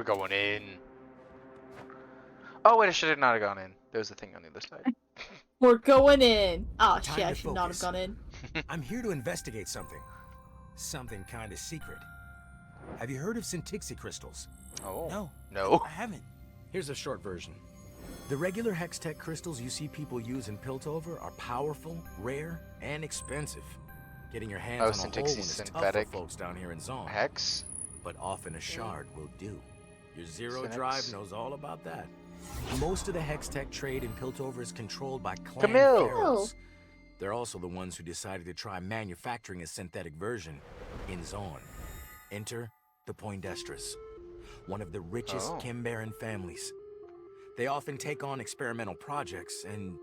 going in. Oh wait, I should have not have gone in. There's a thing on the other side. We're going in. Oh Time shit, I to should not have focus. gone in. I'm here to investigate something. Something kind of secret. Have you heard of Syntixi crystals? Oh. No, I haven't. Here's a short version. The regular Hextech crystals you see people use in Piltover are powerful, rare, and expensive. Getting your hands on a whole one Syntaxis is tough for synthetic. folks down here in Zon. Hex? But often a shard will do. Your Zero Syntax. Drive knows all about that. Most of the Hextech trade in Piltover is controlled by Clan Camille. Pharaohs. They're also the ones who decided to try manufacturing a synthetic version in Zon. Enter the Poindestras, one of the richest Kimbaran families. They often take on experimental projects, and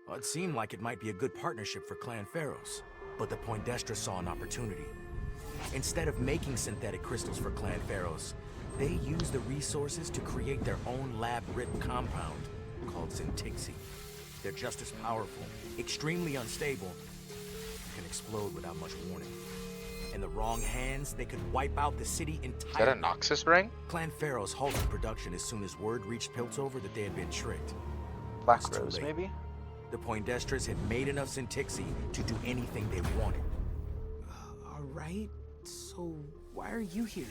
well, it seemed like it might be a good partnership for Clan Pharaohs. But the Poindestra saw an opportunity. Instead of making synthetic crystals for Clan Pharaohs, they used the resources to create their own lab-written compound called Syntixi. They're just as powerful, extremely unstable, and can explode without much warning. In the wrong hands, they could wipe out the city entirely. Is that a Noxus ring? Clan Pharaohs halted production as soon as word reached Piltover that they had been tricked. Black It's too Rose, late. maybe? The Poindestras had made enough Syntixi to do anything they wanted. All right. So why are you here?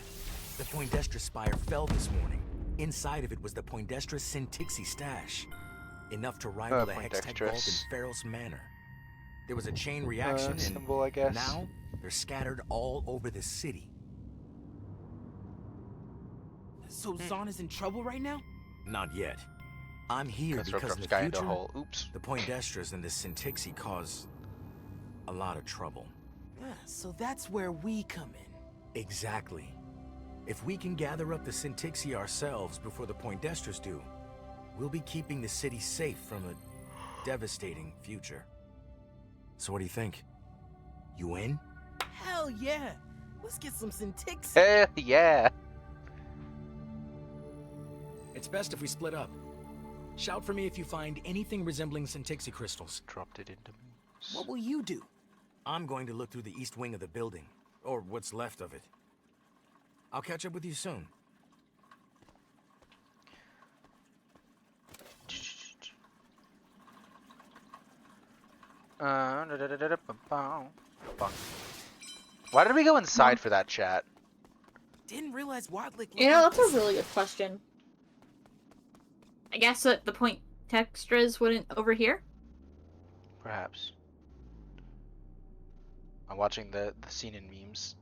The Poindestra spire fell this morning. Inside of it was the Poindestra Syntixi stash. Enough to rival the Hextech vault Poindestras. in Pharaoh's Manor. There was a chain reaction and symbol, I guess. now they're scattered all over the city. So Zon is in trouble right now? Not yet. I'm here Construct because from in the sky into future, hole. Oops. the Poindestras and the Syntixi cause a lot of trouble. Yeah, so that's where we come in. Exactly. If we can gather up the Syntixi ourselves before the Poindestras do, we'll be keeping the city safe from a devastating future. So what do you think? You in? Hell yeah! Let's get some Syntixi. Hell yeah! It's best if we split up. Shout for me if you find anything resembling Syntixi crystals. Dropped it into me. What will you do? I'm going to look through the east wing of the building, or what's left of it. I'll catch up with you soon. Why did we go inside for that chat? Didn't realize Wadlik. You know, that's a really good question. I guess that the point textras wouldn't over here? Perhaps. I'm watching the scene in memes.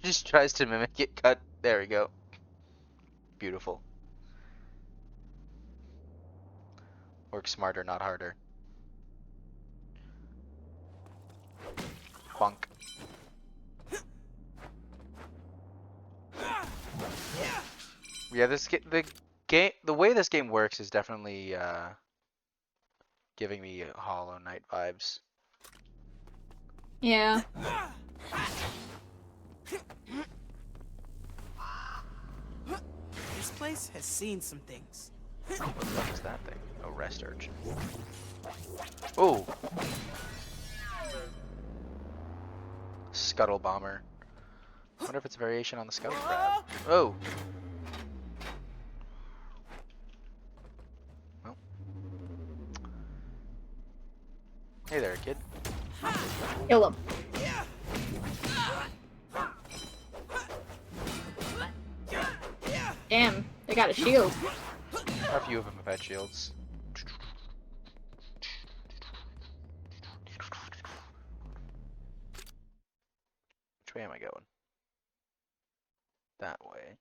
Just tries to mimic it. Cut. There we go. Beautiful. Work smarter, not harder. Bonk. Yeah, the way this game works is definitely giving me Hollow Knight vibes. Yeah. This place has seen some things. What the fuck is that thing? Oh, rest urchin. Oh! Scuttle bomber. I wonder if it's a variation on the scuttle crab. Oh! Well. Hey there, kid. Kill him. Damn, they got a shield. A few of them have had shields. Which way am I going? That way.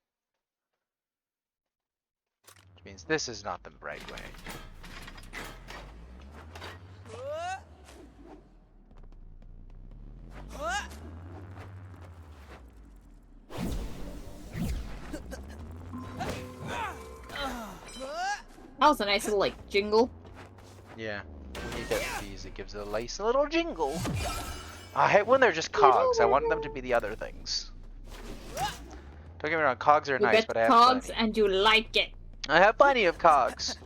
Which means this is not the right way. That was a nice little, like, jingle. Yeah. When you get these, it gives a nice little jingle. I hate when they're just cogs. I want them to be the other things. Don't get me wrong, cogs are You nice, get but I have cogs plenty. and you like it. I have plenty of cogs.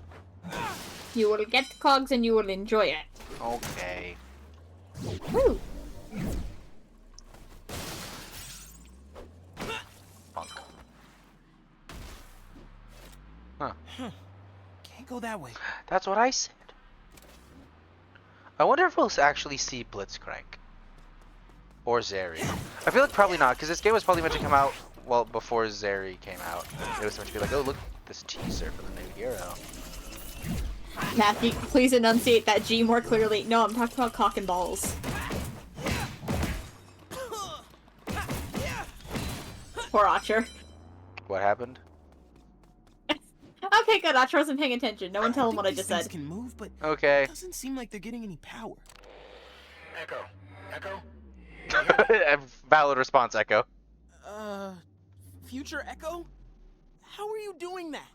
You will get cogs and you will enjoy it. Okay. Woo! Funk. Can't go that way. That's what I said. I wonder if we'll actually see Blitzcrank. Or Zeri. I feel like probably not, because this game was probably meant to come out, well, before Zeri came out. It was meant to be like, oh, look at this teaser for the new hero. Matthew, please enunciate that G more clearly. No, I'm talking about cock and balls. Poor Archer. What happened? Okay, good. Archer wasn't paying attention. No one tell him what I just said. Can move, but Okay. it doesn't seem like they're getting any power. Echo. Echo? Valid response, Echo. Future Echo? How are you doing that?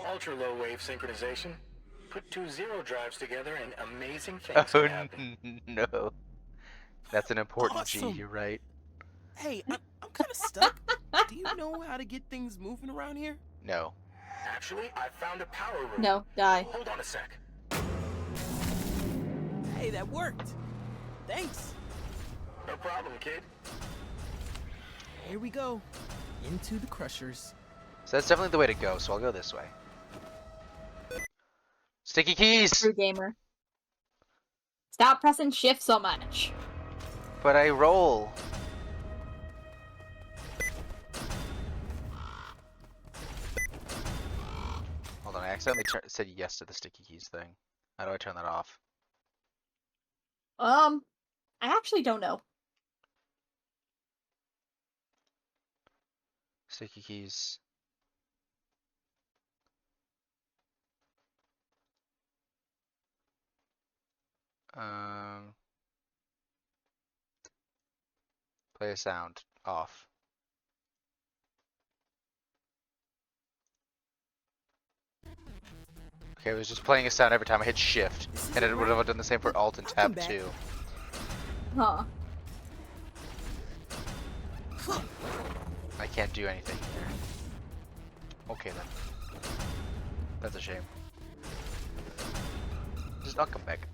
Ultra low wave synchronization. Put two zero drives together and amazing things Oh, can happen. no. That's an important Awesome. G, you're right. Hey, I'm kind of stuck. Do you know how to get things moving around here? No. Actually, I found a power room. No, die. Hold on a sec. Hey, that worked. Thanks. No problem, kid. Here we go. Into the crushers. So that's definitely the way to go, so I'll go this way. Sticky keys! True gamer. Stop pressing shift so much. But I roll. Hold on, I accidentally said yes to the sticky keys thing. How do I turn that off? I actually don't know. Sticky keys. Play a sound. Off. Okay, it was just playing a sound every time I hit shift. And it would have done the same for alt and tab too. Huh. I can't do anything here. Okay then. That's a shame. Just I'll come back.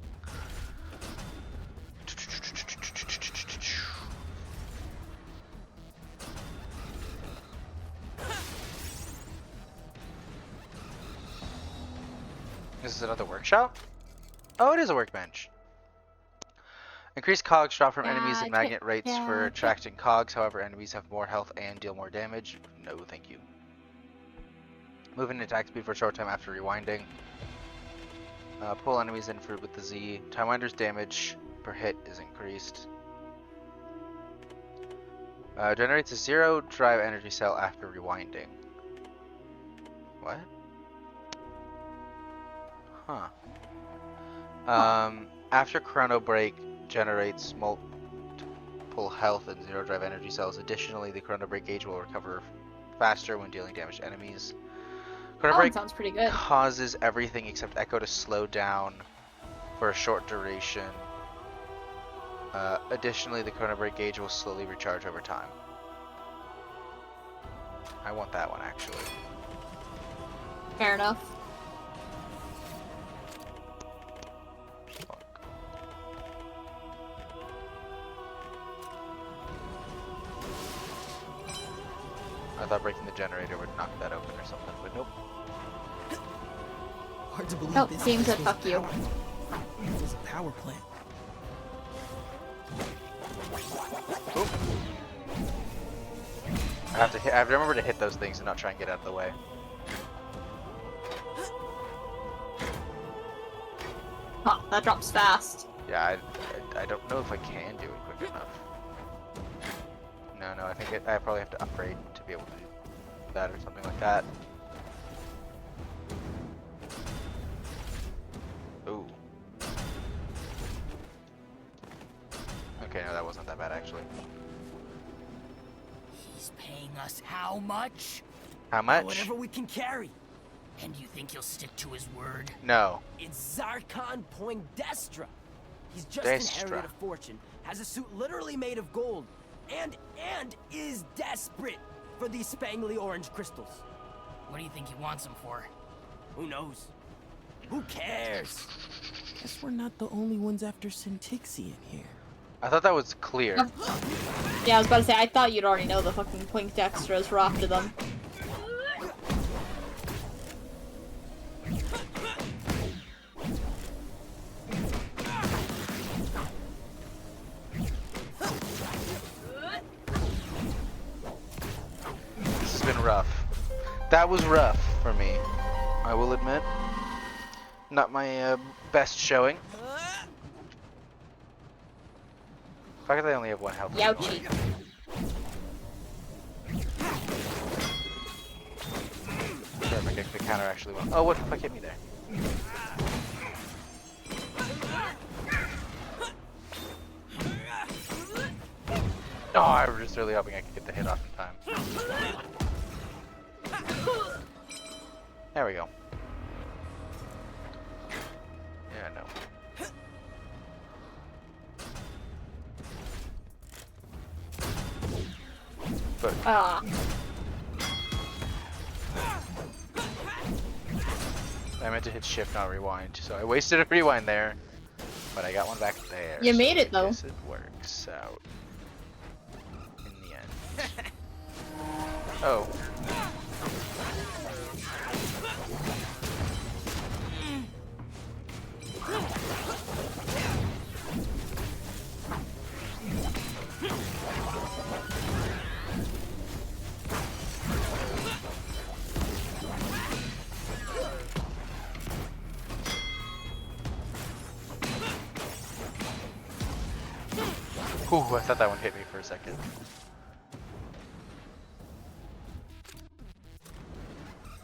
This is another workshop? Oh, it is a workbench. Increase cogs drop from enemies and magnet rates for attracting cogs. However, enemies have more health and deal more damage. No, thank you. Moving attack speed for a short time after rewinding. Pull enemies in with the Z. Time Winder's damage per hit is increased. Generates a 0 drive energy cell after rewinding. What? Huh. After Chrono Break generates multiple health and 0 drive energy cells. Additionally, the Chrono Break gauge will recover faster when dealing damage to enemies. Chrono Break sounds pretty good. causes everything except Echo to slow down for a short duration. Additionally, the Chrono Break gauge will slowly recharge over time. I want that one actually. Fair enough. I thought breaking the generator would knock that open or something, but nope. Hard to believe Oh, this seems to was fuck you. It was a power plant. Oop. I have to remember to hit those things and not try and get out of the way. Huh, that drops fast. Yeah, I don't know if I can do it quick enough. No, I think I probably have to upgrade to be able to do that or something like that. Ooh. Okay, no, that wasn't that bad actually. He's paying us how much? How much? Whatever we can carry. And you think he'll stick to his word? No. It's Zarkon Poindextra. He's just Destra. inherited a fortune, has a suit literally made of gold, and is desperate for these spangly orange crystals. What do you think he wants them for? Who knows? Who cares? Guess we're not the only ones after Syntixian here. I thought that was clear. Yeah, I was about to say, I thought you'd already know the fucking Poindextras were after them. rough. That was rough for me, I will admit. Not my best showing. The fact that I only have 1 health. Youchie. Perfect, the counter actually went. Oh, what the fuck hit me there? Oh, I was just really hoping I could get the hit off in time. There we go. Yeah, no. But Ah. I meant to hit shift, not rewind, so I wasted a rewind there. But I got one back there. You made it, though. Yes, it works out. In the end. Oh. Ooh, I thought that one hit me for a second.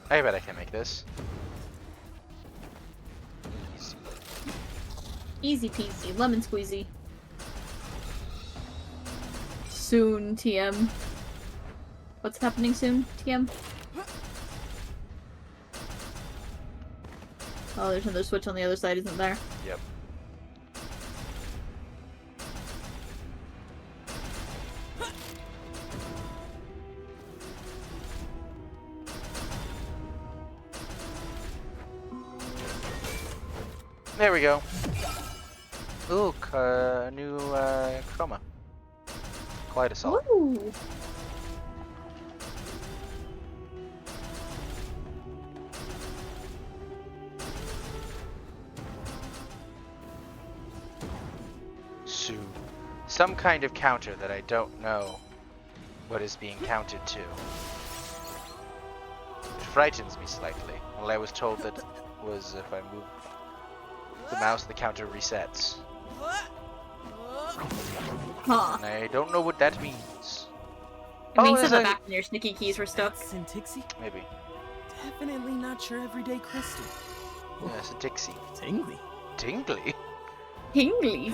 I bet I can make this. Easy peasy, lemon squeezy. Soon, TM. What's happening soon, TM? Oh, there's another switch on the other side, isn't there? Yep. There we go. Ooh, new chroma. Kaleidosol. Ooh. So, some kind of counter that I don't know what is being counted to. Which frightens me slightly. Well, I was told that was if I move the mouse, the counter resets. Huh. And I don't know what that means. It means is that the it- back when your sneaky keys were stuck. Syntixi? Maybe. Definitely not your everyday crystal. Yeah, it's a Dixie. Tingly. Tingly? Tingly.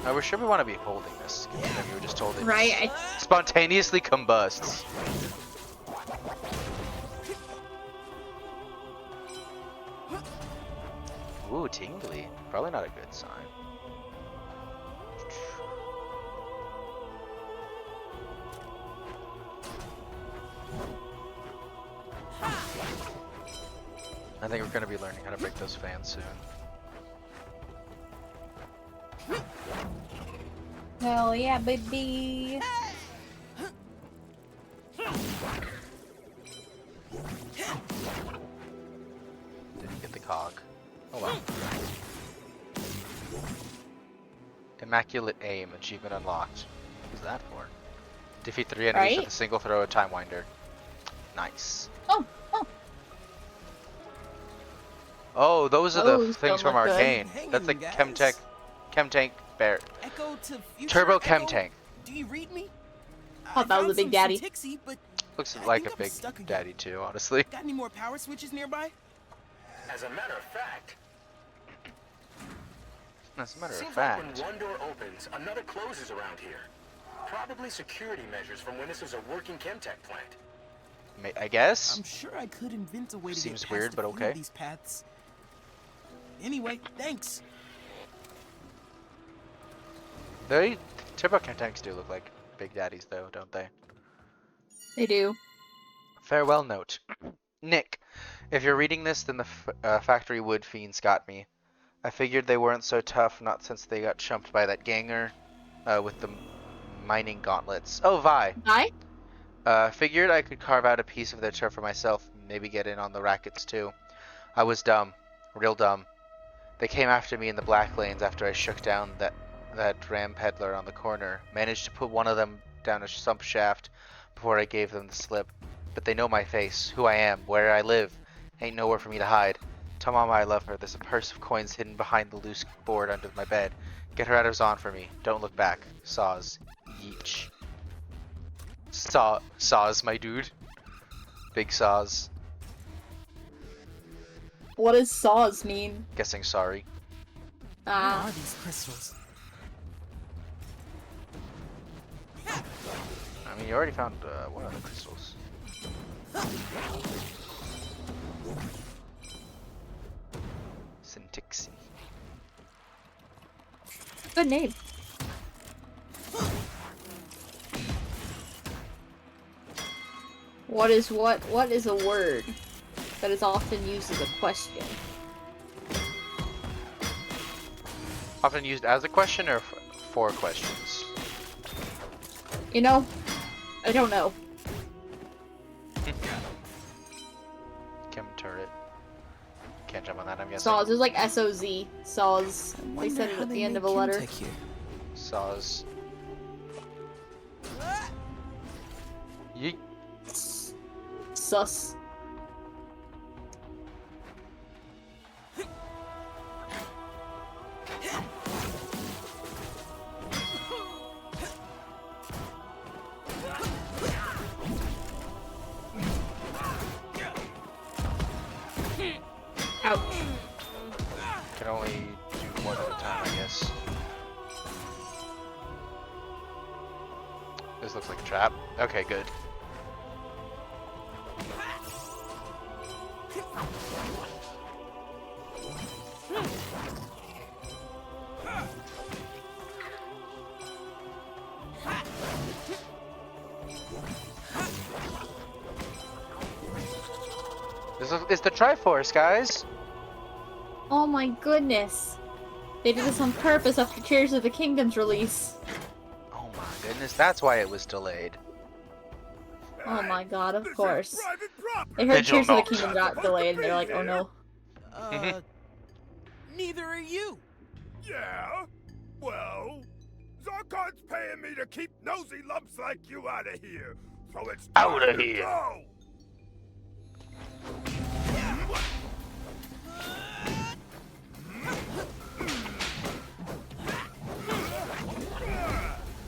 We're sure we want to be holding this. Considering we were just told it Right? I spontaneously combusts. Ooh, tingly. Probably not a good sign. I think we're going to be learning how to break those fans soon. Hell yeah, baby. Didn't get the cog. Oh well. Immaculate Aim, achievement unlocked. What's that for? Defeat 3 enemies Right? with a single throw of Time Winder. Nice. Oh. Oh, those are the Those things don't from look good. Arcane. Hang That's the on, guys. Chemtank Bear. Echo to future Turbo Echo? Chemtank. Do you read me? Thought that was a big daddy. Syntixi, but Looks I like think a I'm big stuck again. daddy too, honestly. got any more power switches nearby? As a matter of fact, As a matter of seems fact. like when one door opens, another closes around here. Probably security measures from when this was a working Chemtech plant. I guess? I'm sure I could invent a way to Seems get past weird, a but few okay. of these paths. Anyway, thanks. They Turbo Chemtanks do look like big daddies though, don't they? They do. Farewell note. Nick, if you're reading this, then the factory wood fiends got me. I figured they weren't so tough, not since they got chumped by that ganger with the mining gauntlets. Oh, Vi. Hi. Figured I could carve out a piece of their turf for myself, maybe get in on the rackets too. I was dumb. Real dumb. They came after me in the Black Lanes after I shook down that ram peddler on the corner. Managed to put one of them down a sump shaft before I gave them the slip. but they know my face, who I am, where I live. Ain't nowhere for me to hide. Tell Mama I love her. There's a purse of coins hidden behind the loose board under my bed. Get her out of Zon for me. Don't look back. Saws. Yeech. Saws, my dude. Big saws. What does saws mean? Guessing sorry. What are these crystals? I mean, you already found one of the crystals. Syntixi. Good name. What is a word that is often used as a question? Often used as a question or for questions? You know, I don't know. Chem turret. Can't jump on that, I'm guessing. Saws. There's like S-O-Z. Saws. They said it at the end of a letter. Saws. Yeet. Sus. Ouch. Can only do one at a time, I guess. This looks like a trap. Okay, good. It's the Triforce, guys! Oh my goodness. They did this on purpose after Tears of the Kingdom's release. Oh my goodness, that's why it was delayed. Oh my god, of course. They heard Digital Tears of the note. Kingdom got delayed and they're like, oh no. Neither are you. Yeah? Well, Zarkon's paying me to keep nosy lumps like you out of here. So it's Outta time to here. go.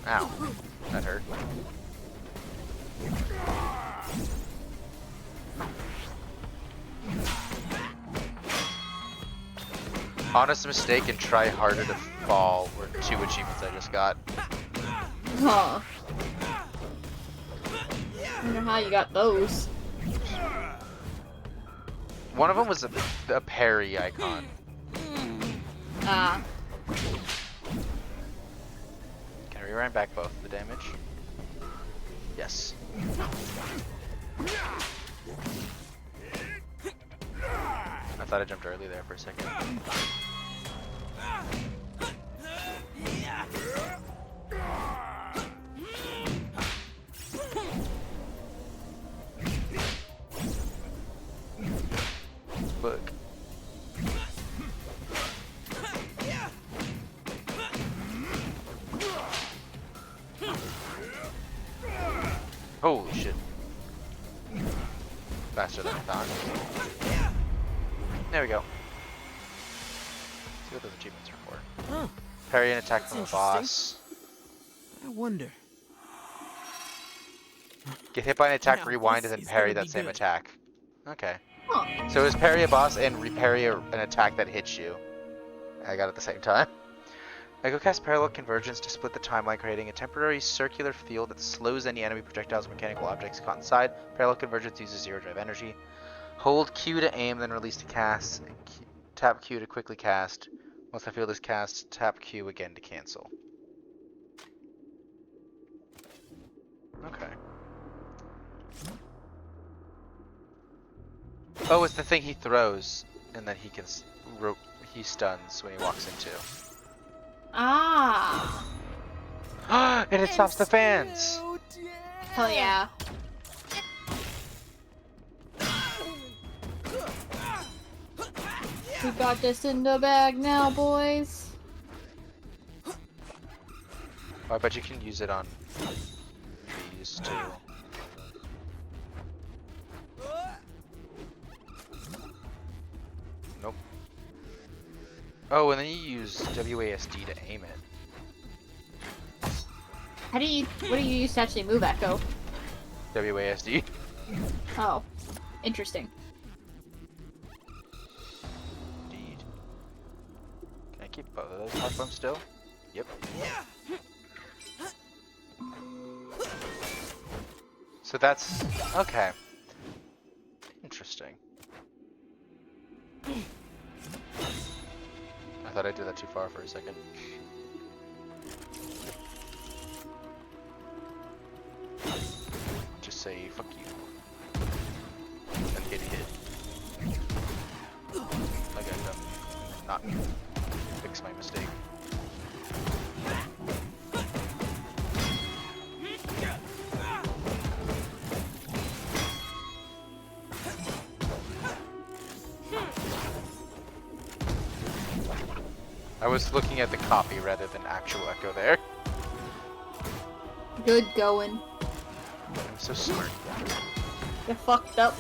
Ow. That hurt. Honest mistake and try harder to fall were 2 achievements I just got. Huh. I wonder how you got those. One of them was a parry icon. Ah. Can I rewind back both the damage? Yes. I thought I jumped early there for a second. Book. Holy shit. Faster than I thought. There we go. See what those achievements are for. Huh. Parry and attack That's from a interesting. boss. I wonder. Get hit by an attack, Now rewind, this and then is parry gonna that be same good. attack. Okay. Huh. So it was parry a boss and reparry an attack that hits you. I got it at the same time. I go cast Parallel Convergence to split the timeline, creating a temporary circular field that slows any enemy projectiles or mechanical objects caught inside. Parallel Convergence uses zero drive energy. Hold Q to aim, then release to cast. And tap Q to quickly cast. Once the field is cast, tap Q again to cancel. Okay. Oh, it's the thing he throws, and then he can he stuns when he walks into. Ah. And it stops the fans. Hell yeah. We got this in the bag now, boys. Oh, I bet you can use it on these too. Oh, and then you use WASD to aim it. What do you use to actually move Echo? WASD. Oh, interesting. Indeed. Can I keep both of those hot bombs still? Yep. So that's okay. Interesting. I thought I did that too far for a second. Just say fuck you. And get hit. Like I've done. Not fix my mistake. I was looking at the copy rather than actual Echo there. Good going. I'm so smart. You fucked up.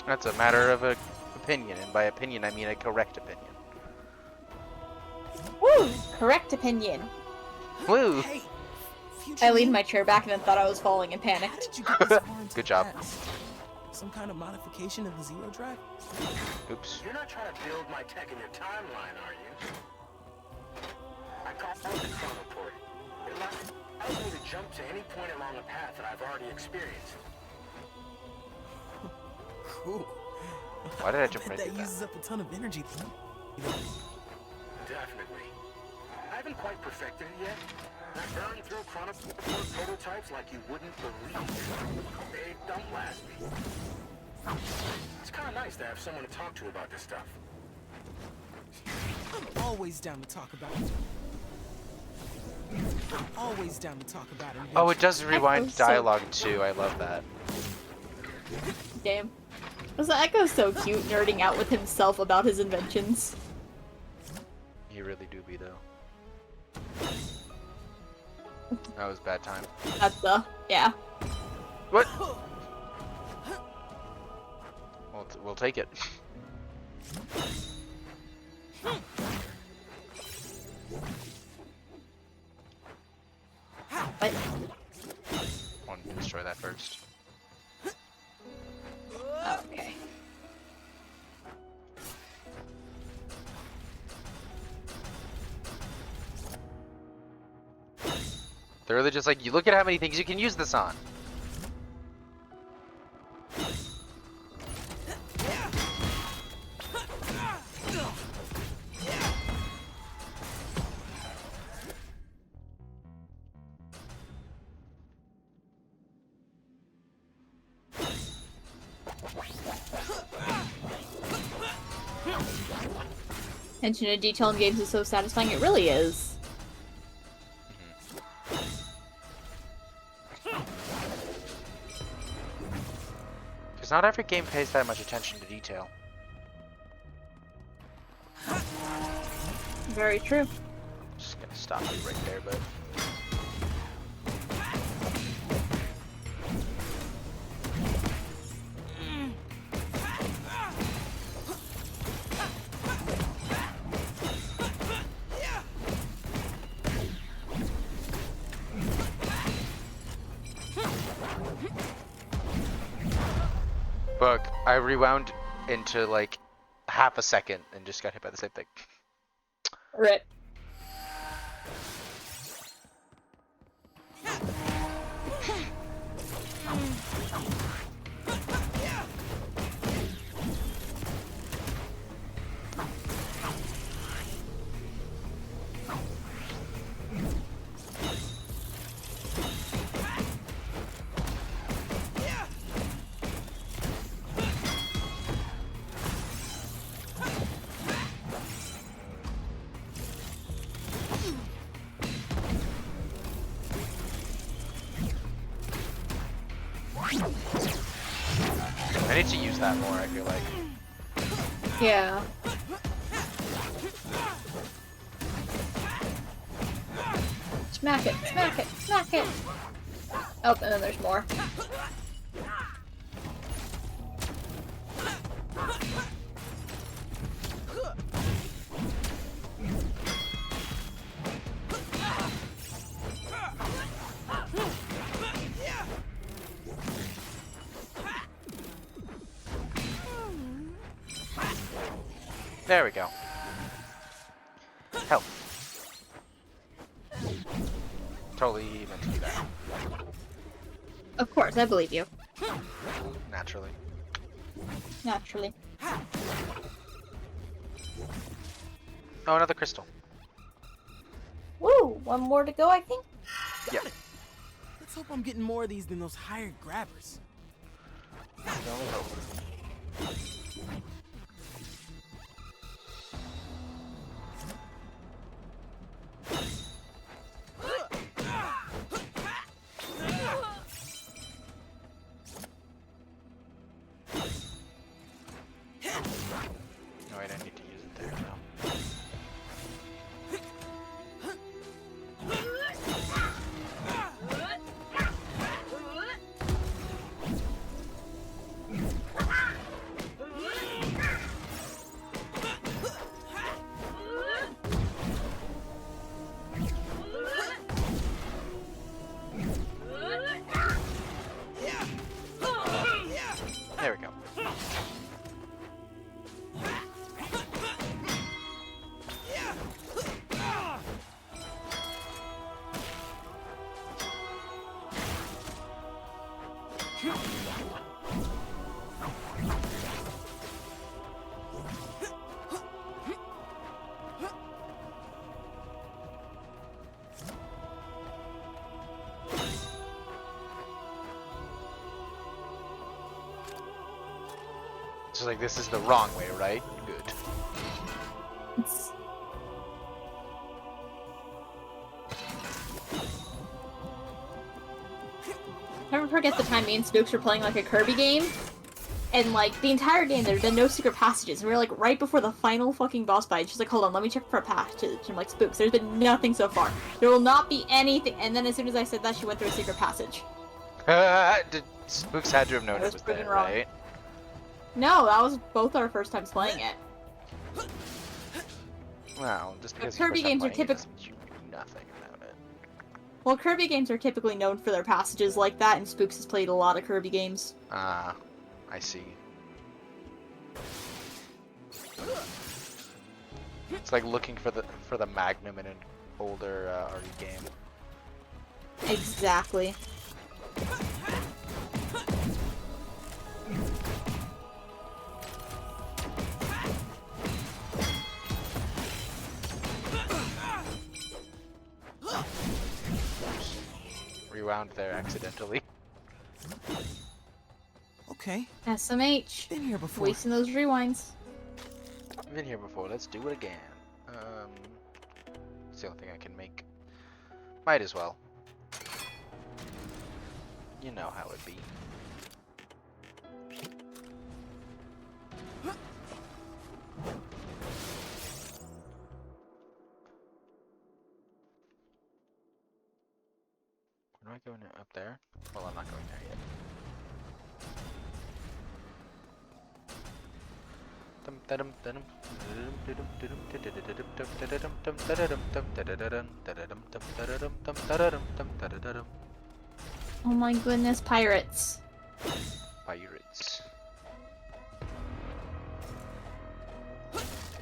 That's a matter of opinion, and by opinion I mean a correct opinion. Woo! Correct opinion. Woo! Hey, future I leaned you, my chair back and then thought I was falling and how panicked. did you get this far into Good the job. past? Some kind of modification of the Zero Drive? Oops. You're not trying to build my tech in your timeline, are you? I call it the chronoport. It allows me to jump to any point along a path that I've already experienced. Cool. Why did I jump Bet right that through that? uses up a ton of energy. Definitely. I haven't quite perfected it yet. I've burned through chronoport prototypes like you wouldn't believe. They don't last me. It's kind of nice to have someone to talk to about this stuff. I'm always down to talk about it. I'm always down to talk about it. Oh, it does rewind Echo's so dialogue too. I love that. Damn. Was Echo's so cute, nerding out with himself about his inventions. You really do be though. That was bad time. That's yeah. What? We'll take it. But Want to destroy that first. okay. They're really just like, you look at how many things you can use this on. Attention to detail in games is so satisfying. It really is. Because not every game pays that much attention to detail. Very true. Just gonna stop you right there, but Fuck, I rewound into like half a second and just got hit by the same thing. Rip. I need to use that more, I feel like. Yeah. Smack it, smack it, smack it! Oh, and then there's more. There we go. Help. Totally meant to do that. Of course, I believe you. Naturally. Naturally. Oh, another crystal. Woo! One more to go, I think. Yep. Let's hope I'm getting more of these than those hired grabbers. I can only hope. No, I don't need to use it there now. There we go. It's like, this is the wrong way, right? Good. Never forget the time me and Spooks were playing like a Kirby game, and like the entire game there had been no secret passages. And we were like right before the final fucking boss fight. She's like, "Hold on, let me check for a passage." I'm like, "Spooks, there's been nothing so far. There will not be anything." And then as soon as I said that, she went through a secret passage. Spooks had to have known it was proven there, wrong. right? No, that was both our first times playing it. Well, just because Kirby games are typical. You knew nothing about it. Well, Kirby games are typically known for their passages like that, and Spooks has played a lot of Kirby games. Ah, I see. It's like looking for the Magnum in an older RE game. Exactly. Rewound there accidentally. Okay, SMH. been here before. Wasting those rewinds. I've been here before, let's do it again. It's the only thing I can make. Might as well. You know how it be. Where am I going up there? Well, I'm not going there yet. Oh my goodness, pirates. Pirates.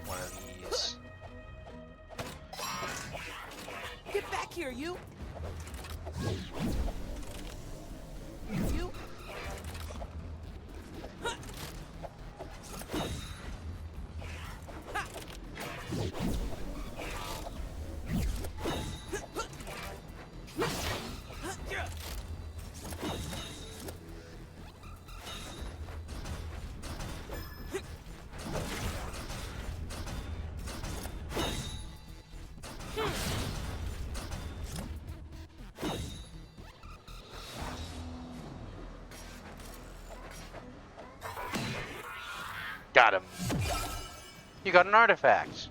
One of these. Get back here, you! You? Got him. You got an artifact.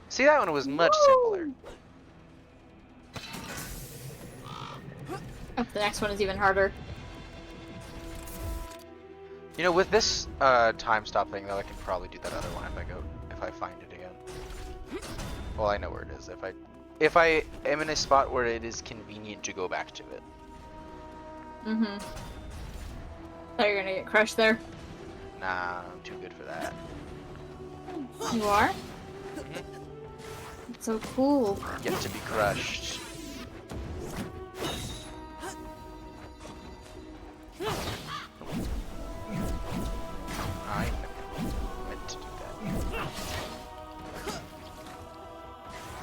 See, that one was much simpler. Oh, the next one is even harder. You know, with this time stop thing though, I can probably do that other one if I find it again. Well, I know where it is. If I am in a spot where it is convenient to go back to it. Mm-hmm. Thought you were gonna get crushed there. Nah, I'm too good for that. You are? It's so cool. Get to be crushed. I meant to do that.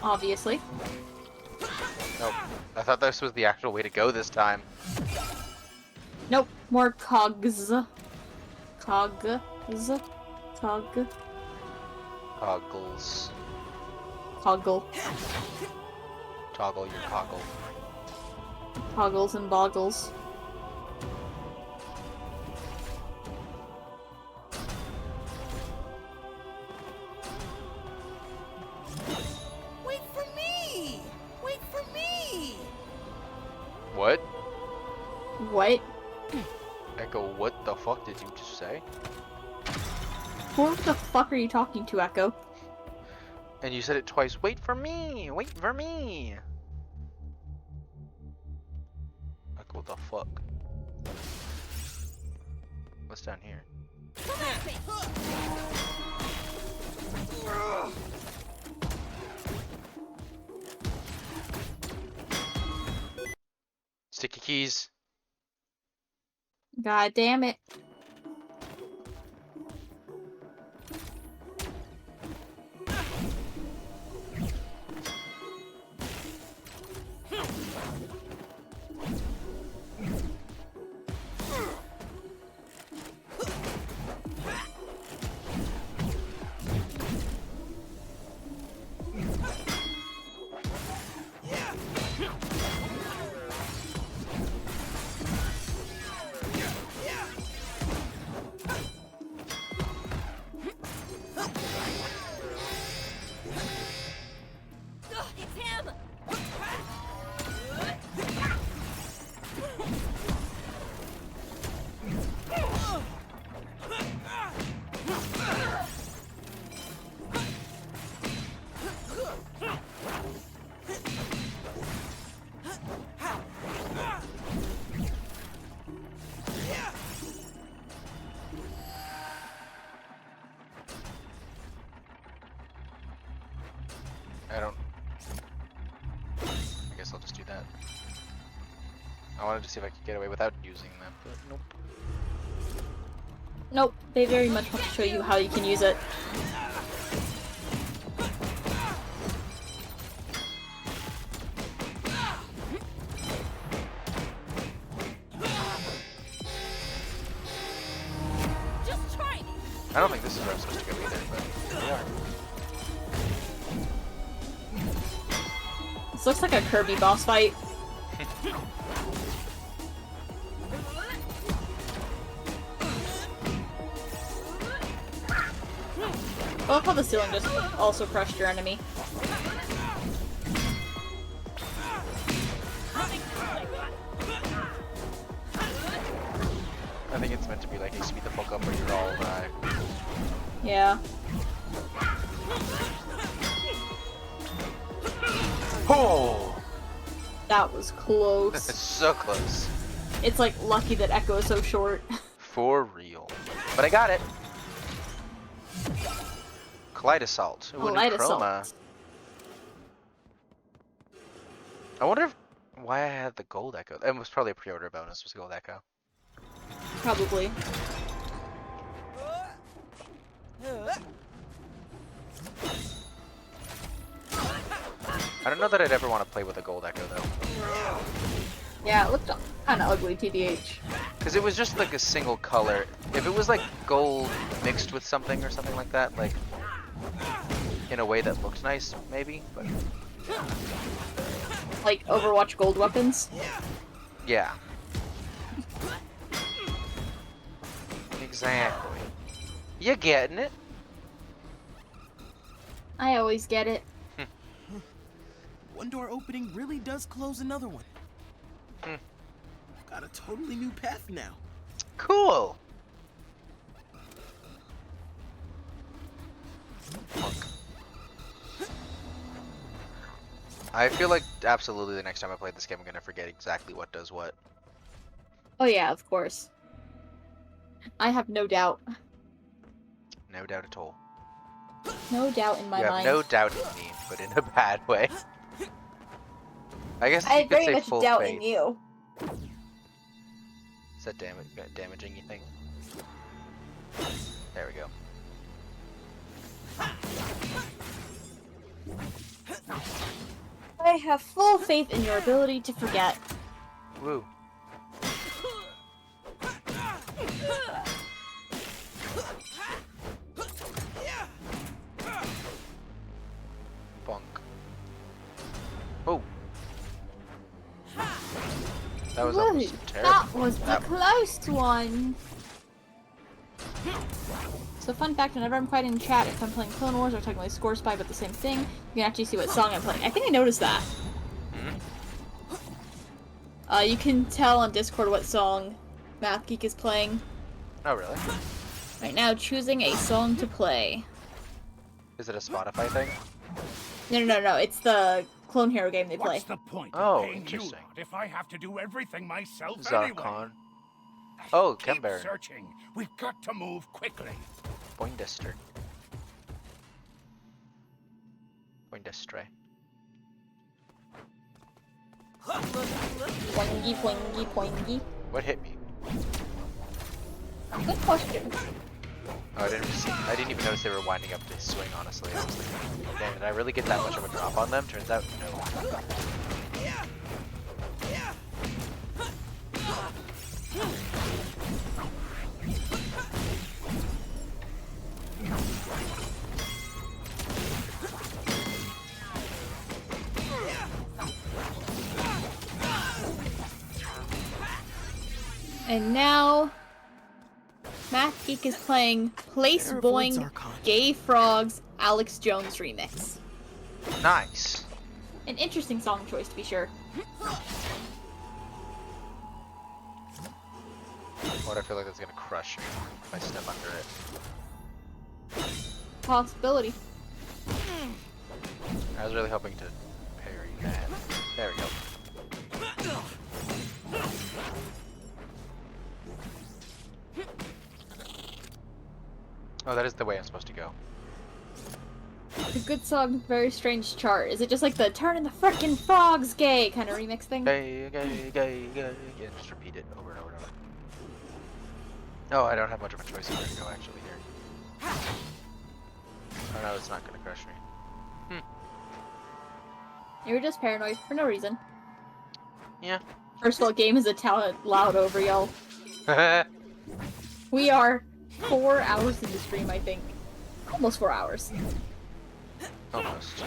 Obviously. Nope. I thought this was the actual way to go this time. Nope. More cogs. Cogs. Cog. Toggles. Coggle. Toggle your coggle. Toggles and boggles. Wait for me! Wait for me! What? What? Echo, what the fuck did you just say? Who the fuck are you talking to, Echo? And you said it twice. Wait for me! Wait for me! Like, what the fuck? What's down here? Sticky keys. God damn it. I guess I'll just do that. I wanted to see if I could get away without using them, but nope. Nope, they very much want to show you how you can use it. I don't think this is where I'm supposed to go either, but we are. This looks like a Kirby boss fight. I love how the ceiling just also crushed your enemy. I think it's meant to be like, hey, speed the fuck up or you're all die. Yeah. Oh! That was close. So close. It's like lucky that Echo is so short. For real. But I got it. Kaleidosalt. Ooh, a new chroma. Kaleidosalt. I wonder if, why I had the gold echo. It was probably a pre-order bonus, was the gold echo. Probably. I don't know that I'd ever want to play with a gold echo though. Yeah, it looked kind of ugly, TBH. Because it was just like a single color. If it was like gold mixed with something or something like that, like in a way that looked nice, maybe, but Like Overwatch gold weapons? yeah. Exactly. You getting it? I always get it. One door opening really does close another one. Hmm. I've got a totally new path now. Cool. Monk. I feel like absolutely the next time I play this game, I'm gonna forget exactly what does what. Oh yeah, of course. I have no doubt. No doubt at all. No doubt in my You have mind. no doubt in me, but in a bad way. I guess I you could very say much full doubt faith. in you. Is that damaging, you think? There we go. I have full faith in your ability to forget. Woo. Bonk. Oh. That was almost terrible. That was the close one. So fun fact, whenever I'm fighting in chat, if I'm playing Clone Wars or technically Score Spy, but the same thing, you can actually see what song I'm playing. I think I noticed that. You can tell on Discord what song Math Geek is playing. Oh, really? Right now, choosing a song to play. Is it a Spotify thing? No. It's the Clone Hero game they play. What's the point Oh, of paying you interesting. lot if I have to do everything myself anyway? Zarkon. Oh, Keep Kember. searching. We've got to move quickly. Poindexter. Poindexter. Poingy, poingy, poingy. What hit me? Good question. Oh, I didn't even notice they were winding up this swing, honestly. I was like, damn, did I really get that much of a drop on them? Turns out, no. And now, Math Geek is playing Place Boing Gay Frogs Alex Jones remix. Nice. An interesting song choice, to be sure. What, I feel like that's gonna crush me if I step under it. Possibility. I was really hoping to parry that. There we go. Oh, that is the way I'm supposed to go. It's a good song, very strange chart. Is it just like the turn the frickin' frogs gay kind of remix thing? Gay. Yeah, just repeat it over and over and over. Oh, I don't have much of a choice of where to go actually here. Oh no, it's not gonna crush me. You were just paranoid for no reason. Yeah. First of all, game is a talent loud over, y'all. We are 4 hours into stream, I think. Almost 4 hours. Almost.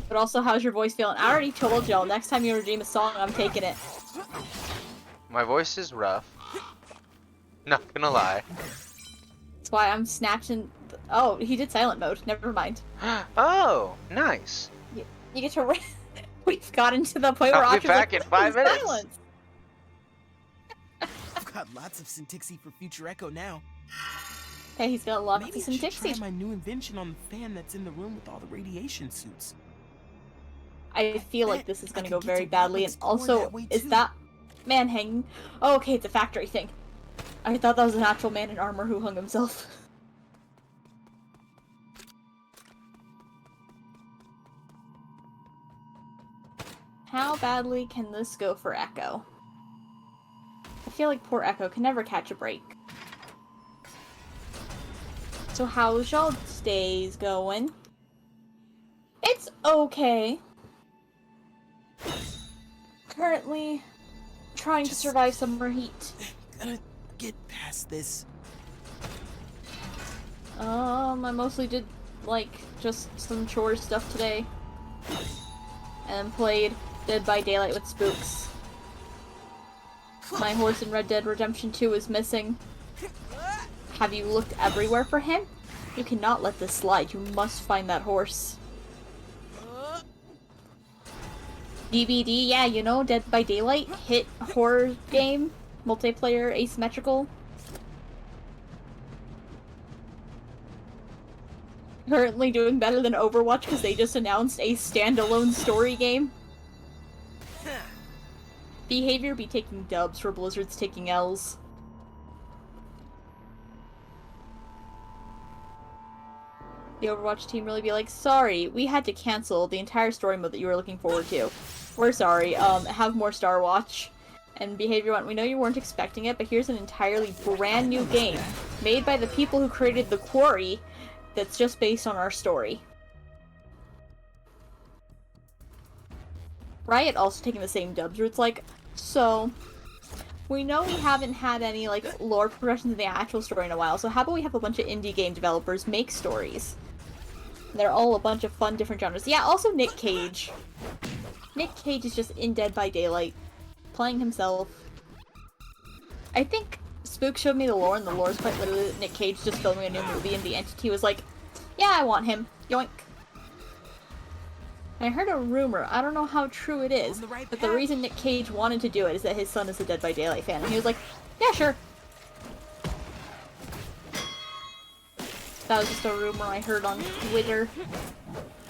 But also, how's your voice feeling? I already told y'all, next time you redeem a song, I'm taking it. My voice is rough. Not gonna lie. That's why I'm snatching... Oh, he did silent mode. Never mind. Oh, nice. You get to... We've gotten to the point where I'll be Aksha's back like, in 5 minutes. Silence. I've got lots of Syntixi for future Echo now. Okay, he's got lots Maybe of I should try Syntixi. my new invention on the fan that's in the room with all the radiation suits. I feel like this is I gonna could go get very to badly, Robin's and core also, that way, is too. that man hanging? Oh, okay, it's a factory thing. I thought that was an actual man in armor who hung himself. How badly can this go for Echo? I feel like poor Echo can never catch a break. So how's y'all days going? It's okay. Currently trying to survive summer heat. Gonna get past this. I mostly did, like, just some chores stuff today. And played Dead by Daylight with Spooks. My horse in Red Dead Redemption 2 is missing. Have you looked everywhere for him? You cannot let this slide. You must find that horse. DBD, yeah, you know, Dead by Daylight, hit horror game, multiplayer, asymmetrical. Currently doing better than Overwatch because they just announced a standalone story game. Behavior be taking dubs for Blizzard's taking L's. the Overwatch team really be like, sorry, we had to cancel the entire story mode that you were looking forward to. We're sorry, have more Star Watch. And Behavior went, we know you weren't expecting it, but here's an entirely brand new game, made by the people who created The Quarry, that's just based on our story. Riot also taking the same dubs, where it's like, so, we know we haven't had any, like, lore progressions in the actual story in a while, so how about we have a bunch of indie game developers make stories? And they're all a bunch of fun, different genres. Yeah, also Nick Cage. Nick Cage is just in Dead by Daylight, playing himself. I think Spook showed me the lore, and the lore is quite literally Nick Cage just filming a new movie, and the entity was like, yeah, I want him. Yoink. I heard a rumor, I don't know how true it is, but the reason Nick Cage wanted to do it is that his son is a Dead by Daylight fan, and he was like, yeah, sure. That was just a rumor I heard on Twitter.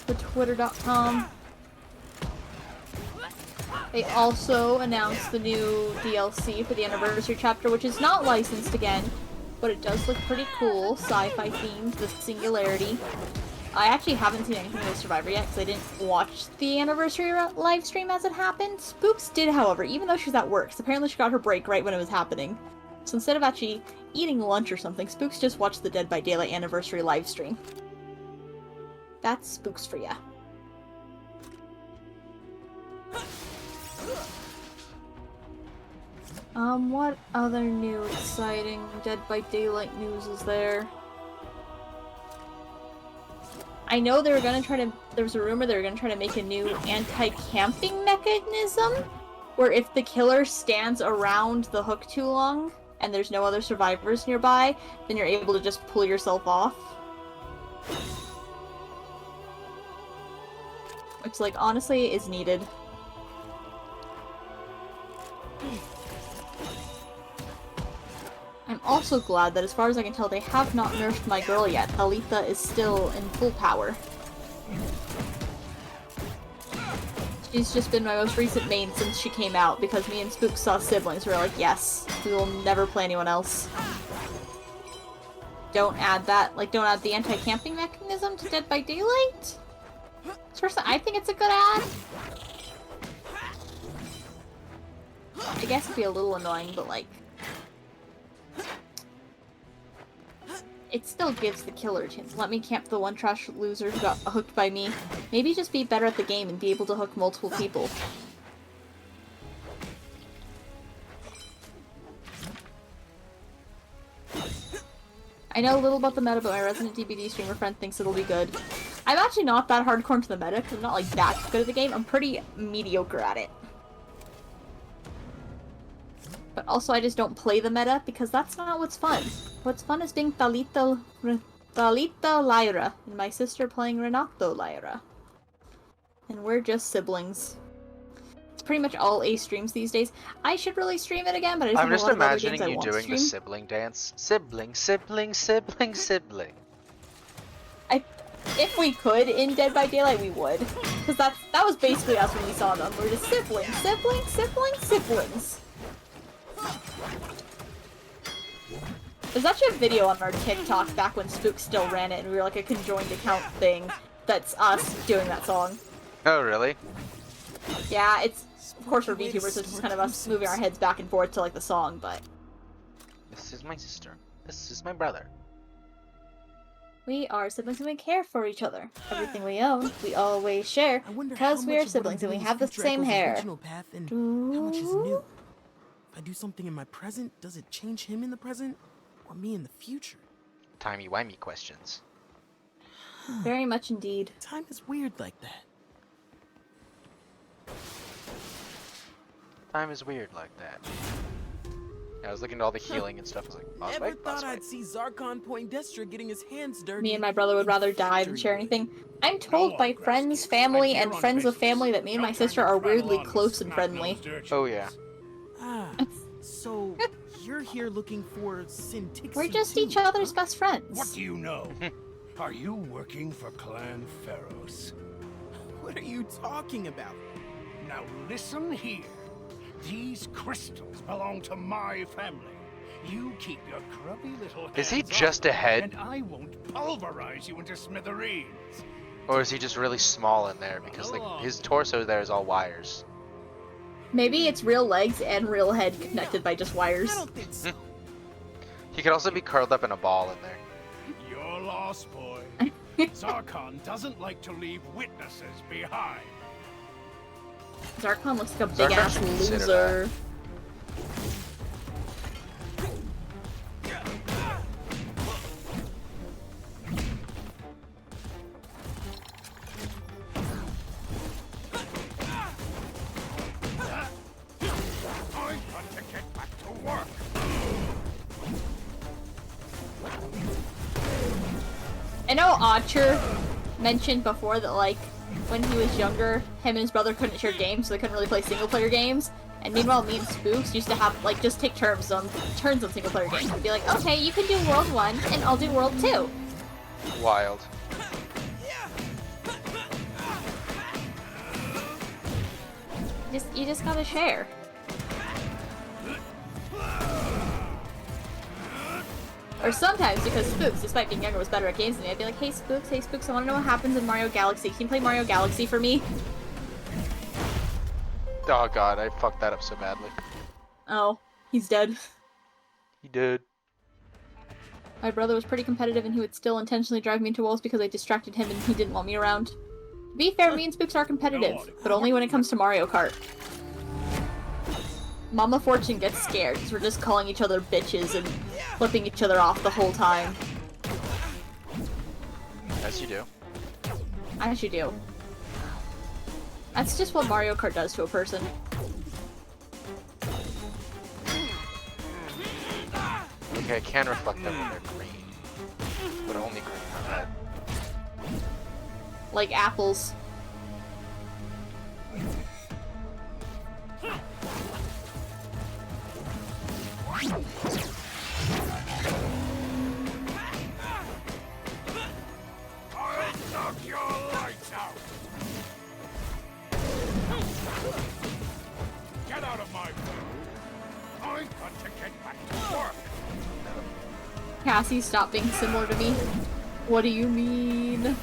The twitter.com. They also announced the new DLC for the Anniversary chapter, which is not licensed again, but it does look pretty cool, sci-fi themed, the Singularity. I actually haven't seen anything with Survivor yet, because I didn't watch the Anniversary live stream as it happened. Spooks did, however, even though she's at work, so apparently she got her break right when it was happening. So instead of actually eating lunch or something, Spooks just watched the Dead by Daylight Anniversary live stream. That's Spooks for ya. What other new exciting Dead by Daylight news is there? I know they were gonna try to- there was a rumor they were gonna try to make a new anti-camping mechanism, where if the killer stands around the hook too long, and there's no other survivors nearby, then you're able to just pull yourself off. Which, like, honestly, is needed. I'm also glad that, as far as I can tell, they have not nerfed my girl yet. Alita is still in full power. She's just been my most recent main since she came out, because me and Spook saw siblings. We were like, yes, we will never play anyone else. Don't add that, like, don't add the anti-camping mechanism to Dead by Daylight? Personally, I think it's a good add. I guess it'd be a little annoying, but, like, it still gives the killer a chance. Let me camp the one trash loser who got hooked by me. Maybe just be better at the game and be able to hook multiple people. I know a little about the meta, but my Resident DBD streamer friend thinks it'll be good. I'm actually not that hardcore into the meta, because I'm not, like, that good at the game. I'm pretty mediocre at it. But also, I just don't play the meta, because that's not what's fun. What's fun is being Thalita Lyra, and my sister playing Renato Lyra. And we're just siblings. It's pretty much all Ace streams these days. I should really stream it again, but I just I'm have just a lot of other imagining games I you want to doing the stream. sibling dance. Sibling, sibling, sibling, sibling. If we could in Dead by Daylight, we would. Because that was basically us when we saw them. We were just siblings, siblings, siblings, siblings. There's actually a video on our TikTok back when Spook still ran it, and we were like a conjoined account thing. That's us doing that song. Oh, really? Yeah, it's, of course, for VTubers, it's just kind of us moving our heads back and forth to, like, the song, but... This is my sister. This is my brother. We are siblings and we care for each other. Everything we own, we always share, because we are siblings and we have the same hair. Path and how much is new? If I do something in my present, does it change him in the present? Or me in the future? Timey-wimey questions. Very much indeed. Time is weird like that. Time is weird like that. I was looking at all the healing and stuff. I was like, boss Never fight, boss thought fight. I'd see Zarkon Poindexter getting his hands dirty. Me and my brother would rather die than share anything. I'm told by friends, family, and friends of family that me and my sister are weirdly close and friendly. Oh yeah. Ah, so you're here looking for Sintixi We're just too, each other's huh? best friends. What do you know? Are you working for Clan Pharos? What are you talking about? Now listen here. These crystals belong to my family. You keep your grubby little Is he hands just up, a head? And I won't pulverize you into smithereens. Or is he just really small in there? Because like his torso there is all wires. Maybe it's real legs and real head connected by just wires. I don't think so. He could also be curled up in a ball in there. You're lost, boy. Zarkon doesn't like to leave witnesses behind. Zarkon looks like a big ass should consider loser. I've got to get back to work. I know Archer mentioned before that, like, when he was younger, him and his brother couldn't share games, so they couldn't really play single-player games. And meanwhile, me and Spooks used to have, like, just take turns on single-player games. We'd be like, okay, you can do World 1, and I'll do World 2. Wild. You just gotta share. Or sometimes, because Spooks, despite being younger, was better at games than me, I'd be like, hey Spooks, I wanna know what happens in Mario Galaxy. Can you play Mario Galaxy for me? Oh god, I fucked that up so badly. Oh, he's dead. He did. My brother was pretty competitive and he would still intentionally drive me into walls because I distracted him and he didn't want me around. To be fair, me and Spooks are competitive, but only when it comes to Mario Kart. Mama Fortune gets scared because we're just calling each other bitches and flipping each other off the whole time. As you do. As you do. That's just what Mario Kart does to a person. Okay, I can reflect them when they're green. But only green, not red. Like apples. I'll knock your lights out. Get out of my way. I've got to get back to work. Cassie, stop being similar to me. What do you mean?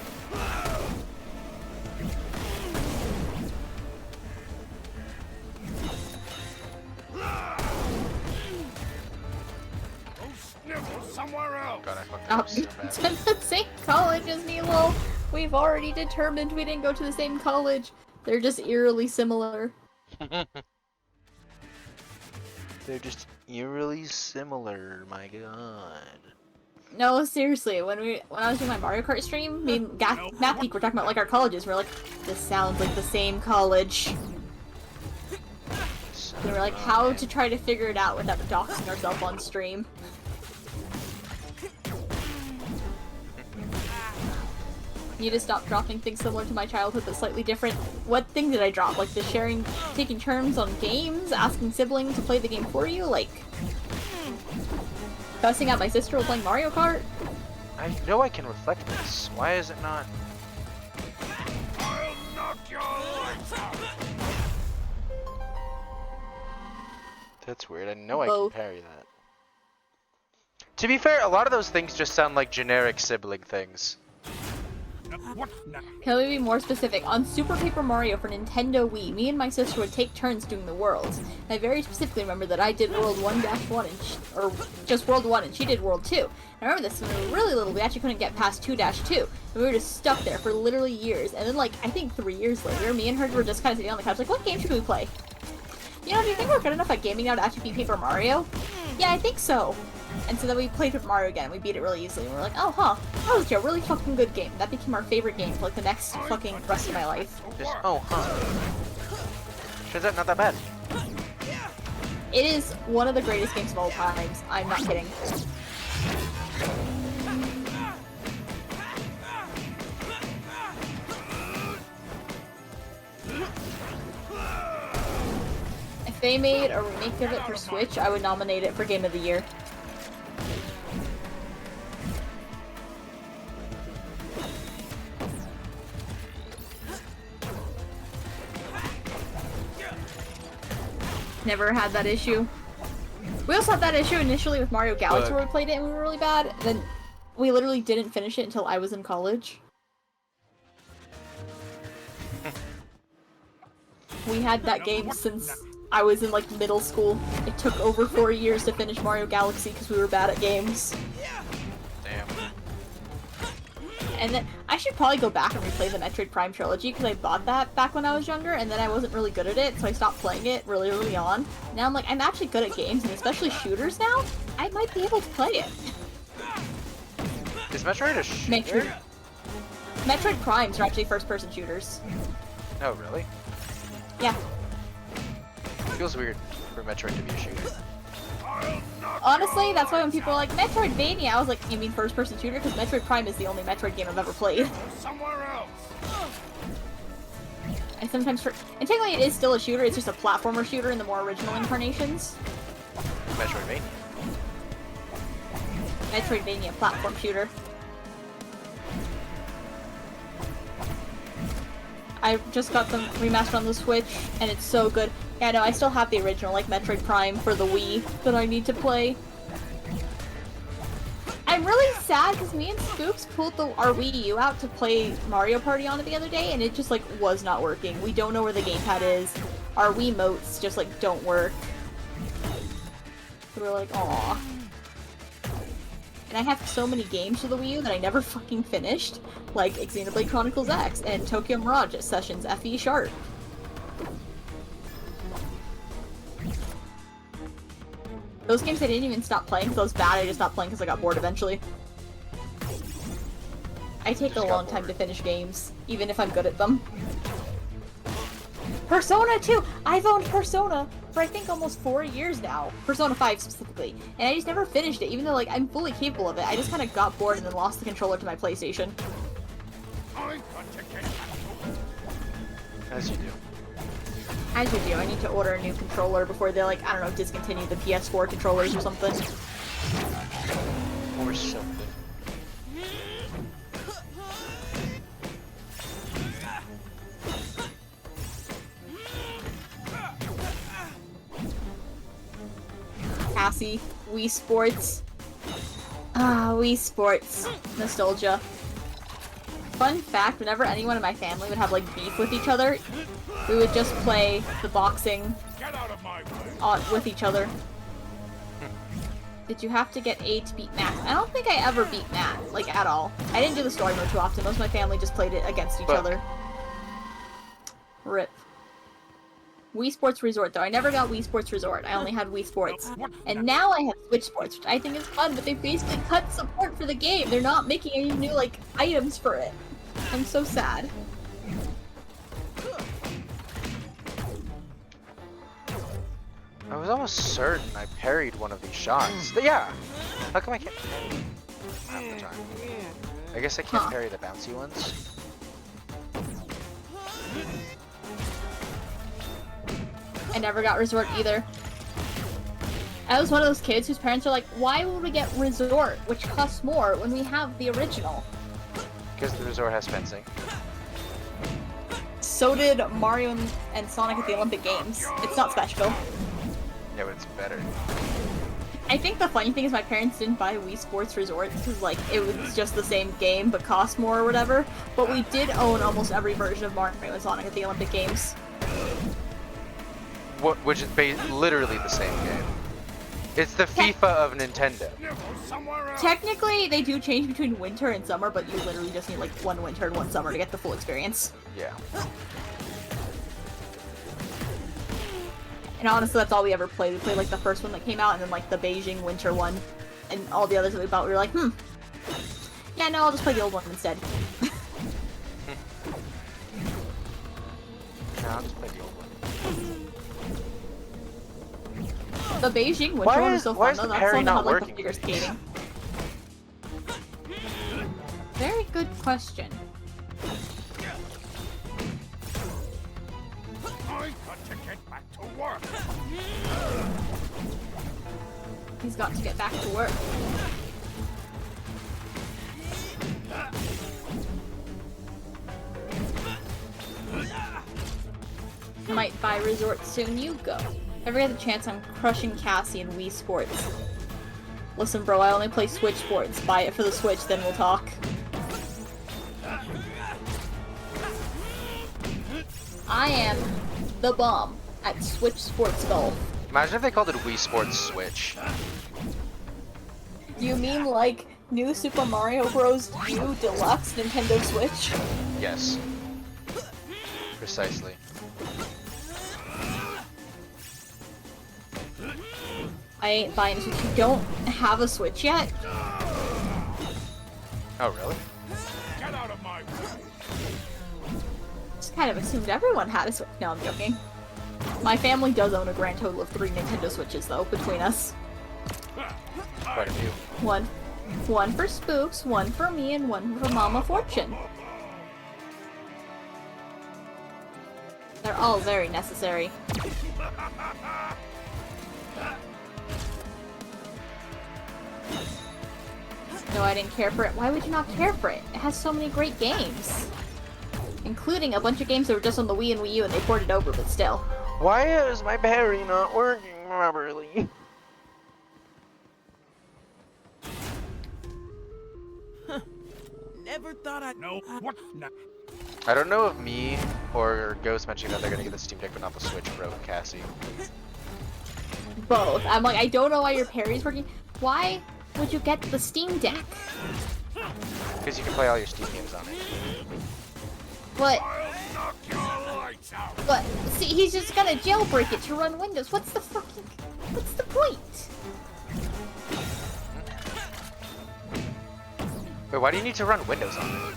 Go sniffle somewhere else. God, I fucked Oh, up so it's bad. in the same college as me, lol. We've already determined we didn't go to the same college. They're just eerily similar. They're just eerily similar, my god. No, seriously, when I was doing my Mario Kart stream, me and Matt Peak were talking about like our colleges. We're like, this sounds like the same college. So And we're like, how to try to figure it out without doxing ourselves on stream. You just stop dropping things similar to my childhood but slightly different. What thing did I drop? Like the sharing, taking turns on games, asking siblings to play the game for you? Like, cussing out my sister while playing Mario Kart? I know I can reflect this. Why is it not? I'll knock your lights out. That's weird. I know I Both. can parry that. To be fair, a lot of those things just sound like generic sibling things. What now? Can we be more specific? On Super Paper Mario for Nintendo Wii, me and my sister would take turns doing the worlds. And I very specifically remember that I did World 1-1, or just World 1, and she did World 2. And I remember this when we were really little, we actually couldn't get past 2-2. And we were just stuck there for literally years. And then, like, I think 3 years later, me and her were just kind of sitting on the couch like, what game should we play? You know, do you think we're good enough at gaming now to actually beat Paper Mario? Yeah, I think so. And so then we played Paper Mario again, and we beat it really easily, and we were like, oh, huh, that was a really fucking good game. That became our favorite game for, like, the next fucking rest of my life. Just, oh, huh. Turns out not that bad. It is one of the greatest games of all times. I'm not kidding. If they made a remake of it for Switch, I would nominate it for Game of the Year. Never had that issue. We also had that issue initially with Mario Galaxy where we played it and we were really bad. Then we literally didn't finish it until I was in college. We had that game since I was in like middle school. It took over 4 years to finish Mario Galaxy because we were bad at games. Damn. And then I should probably go back and replay the Metroid Prime trilogy because I bought that back when I was younger and then I wasn't really good at it, so I stopped playing it really early on. Now I'm like, I'm actually good at games and especially shooters now. I might be able to play it. Is Metroid a shooter? Metroid Primes are actually first-person shooters. Oh, really? Yeah. Feels weird for Metroid to be a shooter. Honestly, that's why when people are like, Metroidvania, I was like, you mean first-person shooter? Because Metroid Prime is the only Metroid game I've ever played. Somewhere else. I sometimes... And technically it is still a shooter, it's just a platformer shooter in the more original incarnations. Metroidvania. Metroidvania platform shooter. I just got them remastered on the Switch, and it's so good. Yeah, no, I still have the original, like Metroid Prime for the Wii that I need to play. I'm really sad because me and Scoops pulled our Wii U out to play Mario Party on it the other day, and it just like was not working. We don't know where the gamepad is. Our Wiimotes just like don't work. So we're like, aw. And I have so many games for the Wii U that I never fucking finished, like Xenoblade Chronicles X and Tokyo Mirage Sessions FE Sharp. Those games I didn't even stop playing because I was bad, I just stopped playing because I got bored eventually. I take a long time to finish games, even if I'm good at them. Persona 2! I've owned Persona for I think almost 4 years now. Persona 5 specifically. And I just never finished it, even though like I'm fully capable of it. I just kind of got bored and then lost the controller to my PlayStation. As you do. As you do, I need to order a new controller before they like, I don't know, discontinue the PS4 controllers or something. Or something. Cassie, Wii Sports. Ah, Wii Sports. Nostalgia. Fun fact, whenever anyone in my family would have like beef with each other, we would just play the boxing with each other. Did you have to get A to beat Matt? I don't think I ever beat Matt, like at all. I didn't do the story mode too often. Most of my family just played it against each other. Rip. Wii Sports Resort, though. I never got Wii Sports Resort. I only had Wii Sports. And now I have Switch Sports, which I think is fun, but they basically cut support for the game. They're not making any new, like, items for it. I'm so sad. I was almost certain I parried one of these shots. Yeah! How come I can't parry half the time? I guess I can't parry the bouncy ones. I never got Resort either. I was one of those kids whose parents are like, why would we get Resort, which costs more, when we have the original? Because the Resort has fencing. So did Mario and Sonic at the Olympic Games. It's not special. Yeah, but it's better. I think the funny thing is my parents didn't buy Wii Sports Resort because like it was just the same game but cost more or whatever. But we did own almost every version of Mario and Sonic at the Olympic Games. Which is literally the same game. It's the FIFA of Nintendo. Technically, they do change between winter and summer, but you literally just need like one winter and one summer to get the full experience. Yeah. And honestly, that's all we ever played. We played like the first one that came out and then like the Beijing winter one. And all the others that we bought, we were like, yeah, no, I'll just play the old one instead. No, I'll just play the old one. The Beijing winter one is so fun though. That's the one that had like the figure please? skating. Very good question. I got to get back to work. He's got to get back to work. Might buy Resort soon, you go. If I get the chance, I'm crushing Cassie in Wii Sports. Listen, bro, I only play Switch Sports. Buy it for the Switch, then we'll talk. I am the bomb at Switch Sports Golf. Imagine if they called it Wii Sports Switch. You mean like New Super Mario Bros. U Deluxe Nintendo Switch? Yes. Precisely. I ain't buying a Switch. You don't have a Switch yet? Oh, really? Get out of my way. Just kind of assumed everyone had a Switch. No, I'm joking. My family does own a grand total of 3 Nintendo Switches, though, between us. Quite a few. One for Spooks, one for me, and one for Mama Fortune. They're all very necessary. No, I didn't care for it. Why would you not care for it? It has so many great games. Including a bunch of games that were just on the Wii and Wii U and they ported over, but still. Why is my parry not working properly? Never thought I'd... No, what? No. I don't know if me or Ghost mentioning that they're gonna get the Steam Deck but not the Switch broke Cassie. Both. I'm like, I don't know why your parry's working. Why would you get the Steam Deck? Because you can play all your Steam games on it. But, I'll knock your lights out. but, see, he's just gonna jailbreak it to run Windows. What's the point? Wait, why do you need to run Windows on it?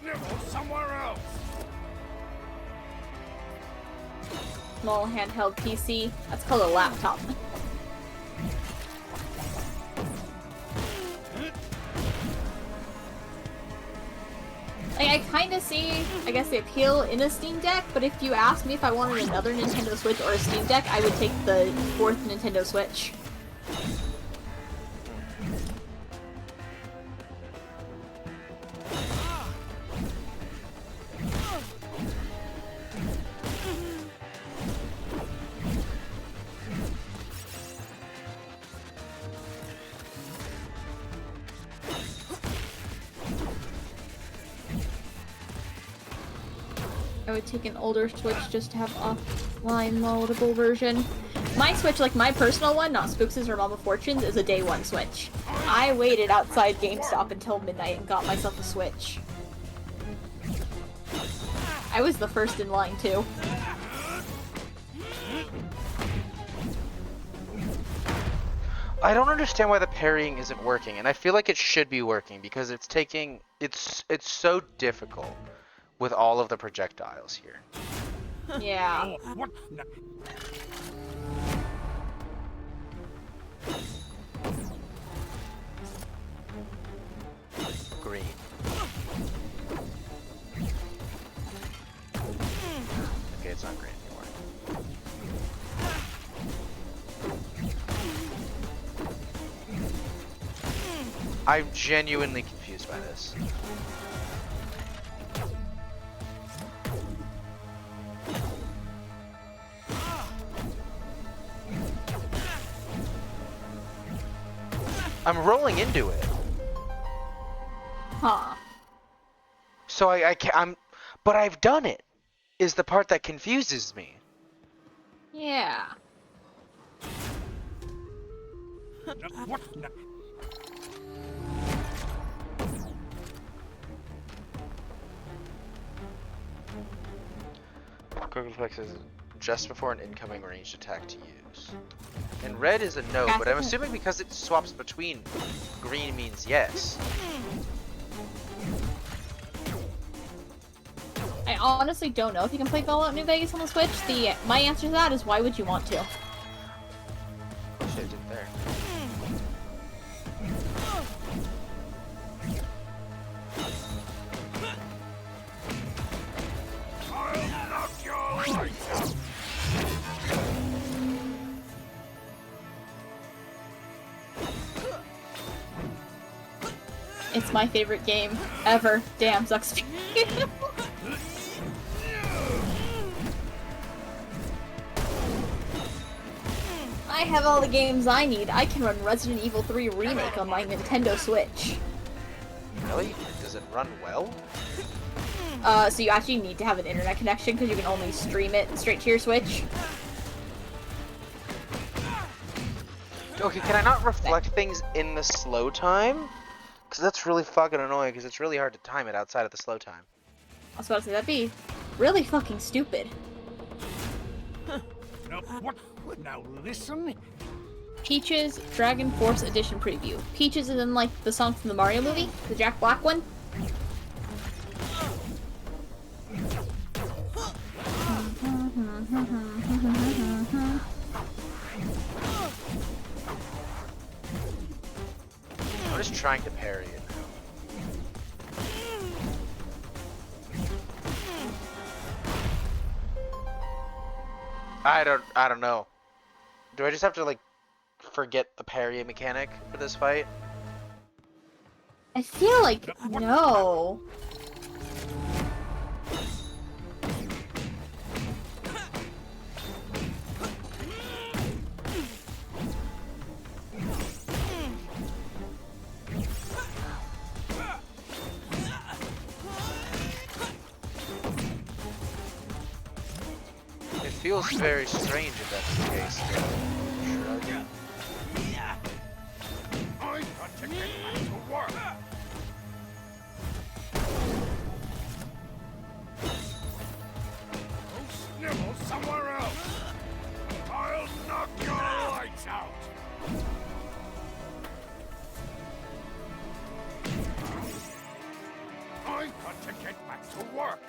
Snivel somewhere else. Small handheld PC. That's called a laptop. Like, I kind of see, I guess, the appeal in a Steam Deck, but if you asked me if I wanted another Nintendo Switch or a Steam Deck, I would take the 4th Nintendo Switch. I would take an older Switch just to have offline loadable version. My Switch, like my personal one, not Spooks' or Mama Fortune's, is a day one Switch. I waited outside GameStop until midnight and got myself a Switch. I was the first in line too. I don't understand why the parrying isn't working, and I feel like it should be working because it's so difficult with all of the projectiles here. Yeah. Oh, what? No. Green. Okay, it's not green anymore. I'm genuinely confused by this. I'm rolling into it. Huh. So I can't, but I've done it, is the part that confuses me. Yeah. No, what? No. Quickflex is just before an incoming ranged attack to use. And red is a no, but I'm assuming because it swaps between green means yes. I honestly don't know if you can play Fallout New Vegas on the Switch. My answer to that is why would you want to? Wish I did there. I'll knock your lights out. It's my favorite game ever. Damn, sucks. I have all the games I need. I can run Resident Evil 3 Remake on my Nintendo Switch. Really? Does it run well? So you actually need to have an internet connection because you can only stream it straight to your Switch. Okay, can I not reflect things in the slow time? Because that's really fucking annoying, because it's really hard to time it outside of the slow time. I was about to say, that'd be really fucking stupid. No, what? Now listen. Peaches Dragon Force Edition preview. Peaches is in, like, the song from the Mario movie? The Jack Black one? I'm just trying to parry it now. I don't know. Do I just have to, like, forget the parry mechanic for this fight? I feel like no. It feels very strange if that's the case. I've got to get back to work. Go snivel somewhere else. I'll knock your lights out. I've got to get back to work.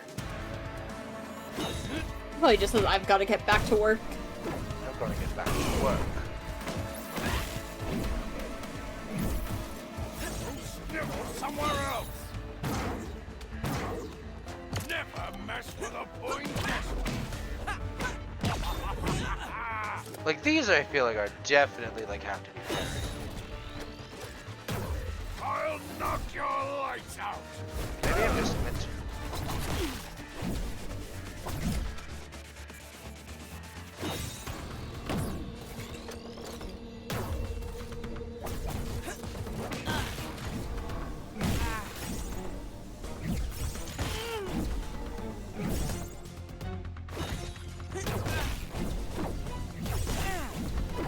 Well, he just says, I've got to get back to work. I'm going to get back to work. Snivel somewhere else. Never mess with a poindexter. Like, these I feel like are definitely, like, have to be parried. I'll knock your lights out. Maybe I'm just meant to.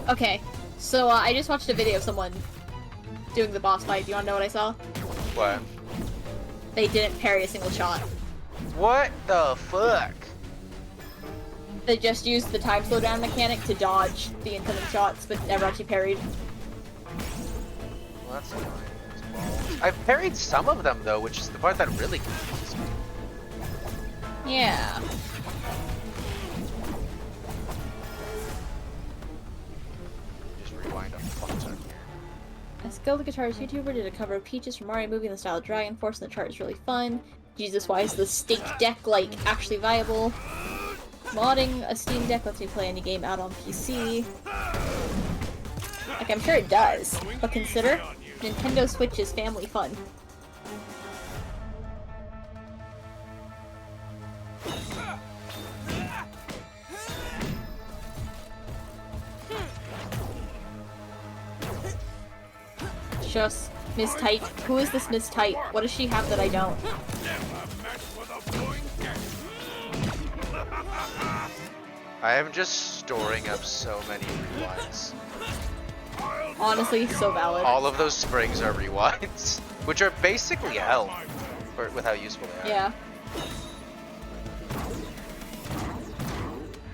Okay, so I just watched a video of someone doing the boss fight. Do you want to know what I saw? What? They didn't parry a single shot. What the fuck? They just used the time slowdown mechanic to dodge the incoming shots, but never actually parried. Well, that's annoying. That's balls. I've parried some of them, though, which is the part that really confuses me. Yeah. Just rewind a fuck ton here. A skilled guitarist YouTuber did a cover of Peaches from Mario movie in the style of Dragon Force, and the chart is really fun. Jesus, why is the stake deck, like, actually viable? Modding a Steam Deck lets me play any game out on PC. Like, I'm sure it does, but consider, Nintendo Switch is family fun. Just Miss Tight. Who is this Miss Tight? What does she have that I don't? I am just storing up so many rewinds. Honestly, so valid. All of those springs are rewinds, which are basically health, with how useful they are. Yeah.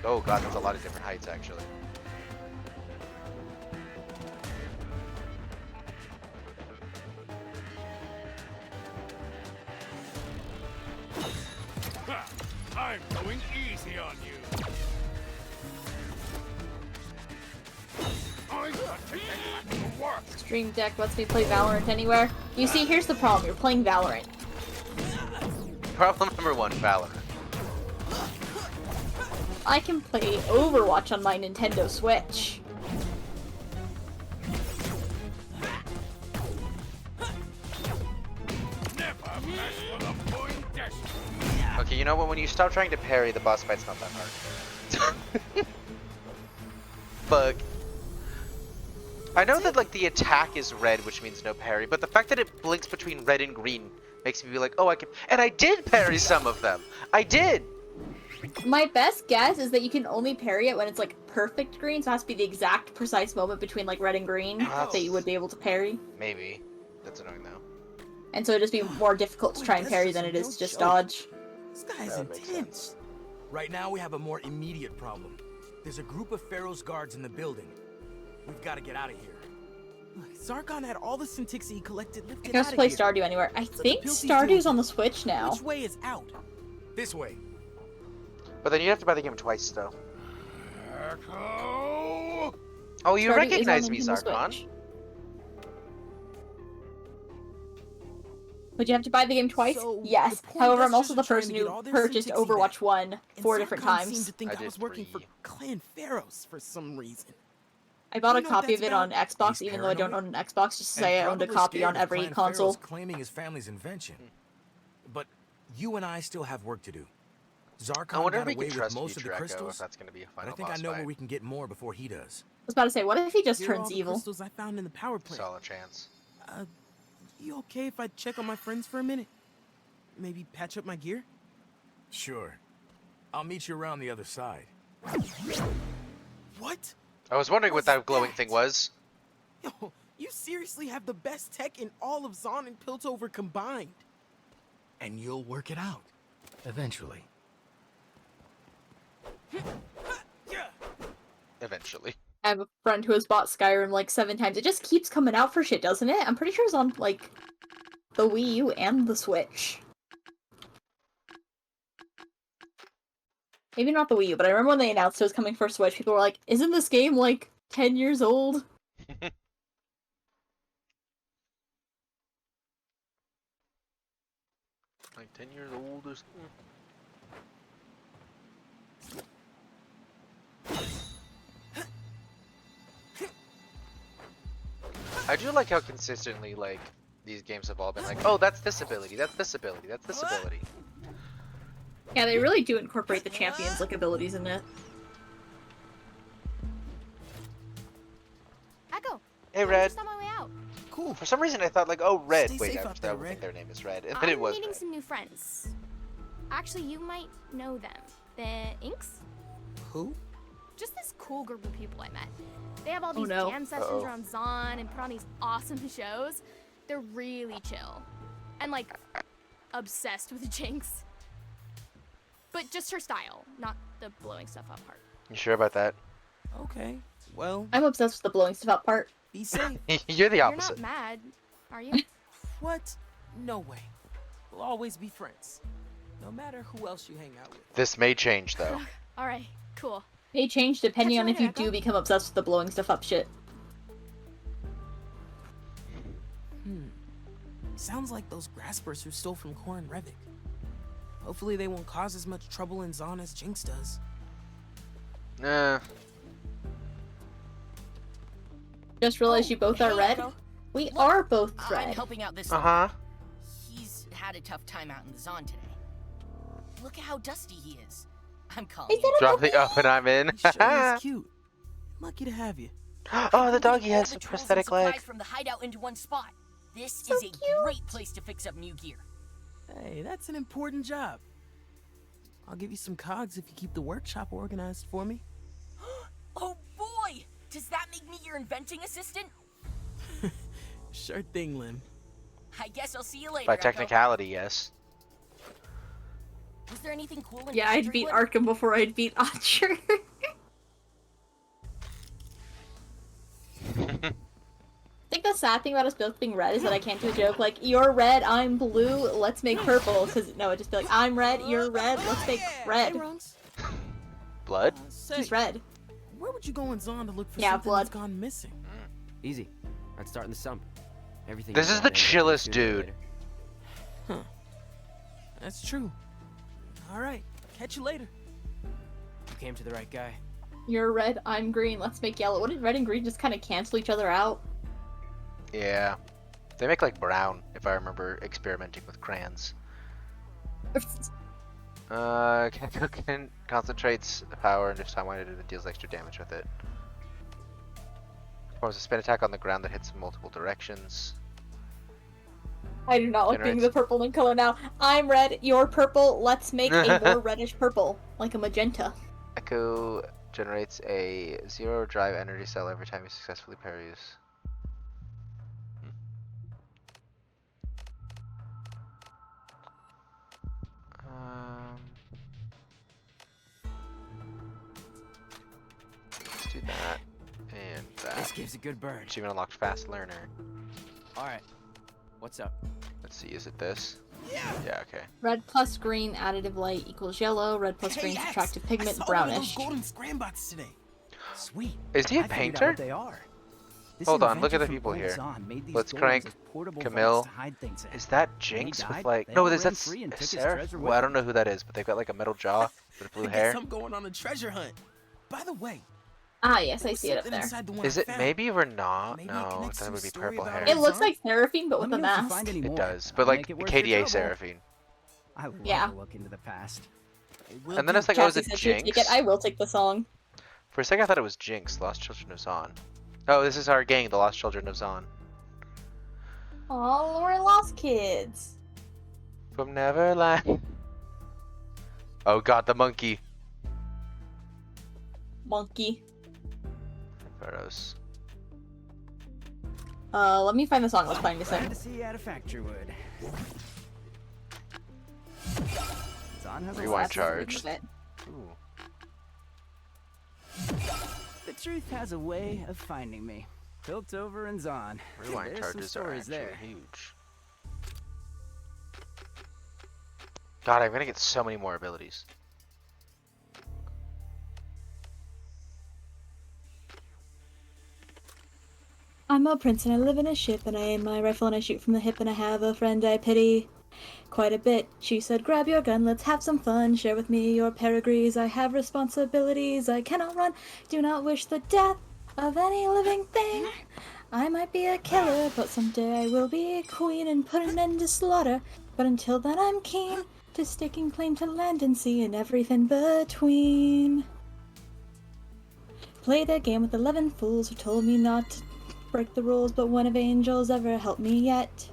Oh god, that's a lot of different heights, actually. I'm going easy on you. I've got to get back to work. Stream Deck lets me play Valorant anywhere. You see, here's the problem. You're playing Valorant. Problem number one, Valorant. I can play Overwatch on my Nintendo Switch. As for the Poindexter. Okay, you know what? When you stop trying to parry, the boss fight's not that hard. But I know that like the attack is red, which means no parry, but the fact that it blinks between red and green makes me be like, oh, I can. And I did parry some of them. I did. My best guess is that you can only parry it when it's like perfect green, so it has to be the exact precise moment between like red and green that you would be able to parry. Maybe. That's annoying though. And so it'd just be more difficult to try and parry than it is to just dodge. This guy is That would make intense. sense. Right now, we have a more immediate problem. There's a group of Pharaoh's guards in the building. We've got to get out of here. Look, Zarkon had all the Syntixi he collected I lifted can out also of play here. Stardew anywhere. I think Pilty's Stardew's doing? on the Switch now. Which way is out? This way. But then you have to buy the game twice, though. Echo. Oh, you Stardew recognize is on me, Nintendo Zarkon. Switch. Would you have to buy the game twice? So, Yes. the However, I'm Poindexters also the are trying to person get who all their purchased Syntixi Overwatch back. 1 And 4 different Zarkon times. seemed to think I I was did working for 3. Clan Pharaohs for some reason. I bought a You know what copy of that's it on about? Xbox, He's even though I don't paranoid? own an Xbox, just to And say I owned a probably copy scared on of every Clan console. Pharaoh's claiming his family's invention. But you and I still have work to do. Zarkon I wonder got if we away can with trust most of the Future Echo if crystals, that's going to be a but I final think I boss know fight. where we can get more before he does. I was about to say, what if he just Here are all turns the evil? crystals I found in the power plant. Solid chance. You okay if I check on my friends for a minute? Maybe patch up my gear? Sure. I'll meet you around the other side. What? I was wondering what What's that glowing that? thing was. Yo, you seriously have the best tech in all of Zon and Piltover combined. And you'll work it out. Eventually. Eventually. I have a friend who has bought Skyrim like 7 times. It just keeps coming out for shit, doesn't it? I'm pretty sure it's on like the Wii U and the Switch. Maybe not the Wii U, but I remember when they announced it was coming for Switch, people were like, isn't this game like 10 years old? Like 10 years old or something. I do like how consistently like these games have all been like, oh, that's this ability, that's this ability, that's this ability. Yeah, they really do incorporate the champions like abilities in it. Echo. Hey, I'm Red. just on my way out. Cool. For some reason I thought like, oh, Red. Stay Wait, safe I out there, don't think Red. their name is Red. And then I'm it was meeting Red. some new friends. Actually, you might know them. The Inks? Who? Just this cool group of people I met. They have all these no. jam sessions Uh-oh. around Zon and put on these awesome shows. They're really chill. And like, obsessed with Jinx. But just her style, not the blowing stuff up part. You sure about that? Okay. Well, I'm obsessed with the blowing stuff up part. be safe. You're the You're opposite. not mad, are you? What? No way. We'll always be friends. No matter who else you hang out with. This may change though. Alright, cool. They change depending Catch you on if you later, do Echo. become obsessed with the blowing stuff up shit. Sounds like those graspers who stole from Cor and Revik. Hopefully they won't cause as much trouble in Zon as Jinx does. Nah. Just realized you both are hey, red? Echo. We are both I'm red. helping out this. Uh-huh. He's had a tough time out in the Zon today. Look at how dusty he is. I'm calling Is you. that a Drop the up and I'm in. He sure is cute. Lucky to have you. Oh, the doggy Moving all has the a tools and prosthetic supplies leg. from the hideout into one spot. This So is a cute. great place to fix up new gear. Hey, that's an important job. I'll give you some cogs if you keep the workshop organized for me. Oh boy! Does that make me your inventing assistant? Sure thing, Lim. I guess I'll see you later. By Echo. technicality, yes. Was there anything cool in Yeah, I'd beat Historywood? Arkham before I'd beat Archer. I think the sad thing about us both being red is that I can't do a joke like, you're red, I'm blue, let's make purple. Because, no, it'd just be like, I'm red, you're red, let's make red. Hey, Runks. Blood? Say, He's red. where would you go in Zon to look for Yeah, something blood. that's gone missing? Easy. I'd start in the sump. Everything. This is the chillest dude. That's true. All right, catch you later. You came to the right guy. You're red, I'm green, let's make yellow. What did red and green just kind of cancel each other out? Yeah. They make like brown, if I remember experimenting with crayons. Can concentrates the power and if time wanted it deals extra damage with it. Performs a spin attack on the ground that hits in multiple directions. I do not like being the purple in color now. I'm red, you're purple, let's make a more reddish purple, like a magenta. Echo generates a 0 drive energy cell every time you successfully parries. Let's do that and that. This gives a good burn. She even unlocked fast learner. Alright. What's up? Let's see, is it this? Yeah, okay. Red plus green additive light equals yellow, red plus green subtractive pigment brownish. Golden scram box today. Sweet. Is he a painter? They are. Hold on, look at the people here. Let's crank Camille. Is that Jinx with like... No, that's Seraph? Well, I don't know who that is, but they've got like a metal jaw with blue hair. I'm going on a treasure hunt. By the way. Ah, yes, I see it up there. Is it maybe or not? No, that would be purple hair. It looks like Seraphine, but with a mask. It does, but like KDA Seraphine. I love yeah. to look into the past. And then it's like, oh, is it Jinx? I will take the song. For a second, I thought it was Jinx, Lost Children of Zon. Oh, this is our gang, the Lost Children of Zon. Aw, we're lost kids. From Neverland. Oh god, the monkey. Monkey. Pharaohs. Let me find the song I was planning to sing. Glad to see you at a factory wood. Zon has Rewind charge. Ooh. The truth has a way of finding me. Piltover and Zon. Rewind There's charges some are stories actually there. huge. God, I'm gonna get so many more abilities. I'm a prince and I live in a ship and I aim my rifle and I shoot from the hip and I have a friend I pity quite a bit. She said, grab your gun, let's have some fun. Share with me your pedigrees. I have responsibilities. I cannot run. Do not wish the death of any living thing. I might be a killer, but someday I will be a queen and put an end to slaughter. But until then I'm keen to staking claim to land and sea and everything between. Played a game with 11 fools who told me not to break the rules, but one of angels ever helped me yet.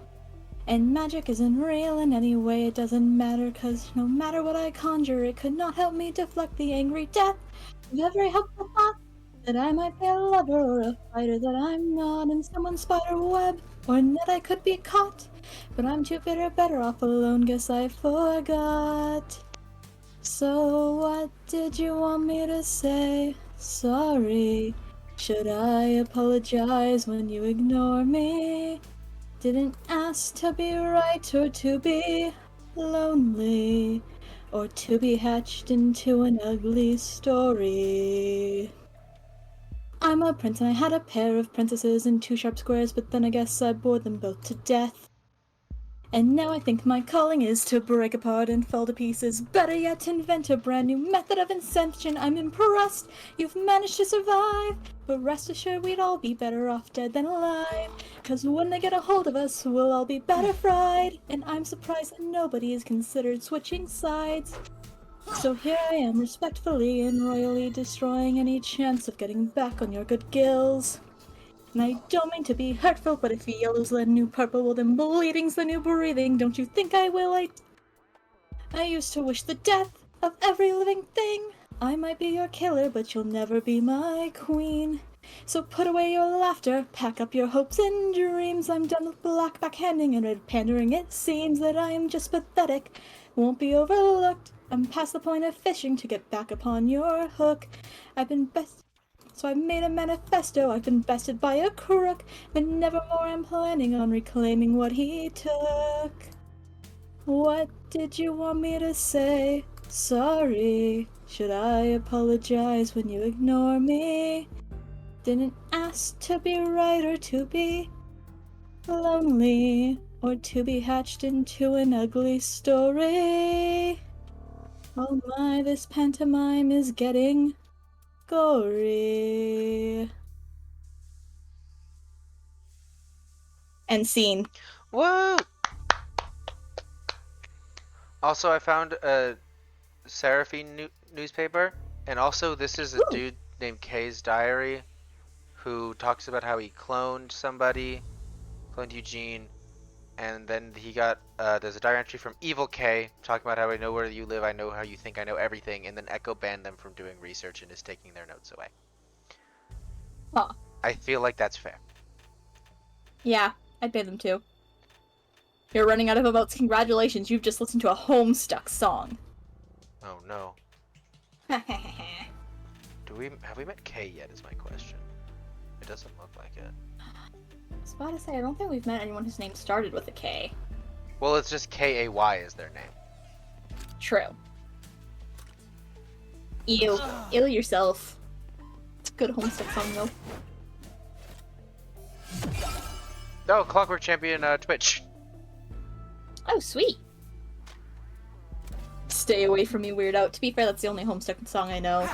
And magic isn't real in any way, it doesn't matter, cause no matter what I conjure, it could not help me deflect the angry death of every hopeful thought that I might be a lover or a fighter that I'm not in someone's spider web, or that I could be caught. But I'm too bitter, better off alone, guess I forgot. So what did you want me to say? Sorry. Should I apologize when you ignore me? Didn't ask to be right or to be lonely, or to be hatched into an ugly story. I'm a prince and I had a pair of princesses and 2 sharp squares, but then I guess I bored them both to death. And now I think my calling is to break apart and fall to pieces. Better yet, invent a brand new method of inception. I'm impressed you've managed to survive, but rest assured we'd all be better off dead than alive. Cause when they get a hold of us, we'll all be better fried. And I'm surprised that nobody has considered switching sides. So here I am, respectfully and royally destroying any chance of getting back on your good gills. And I don't mean to be hurtful, but if yellow's the new purple, well then bleeding's the new breathing. Don't you think I will? I used to wish the death of every living thing. I might be your killer, but you'll never be my queen. So put away your laughter, pack up your hopes and dreams. I'm done with black backhanding and red pandering. It seems that I am just pathetic, won't be overlooked. I'm past the point of fishing to get back upon your hook. So I've made a manifesto, I've been bested by a crook, but nevermore I'm planning on reclaiming what he took. What did you want me to say? Sorry. Should I apologize when you ignore me? Didn't ask to be right or to be lonely, or to be hatched into an ugly story. Oh my, this pantomime is getting gory. and scene. Woo! Also, I found a Seraphine newspaper, and also this is a dude named K's diary, who talks about how he cloned somebody, cloned Eugene, and then he got, there's a diary entry from Evil K, talking about how I know where you live, I know how you think, I know everything, and then Echo banned them from doing research and is taking their notes away. Huh. I feel like that's fair. Yeah, I'd pay them too. You're running out of emotes. Congratulations, you've just listened to a Homestuck song. Oh no. Have we met K yet is my question. It doesn't look like it. I was about to say, I don't think we've met anyone whose name started with a K. Well, it's just K-A-Y is their name. True. Ew. Ill yourself. It's a good Homestuck song, though. Oh, Clockwork Champion Twitch. Oh, sweet. Stay away from me, Weird Out. To be fair, that's the only Homestuck song I know.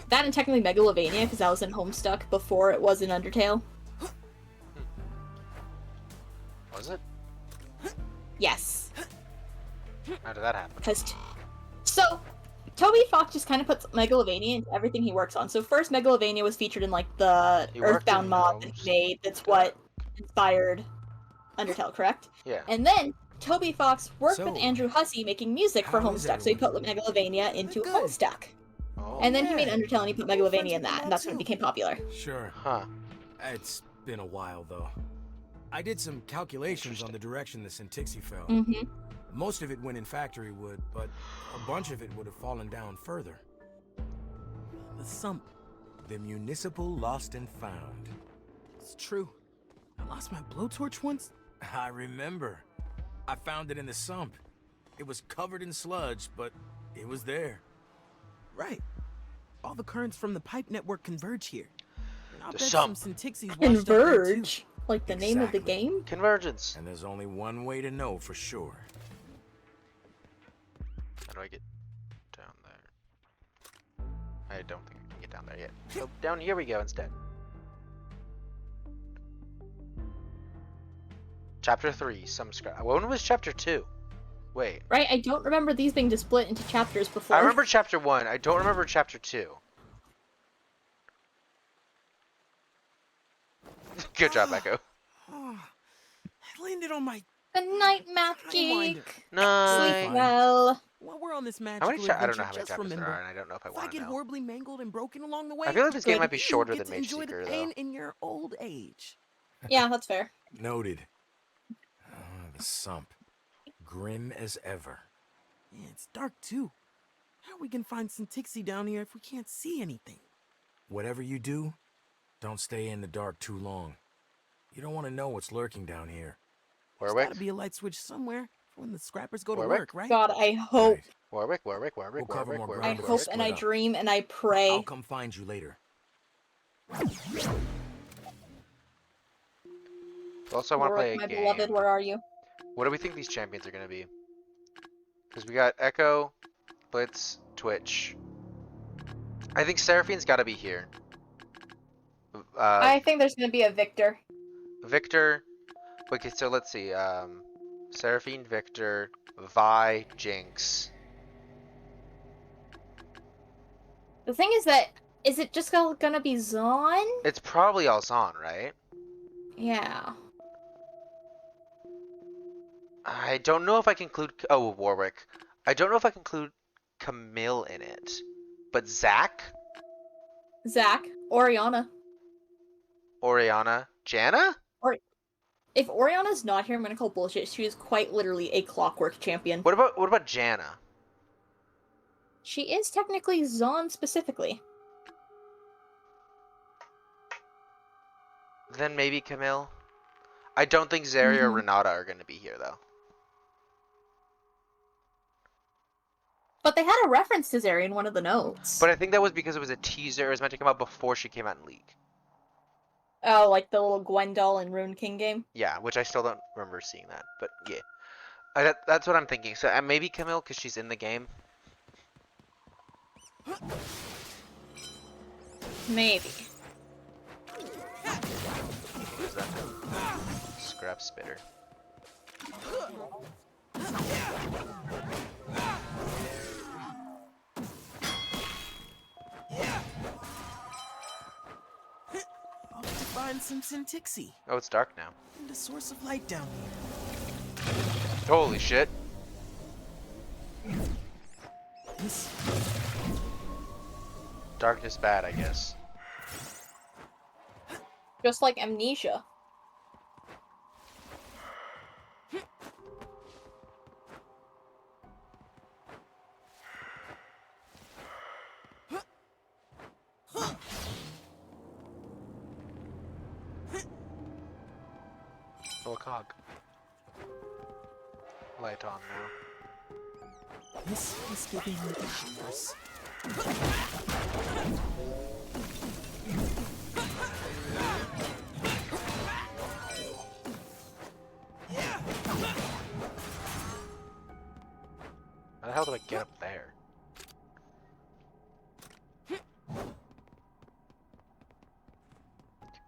That and technically Megalovania, because I was in Homestuck before it was in Undertale. Was it? Yes. How did that happen? So, Toby Fox just kind of puts Megalovania into everything he works on. So first, Megalovania was featured in, like, the Earthbound mod that he made. That's what inspired Undertale, correct? Yeah. And then, Toby Fox worked with Andrew Hussey making music for Homestuck, so he put Megalovania into Homestuck. Oh. And then he made Undertale and he put Megalovania in that, and that's when it became popular. Sure. Huh. It's been a while, though. I did some calculations on the direction the Syntixi fell. Mm-hmm. Most of it went in factory wood, but a bunch of it would have fallen down further. The sump. The municipal lost and found. It's true. I lost my blowtorch once. I remember. I found it in the sump. It was covered in sludge, but it was there. Right. All the currents from the pipe network converge here. And I'll The bet sump. some Syntixis washed up there, too. Converge? Like the name of the game? Convergence. And there's only one way to know for sure. How do I get down there? I don't think I can get down there yet. So down here we go instead. Chapter 3, some scrap. When was Chapter 2? Wait. Right, I don't remember these being split into chapters before. I remember Chapter 1. I don't remember Chapter 2. Good job, Echo. I landed on my... Good night, Magic. Night. Sleep well. While we're on this How magical many I don't know adventure, how many just chapters there remember, are, and I don't know if I if I want to get know. horribly mangled and broken along the way, I feel like this game good, might be shorter you than get to Mage enjoy Seeker, the though. pain in your old age. Yeah, that's fair. Noted. The sump. Grim as ever. Yeah, it's dark too. How we can find Syntixi down here if we can't see anything? Whatever you do, don't stay in the dark too long. You don't want to know what's lurking down here. There's Warwick? gotta be a light switch somewhere for when the scrappers go to Warwick? work, right? God, I hope. Right. Warwick. We'll cover more ground I if we hope split and I up. dream and I pray. I'll come find you later. Also, I want to play a my game. beloved, where are you? What do we think these champions are going to be? Because we got Echo, Blitz, Twitch. I think Seraphine's got to be here. I think there's gonna be a Victor. Victor. Okay, so let's see. Seraphine, Victor, Vi, Jinx. The thing is that, is it just gonna be Zon? It's probably all Zon, right? Yeah. I don't know if I can include... Oh, Warwick. I don't know if I can include Camille in it. But Zack? Zack. Oriana. Oriana? Janna? If Oriana's not here, I'm gonna call bullshit. She is quite literally a clockwork champion. What about Janna? She is technically Zon specifically. Then maybe Camille? I don't think Zeri or Renata are going to be here, though. But they had a reference to Zeri in one of the notes. But I think that was because it was a teaser. It was meant to come out before she came out in League. Oh, like the little Gwendol and Rune King game? Yeah, which I still don't remember seeing that. But yeah. That's what I'm thinking. So maybe Camille, because she's in the game. Maybe. What is that? Scrap spitter. I'll have to find some Syntixi. Oh, it's dark now. And a source of light down here. Holy shit. This... Darkness bad, I guess. Just like Amnesia. Oh, a cog. Light on now. This is giving me the shivers. How the hell do I get up there?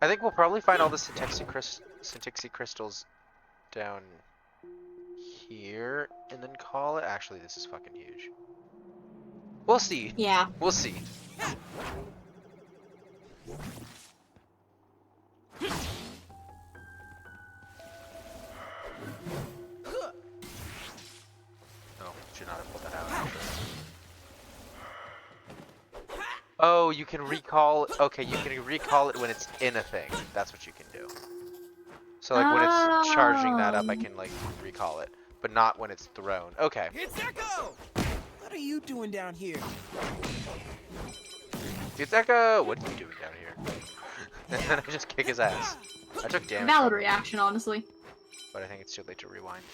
I think we'll probably find all the Syntixi crystals down here and then call it. Actually, this is fucking huge. We'll see. Yeah. We'll see. Oh, should not have put that out. Oh, you can recall. Okay, you can recall it when it's in a thing. That's what you can do. So like when it's charging that up, I can like recall it, but not when it's thrown. Okay. It's Echo! What are you doing down here? It's Echo! What are you doing down here? And then I just kick his ass. I took damage. Valid from it, reaction, honestly. but I think it's too late to rewind.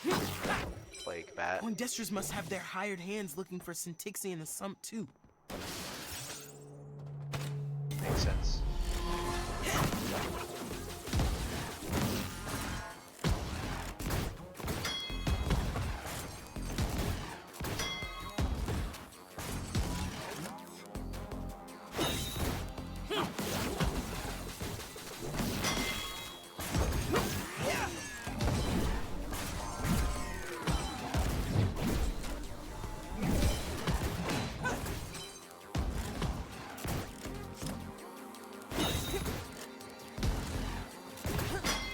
Plague bat. Poindexters must have their hired hands looking for Syntixi in the sump too. Makes sense.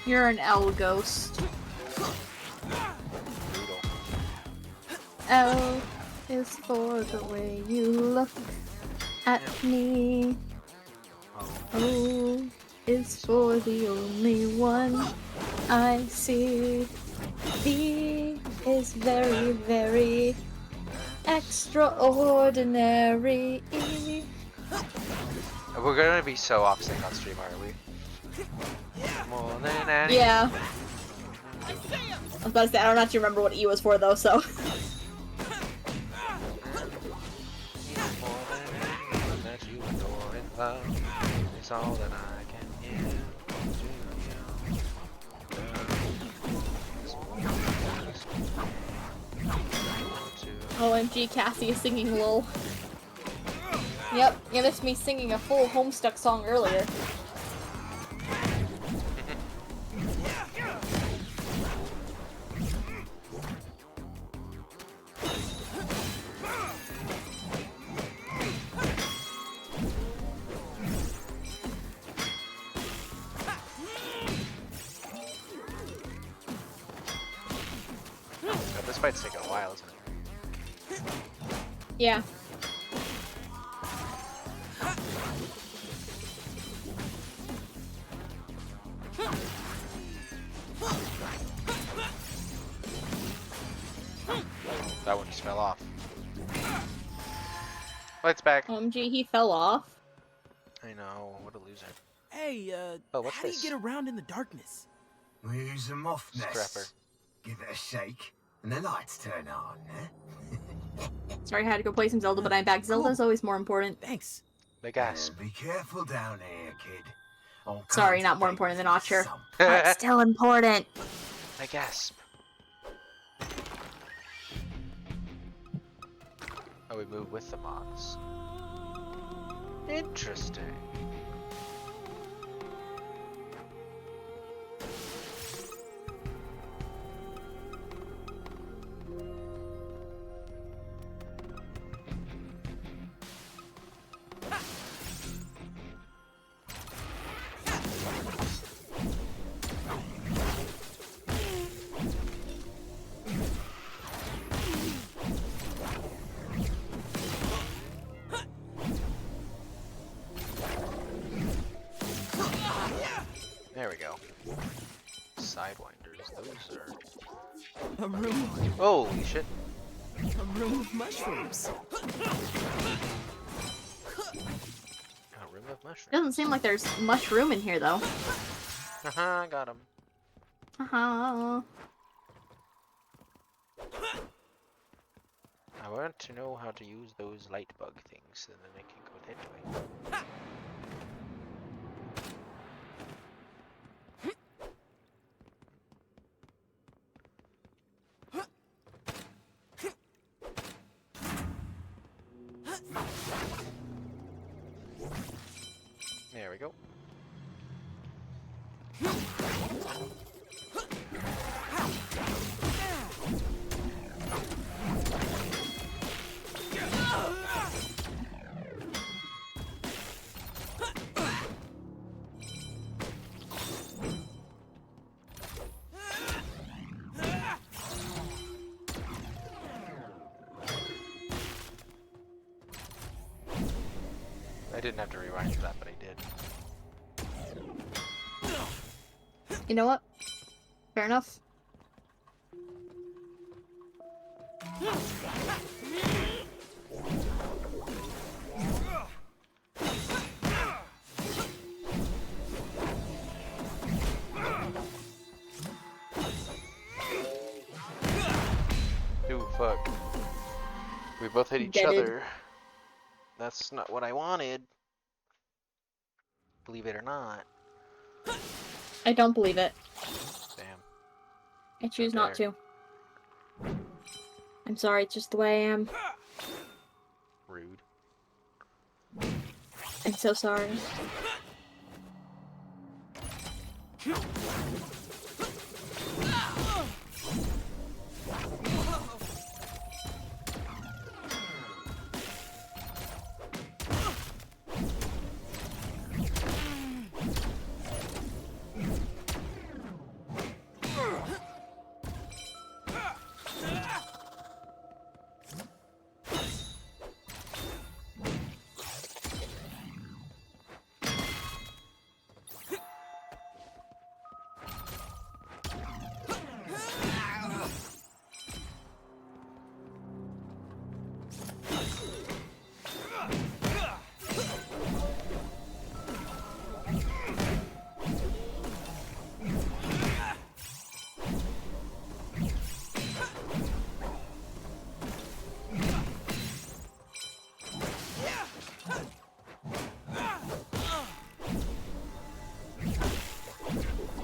You're an L ghost. Brutal. L is for the way you look at me. O is for the only one I see. V is very, very extraordinary. We're gonna be so off sync on stream, aren't we? More than any. Yeah. I was about to say, I don't actually remember what E was for though, so. More than anyone that you adore and love is all that I can give to you. OMG, Cassie is singing LOL. Yep, you missed me singing a full Homestuck song earlier. This fight's taking a while, isn't it? Yeah. That one just fell off. Light's back. OMG, he fell off. I know, what a loser. Hey, Oh, what's how this? do you get around in the darkness? We use a moth Scrapper. nest. Give it a shake, and the lights turn on, eh? Sorry, I had to go play some Zelda, but I'm back. Zelda's always more important. Thanks. They gasp. Be careful down here, kid. Sorry, not more important than Archer. But still important. I gasp. Oh, we move with the moths. Interesting. sidewinders. Those are... A room. Holy shit. A room of mushrooms. A room of mushrooms. Doesn't seem like there's much room in here, though. Haha, got him. Haha. I want to know how to use those light bug things so then I can go that way. There we go. I didn't have to rewind for that, but I did. You know what? Fair enough. Ooh, fuck. We both hit each Deaded. other. That's not what I wanted. Believe it or not. I don't believe it. Damn. I choose not to. I'm sorry, it's just the way I am. Rude. I'm so sorry.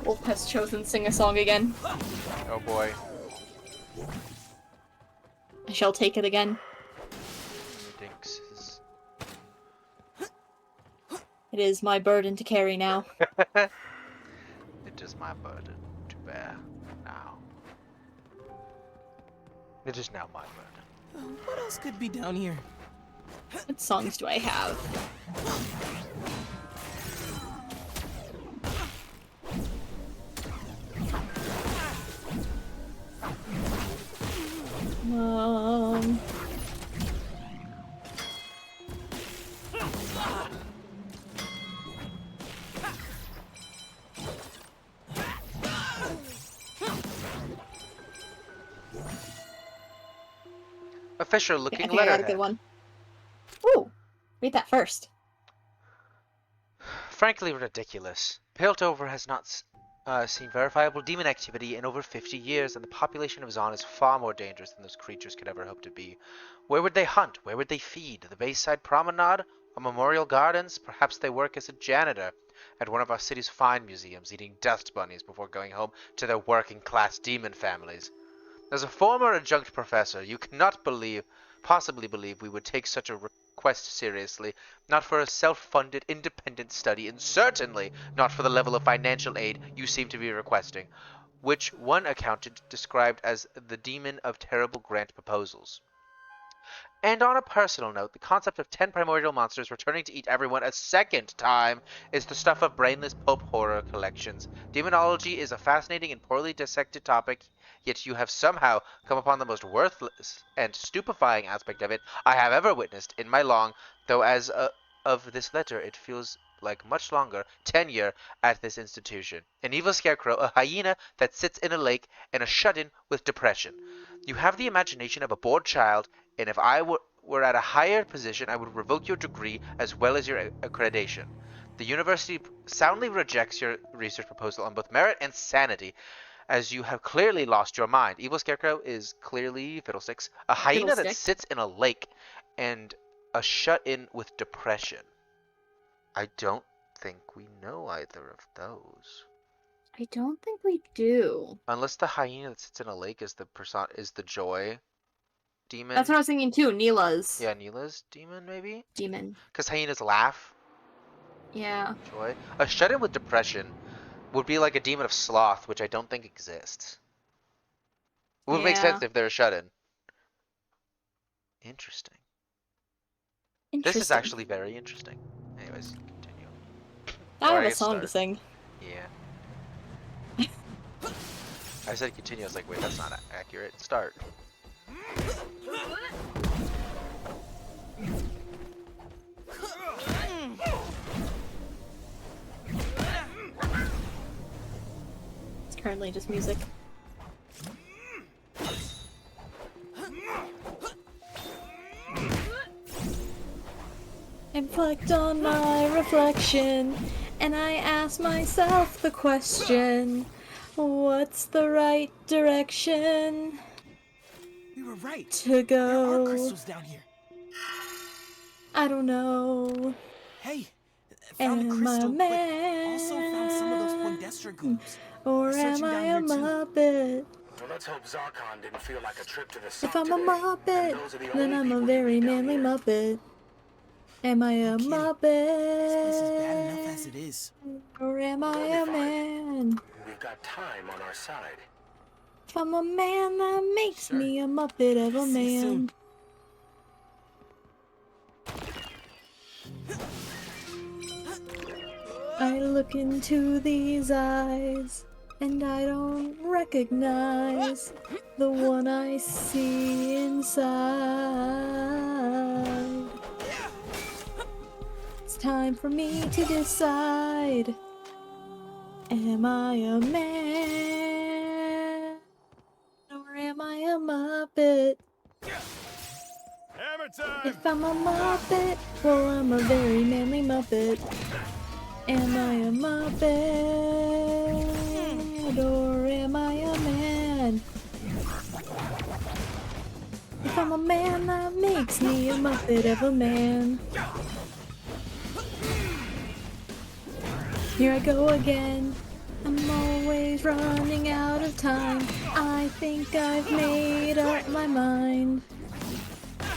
Wolf has chosen sing a song again. Oh boy. I shall take it again. Dinks. It is my burden to carry now. It is my burden to bear now. It is now my burden. What else could be down here? What songs do I have? Official I looking think I got a letterhead. good one. Ooh, read that first. Frankly ridiculous. Piltover has not seen verifiable demon activity in over 50 years, and the population of Zon is far more dangerous than those creatures could ever hope to be. Where would they hunt? Where would they feed? The Bayside Promenade? Or Memorial Gardens? Perhaps they work as a janitor at one of our city's fine museums, eating dust bunnies before going home to their working-class demon families. As a former adjunct professor, you cannot possibly believe we would take such a request seriously, not for a self-funded, independent study, and certainly not for the level of financial aid you seem to be requesting, which one accountant described as the demon of terrible grant proposals. And on a personal note, the concept of 10 primordial monsters returning to eat everyone a second time is the stuff of brainless pulp horror collections. Demonology is a fascinating and poorly dissected topic, yet you have somehow come upon the most worthless and stupefying aspect of it I have ever witnessed in my long, though as of this letter it feels like much longer tenure at this institution. An evil scarecrow, a hyena that sits in a lake, and a shut-in with depression. You have the imagination of a bored child, and if I were at a higher position, I would revoke your degree as well as your accreditation. The university soundly rejects your research proposal on both merit and sanity, as you have clearly lost your mind. Evil Scarecrow is clearly Fiddlesticks, a hyena that sits in a lake, and a shut-in with depression. I don't think we know either of those. I don't think we do. Unless the hyena that sits in a lake is the joy demon. That's what I was thinking too. Neela's. Yeah, Neela's demon maybe. Demon. Because hyenas laugh. Yeah. Joy. A shut-in with depression would be like a demon of sloth, which I don't think exists. It would make sense if they're a shut-in. Interesting. This is actually very interesting. Anyways, continue. I have a song to sing. Yeah. I said continue. I was like, wait, that's not accurate. Start. It's currently just music. I reflect on my reflection, and I ask myself the question, what's the right direction? We were right. To go. There are crystals down here. I don't know. Hey, found a crystal, but also found some of those Poindexter globes. Or am I a Muppet? Well, let's hope Zarkon didn't feel like a trip to the sun If I'm a Muppet, then I'm a very manly Muppet. Am I a Muppet? This place is bad enough as it is. Or am I a man? We've got time on our side. If I'm a man, that makes me a Muppet of a man. I look into these eyes, and I don't recognize the one I see inside. It's time for me to decide. Am I a man? Or am I a Muppet? If I'm a Muppet, well, I'm a very manly Muppet. Am I a Muppet? Or am I a man? If I'm a man, that makes me a Muppet of a man. Here I go again. I'm always running out of time. I think I've made up my mind.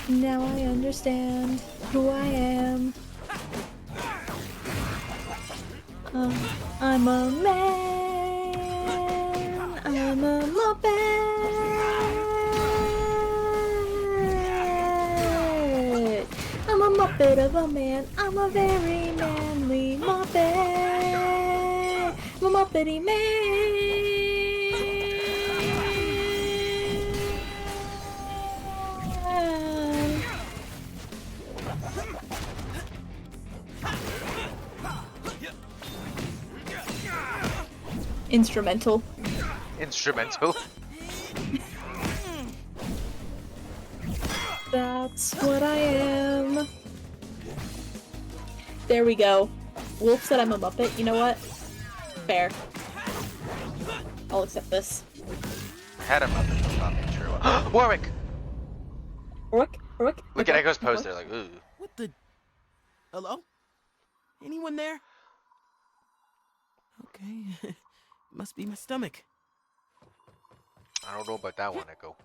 Now I understand who I am. I'm a man. I'm a Muppet. I'm a Muppet of a man. I'm a very manly Muppet. I'm a Muppety man. Instrumental. Instrumental? That's what I am. There we go. Wolf said I'm a Muppet. You know what? Fair. I'll accept this. I had a Muppet, but not being sure what. Warwick! Warwick? Look at Echo's poster, like, ooh. What the? Hello? Anyone there? Okay. Must be my stomach. I don't know about that one, Echo.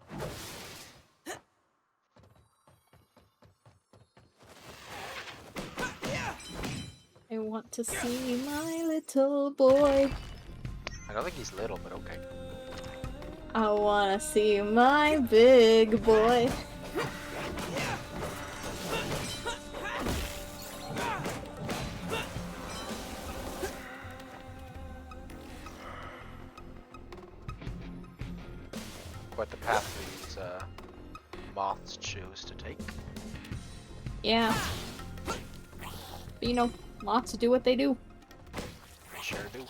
I want to see my little boy. I don't think he's little, but okay. I wanna see my big boy. What the path these moths choose to take. Yeah. But you know, Lots to do what they do. I sure do.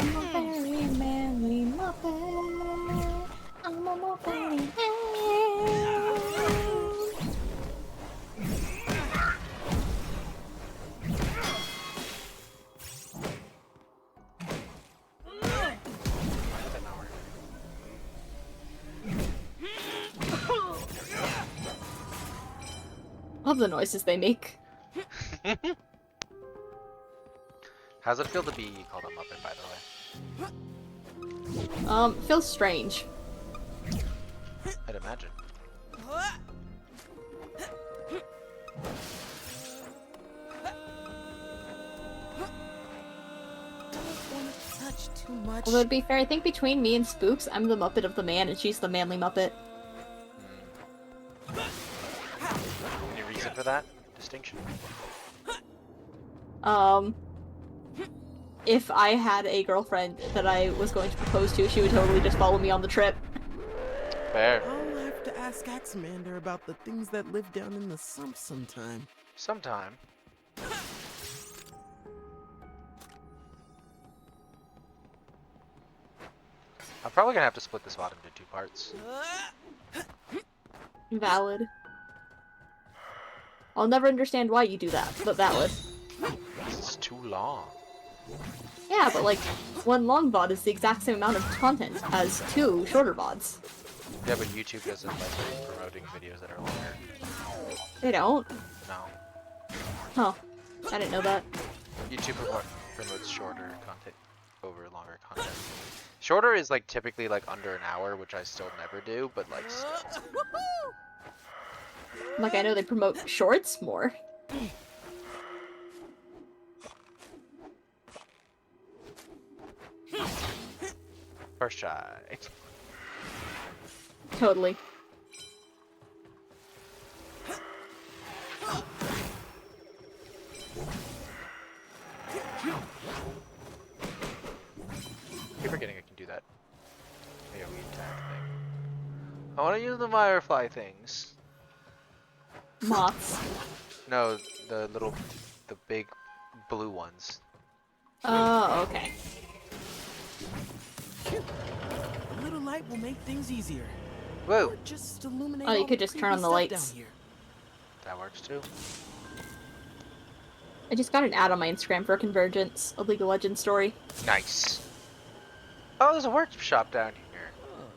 I'm a very manly Muppet. I'm a Muppet. Love the noises they make. How's it feel to be called a Muppet, by the way? Feels strange. I'd imagine. Touch too much. Although to be fair, I think between me and Spooks, I'm the Muppet of the man, and she's the manly Muppet. Any reason for that distinction? If I had a girlfriend that I was going to propose to, she would totally just follow me on the trip. Fair. I'll have to ask Axamander about the things that live down in the sump sometime. Sometime. I'm probably gonna have to split this mod into 2 parts. Valid. I'll never understand why you do that, but valid. It's too long. Yeah, but like, one long VOD is the exact same amount of content as 2 shorter VODs. Yeah, but YouTube doesn't like promoting videos that are longer. They don't? No. Huh. I didn't know that. YouTube promotes shorter content over longer content. Shorter is like typically like under an hour, which I still never do, but like still. Like, I know they promote shorts more. First try. Totally. Keep forgetting I can do that. AoE attack thing. I want to use the firefly things. Moths. No, the big blue ones. Oh, okay. A little light will make things easier. Whoa! Or just illuminate Oh, you all could the just turn on creepy the stuff lights. down here. That works too. I just got an ad on my Instagram for Convergence, a League of Legends story. Nice. Oh, there's a workshop down here.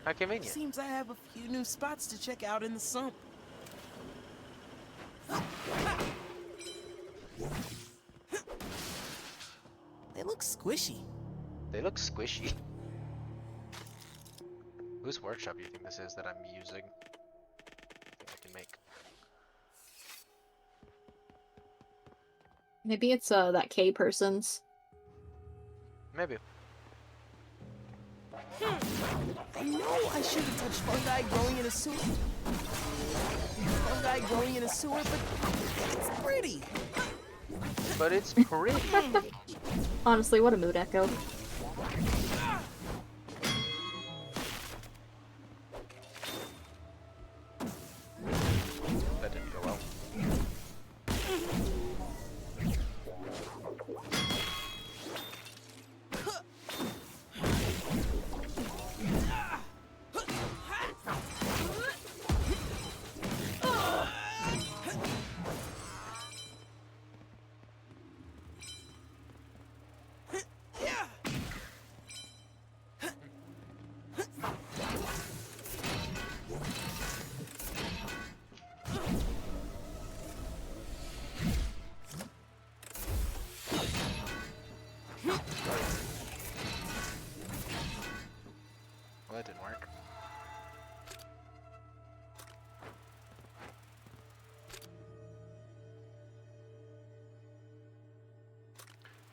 How convenient. Seems I have a few new spots to check out in the sump. They look squishy. They look squishy. Whose workshop do you think this is that I'm using? I can make. Maybe it's that K person's. Maybe. I know I shouldn't touch fungi growing in a sewer. Fungi growing in a sewer, but it's pretty. But it's pretty. Honestly, what a mood echo. That didn't go well. Well, that didn't work.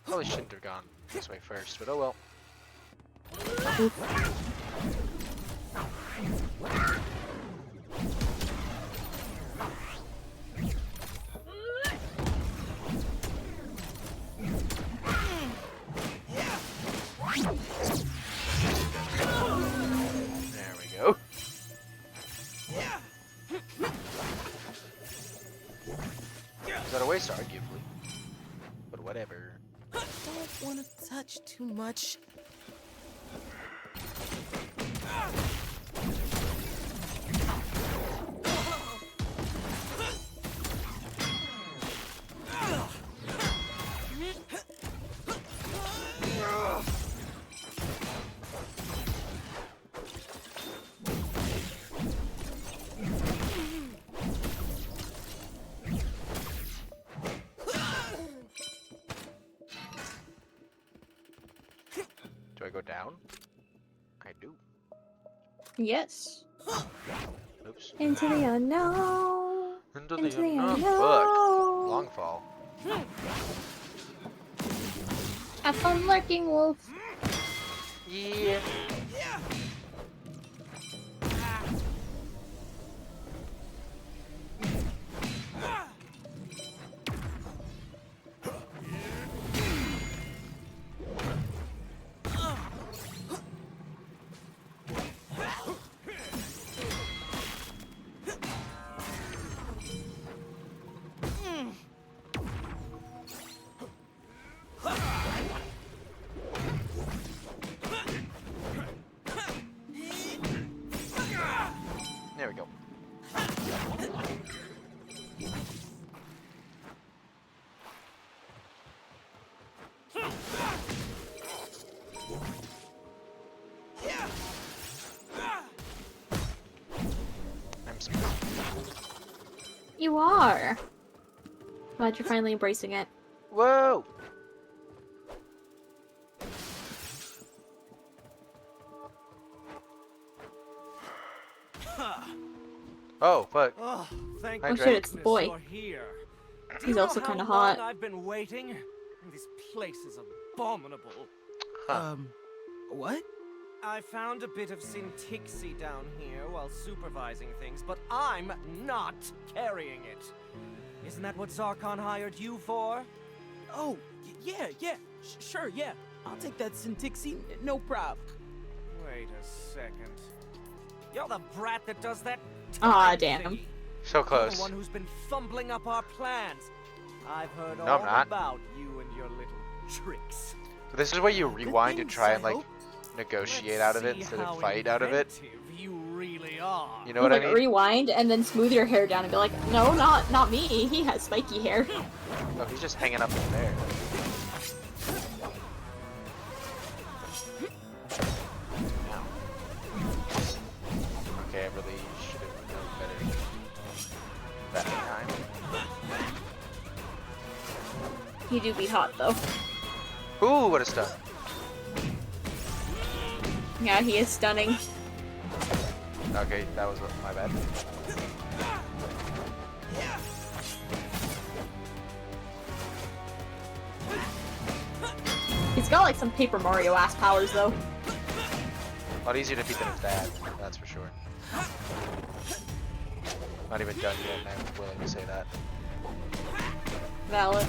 Probably shouldn't have gone this way first, but oh well. There we go. Is that a waste? Arguably. But whatever. Don't want to touch too much. Do I go down? I do. Yes. Oops. Into the unknown. Into the the unknown. unknown. Fuck. Long fall. Have fun lurking, wolf. Yeah. There we go. I'm smart. You are. Glad you're finally embracing it. Whoa! Oh, fuck. Oh, thank Hi, Oh Drake. shit, it's the boy. you're here. Do He's you also know kinda how long hot. I've been waiting. This place is abominable. Huh. What? I found a bit of Syntixi down here while supervising things, but I'm not carrying it. Isn't that what Zarkon hired you for? Oh, yeah. Sure, yeah. I'll take that Syntixi, no prob. Wait a second. You're the brat that does that. Aw, time damn. thingy. So You're close. the one who's been fumbling up our plans. I've heard No, all I'm not. about you and your little tricks. This is where you Good rewind and things, try I and like hope. negotiate out of it See instead how of fight out of it. inventive you really are. You know what I Like mean? rewind and then smooth your hair down and be like, no, not me. He has spiky hair. Oh, he's just hanging up in there. Ow. Okay, I really should have known better that time. He do be hot though. Ooh, what a stun. Yeah, he is stunning. Okay, that was my bad. He's got like some Paper Mario ass powers though. A lot easier to beat than his dad, that's for sure. Not even done yet, and I'm willing to say that. Valid.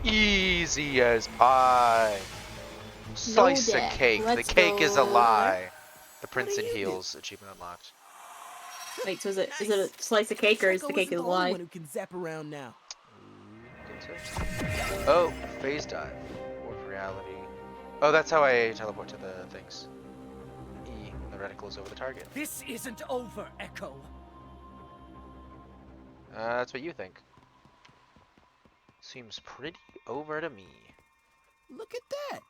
Easy as pie. Slice No of deck. cake. Let's the cake is a go. lie. The Prince in Heels achievement unlocked. Wait, so is it a slice of cake or is the cake a The only lie? one who can zap around now. Oh, phase dive. Warp reality. Oh, that's how I teleport to the things. E, when the reticle is over the target. This isn't over, Echo. That's what you think. Seems pretty over to me. Look at that.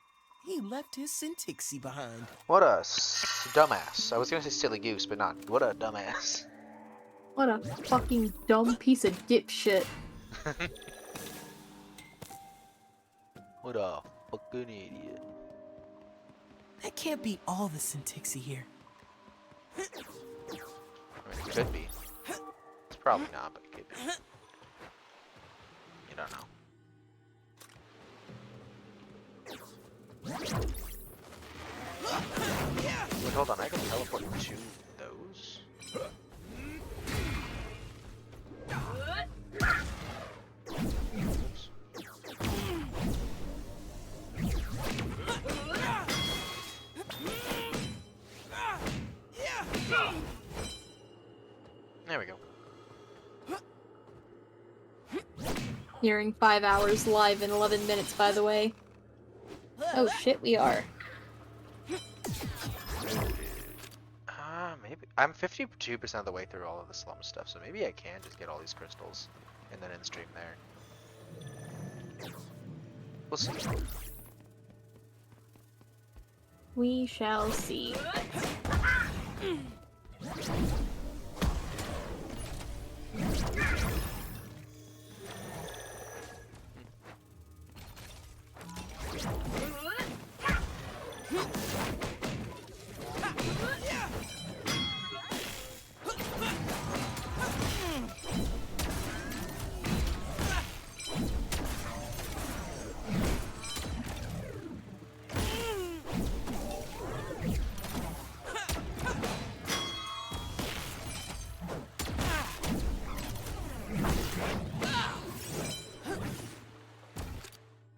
He left his Syntixie behind. What a dumbass. I was gonna say silly goose, but not. What a dumbass. What a fucking dumb piece of dipshit. What a fucking idiot. That can't be all the Syntixie here. I mean, it could be. It's probably not, but it could be. You don't know. Wait, hold on, I can teleport to those? Oops. There we go. Nearing 5 hours live in 11 minutes, by the way. Oh shit, we are. Maybe. I'm 52% of the way through all of the slum stuff, so maybe I can just get all these crystals and then end stream there. We'll see. We shall see.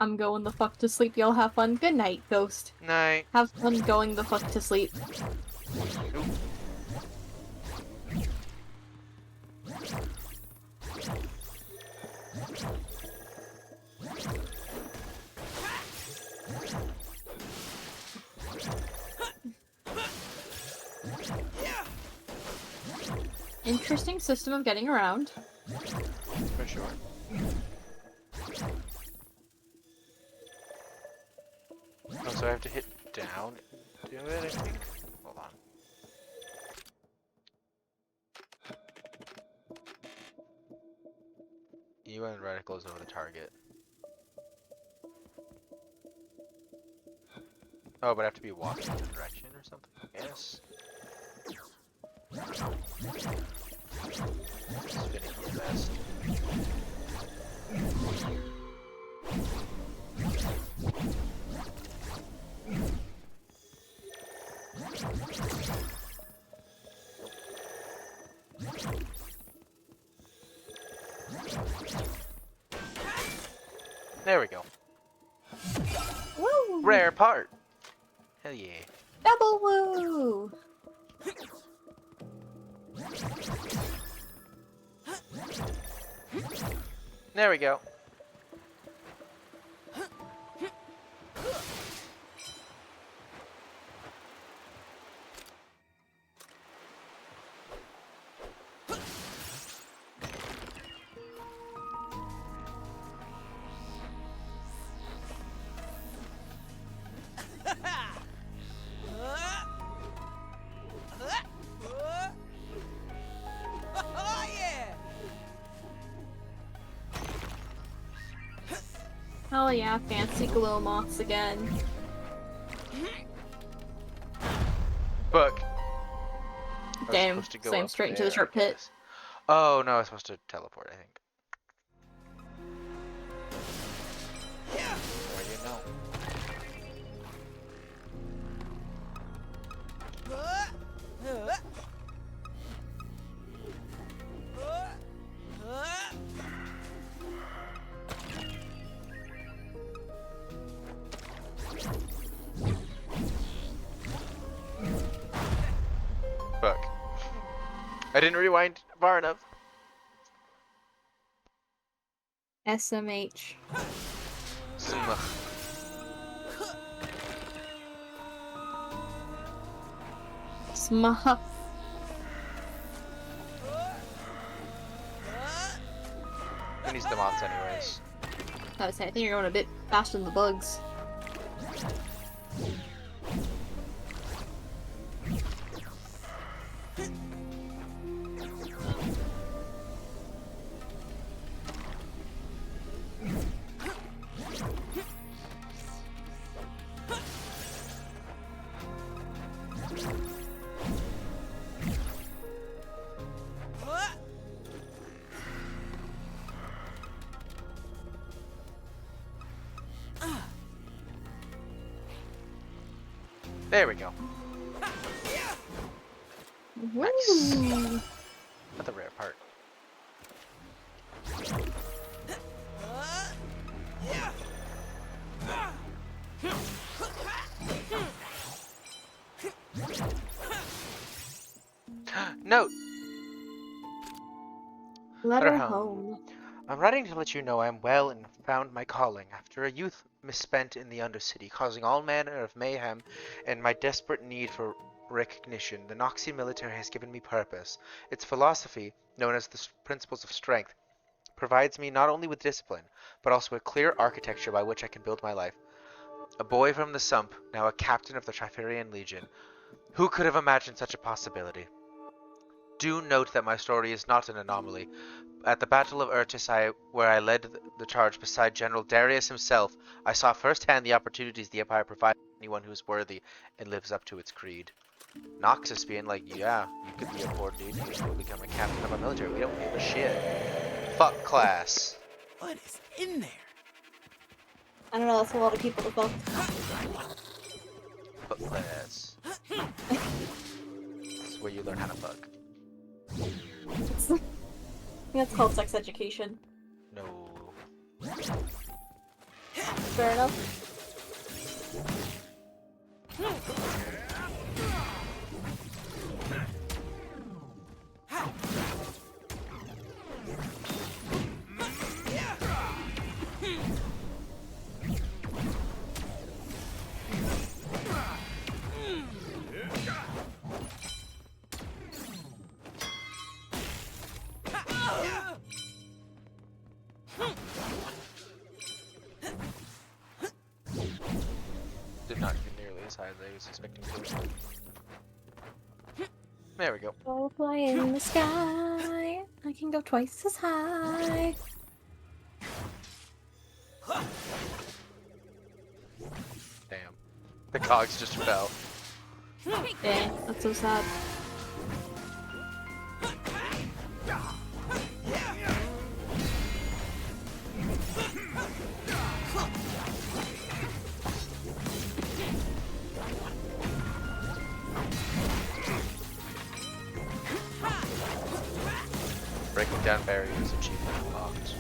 I'm going the fuck to sleep. Y'all have fun. Good night, Ghost. Night. Have fun going the fuck to sleep. Nope. Interesting system of getting around. For sure. Oh, so I have to hit down to do it, I think? Hold on. You and reticles over the target. Oh, but I have to be walking in the direction or something, I guess. Spinning the best. There we go. Woo! Rare part. Hell yeah. Double woo! There we go. Hell yeah, fancy glow moths again. Book. Damn, same straight into the sharp pit. Oh no, I was supposed to teleport, I think. Or you know. Fuck. I didn't rewind far enough. SMH. Smah. Who needs the moths anyways? I think you're going a bit faster than the bugs. There we go. Nice. Not the rare part. Note. Letter home. I'm writing to let you know I am well and found my calling after a youth misspent in the Undercity, causing all manner of mayhem and my desperate need for recognition. The Noxie military has given me purpose. Its philosophy, known as the Principles of Strength, provides me not only with discipline, but also a clear architecture by which I can build my life. A boy from the Sump, now a captain of the Triferian Legion. Who could have imagined such a possibility? Do note that my story is not an anomaly. At the Battle of Urtis, where I led the charge beside General Darius himself, I saw firsthand the opportunities the Empire provides for anyone who is worthy and lives up to its creed. Noxus being like, yeah, you could be a poor dude, you can become a captain of a military, we don't give a shit. Fuck class. What is in there? I don't know, that's a lot of people to fuck. Fuck class. This is where you learn how to fuck. That's called sex education. No. Fair enough. Did not get nearly as high as I was expecting to. There we go. Go fly in the sky. I can go twice as high. Damn. The cogs just fell. Dang, that's so sad. Breaking down barriers, achievement unlocked.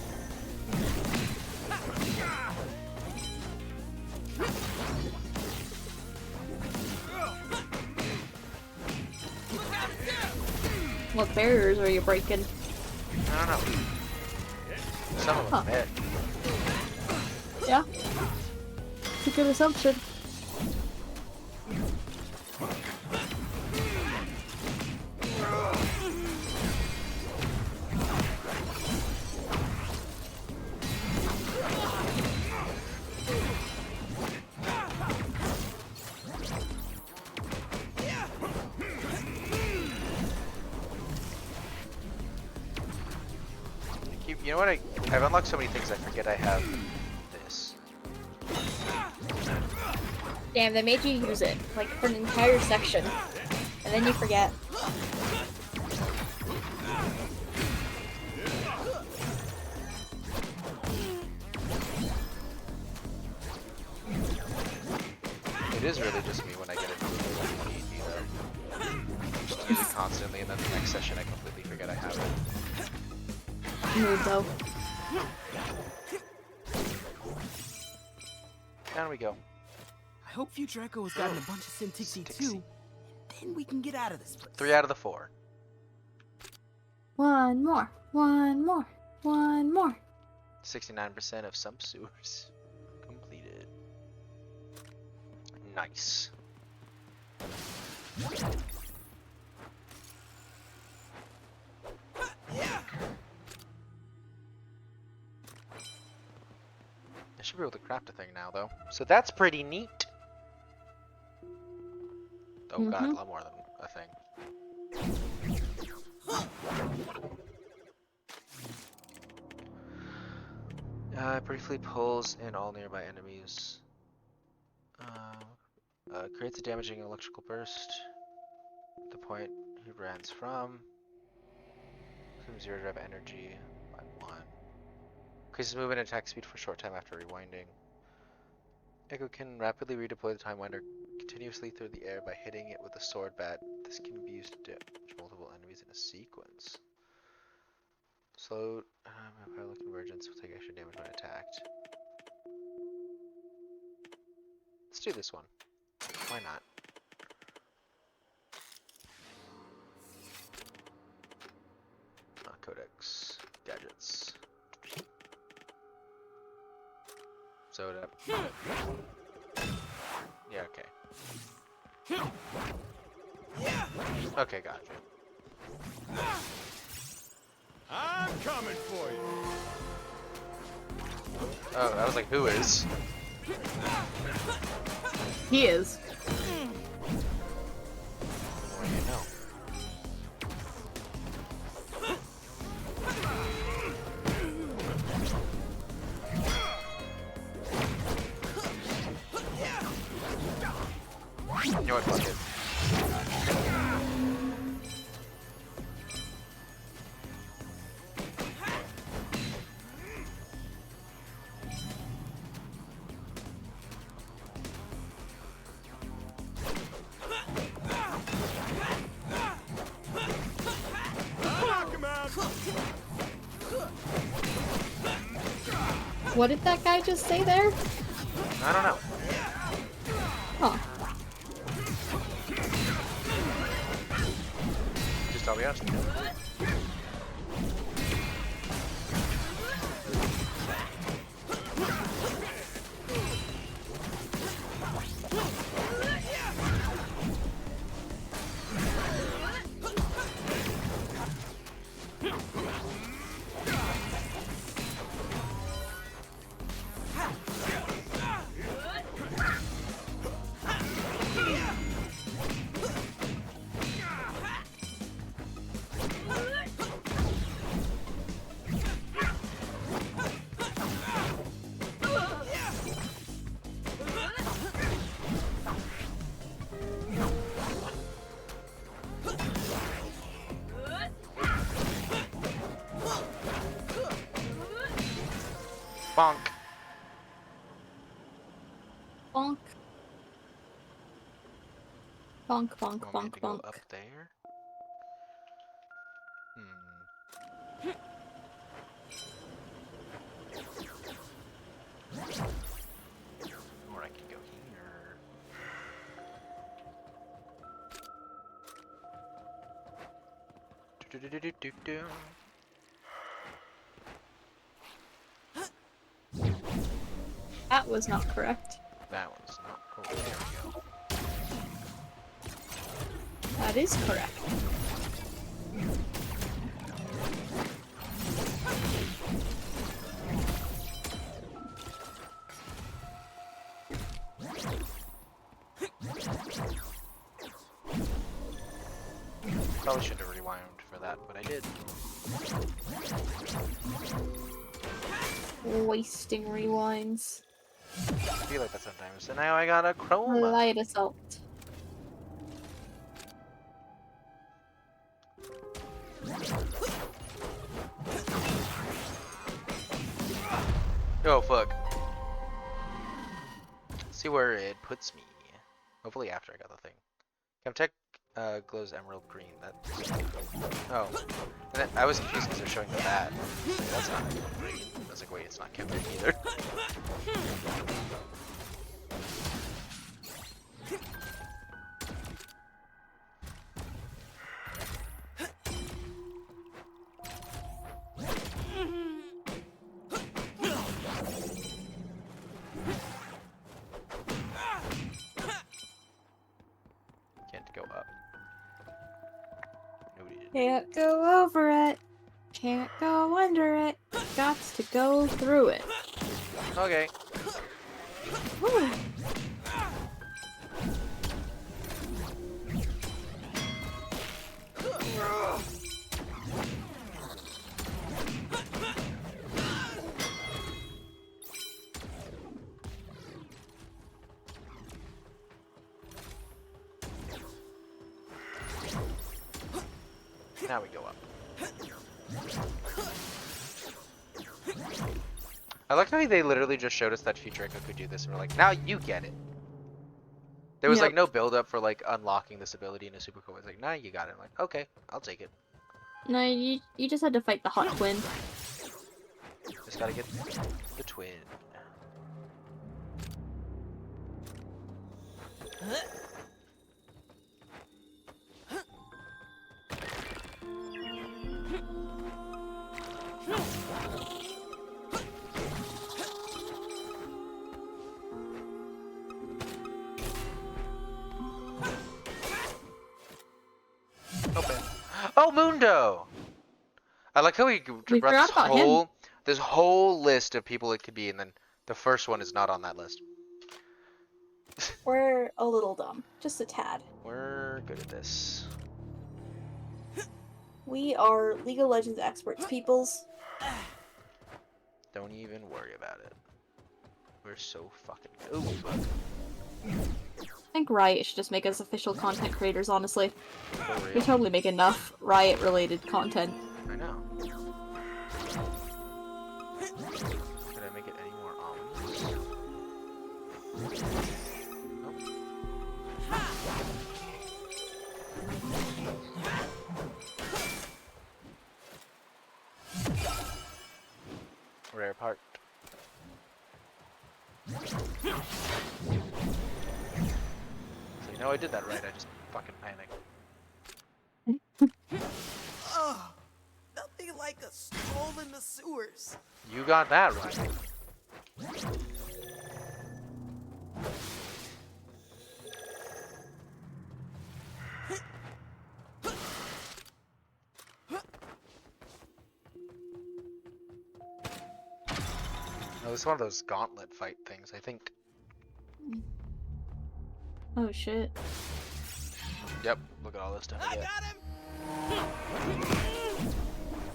What barriers are you breaking? I don't know. Some of them hit. Yeah. It's a good assumption. You know what? I've unlocked so many things I forget I have this. Damn, they made you use it, like, for an entire section. And then you forget. It is really just me when I get it from 180 though. Just use it constantly and then the next session I completely forget I have it. Mood though. Down we go. I hope Future Echo has gotten a bunch of Syntixi too. Then we can get out of this place. 3 out of the 4. One more. One more. One more. 69% of sump sewers completed. Nice. I should be able to craft a thing now, though. So that's pretty neat. Oh god, a lot more than a thing. Briefly pulls in all nearby enemies. Creates a damaging electrical burst at the point he runs from. Consumes 0 rev energy by 1. Increases movement and attack speed for a short time after rewinding. Echo can rapidly redeploy the Time Winder continuously through the air by hitting it with a sword bat. This can be used to damage multiple enemies in a sequence. Slowed parallel convergence will take extra damage when attacked. Let's do this one. Why not? Codex. Gadgets. Soda. Yeah, okay. Okay, gotcha. I'm coming for you. Oh, I was like, who is? He is. What do you know? You know what, fuck it. What did that guy just say there? I don't know. Huh. Just all we asked. Bonk. Bonk. Bonk, bonk, Want me bonk, to go bonk. up there? Or I can go here. Do-do-do-do-do-do. That was not correct. That one's not. Oh, there we go. That is correct. Probably should have rewound for that, but I did. Wasting rewinds. I feel like that sometimes. So now I got a chroma. Light assault. Oh fuck. See where it puts me. Hopefully after I got the thing. Chemtech glows emerald green. That. Oh. And then I was confused because they're showing the bat. That's not green. I was like, wait, it's not Chemtech either. Can't go up. Noted. Can't go over it. Can't go under it. Gots to go through it. Okay. Now we go up. I like how they literally just showed us that Future Echo could do this, and we're like, now you get it. There was like no build up for like unlocking this ability in a super cool way. It's like, nah, you got it. I'm like, okay, I'll take it. No, you just had to fight the hot twin. Just gotta get the twin. Open. Oh, Mundo! I like how we brought this whole list of people it could be, and then the first one is not on that list. We're a little dumb. Just a tad. We're good at this. We are League of Legends experts, peoples. Don't even worry about it. We're so fucking good. Ooh, fuck. I think Riot should just make us official content creators, honestly. We totally make enough Riot-related content. I know. Could I make it any more ominous? Nope. Rare part. So, I did that right, I just fucking panicked. Ugh, nothing like a stroll in the sewers. You got that right. No, this is one of those gauntlet fight things, I think. Oh shit. Yep, look at all this stuff. I got him!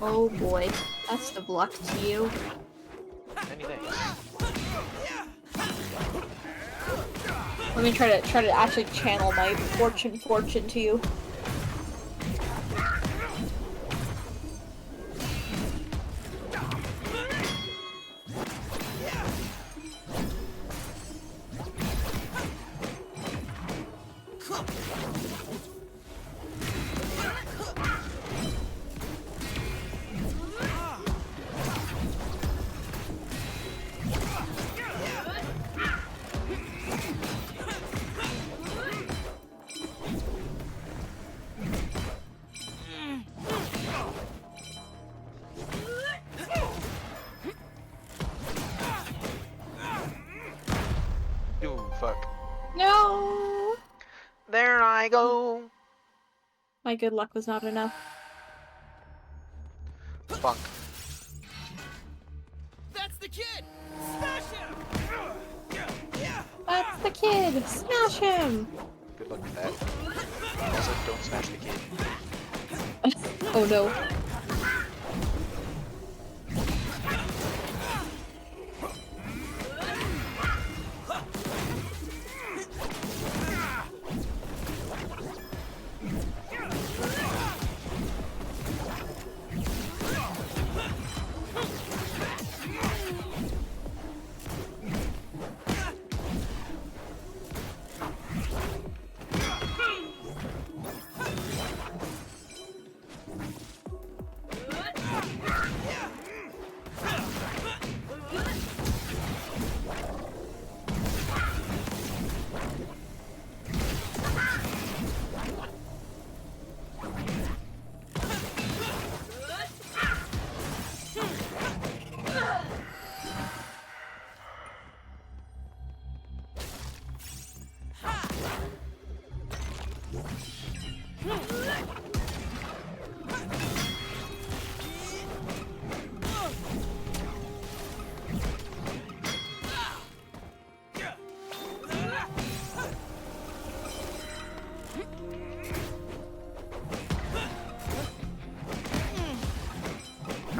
Oh boy, best of luck to you. Many thanks. Let me try to actually channel my fortune to you. No! There I go! My good luck was not enough. Bunk. That's the kid! Smash him! That's the kid! Smash him! Good luck with that. Also, don't smash the kid. Oh no.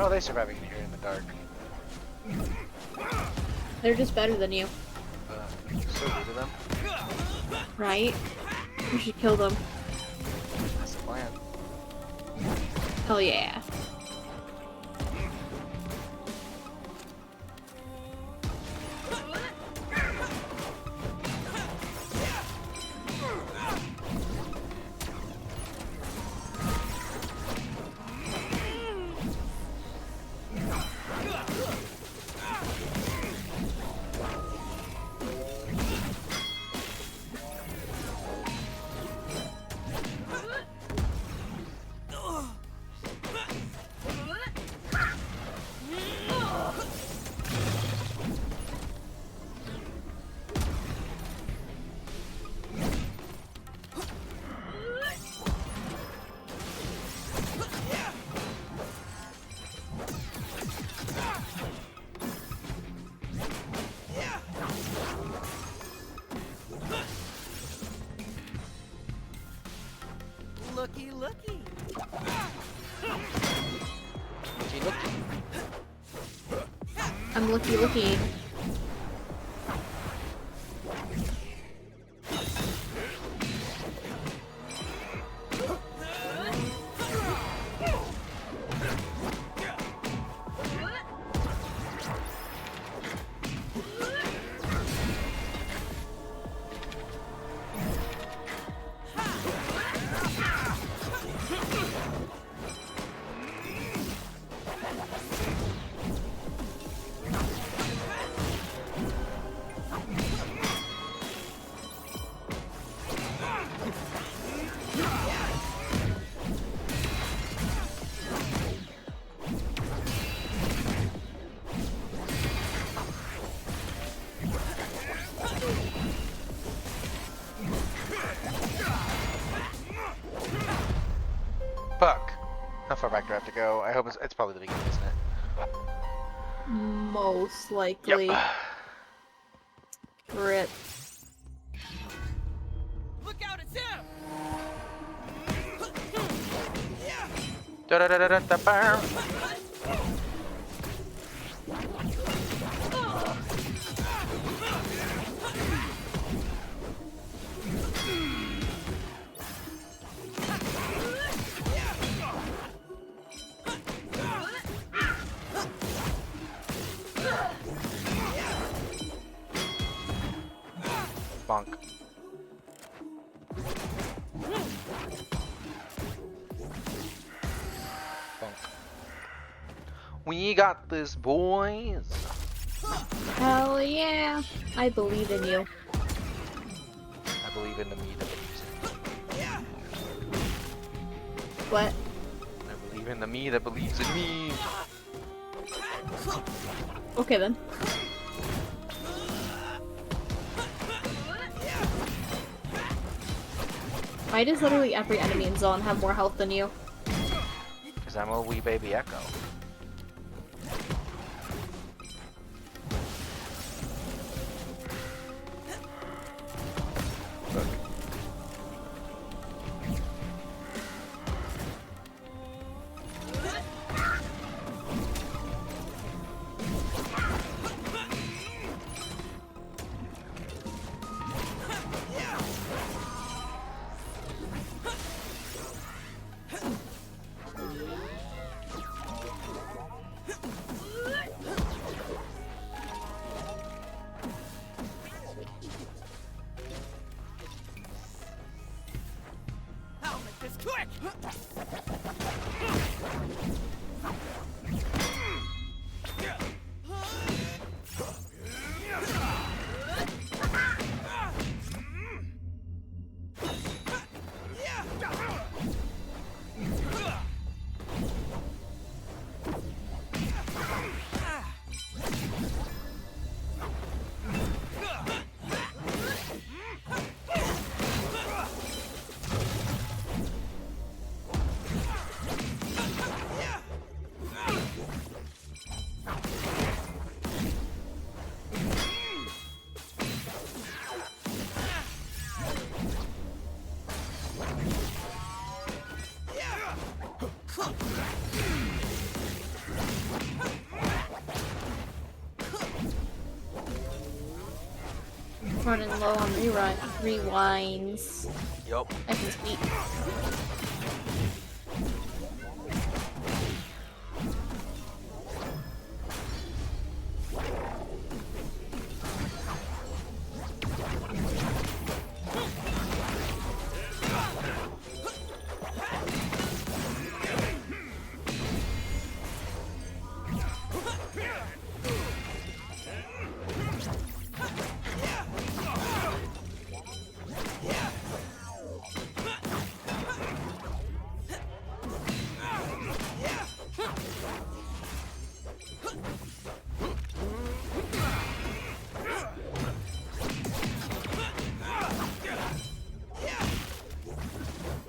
How are they surviving here in the dark? They're just better than you. So good to them. Right? You should kill them. That's the plan. Hell yeah. Looky, looky. Looky, looky. I'm looky. Fuck. How far back do I have to go? I hope it's probably the beginning, isn't it? Most likely. Yep. Rip. Look out, it's him! Da da da da da da bam. Bonk. Bonk. We got this, boys. Hell yeah. I believe in you. I believe in the me that believes in me. What? I believe in the me that believes in me. Okay then. Why does literally every enemy in Zone have more health than you? Because I'm a wee baby Echo. Running low on rewinds. Yup. I can speak.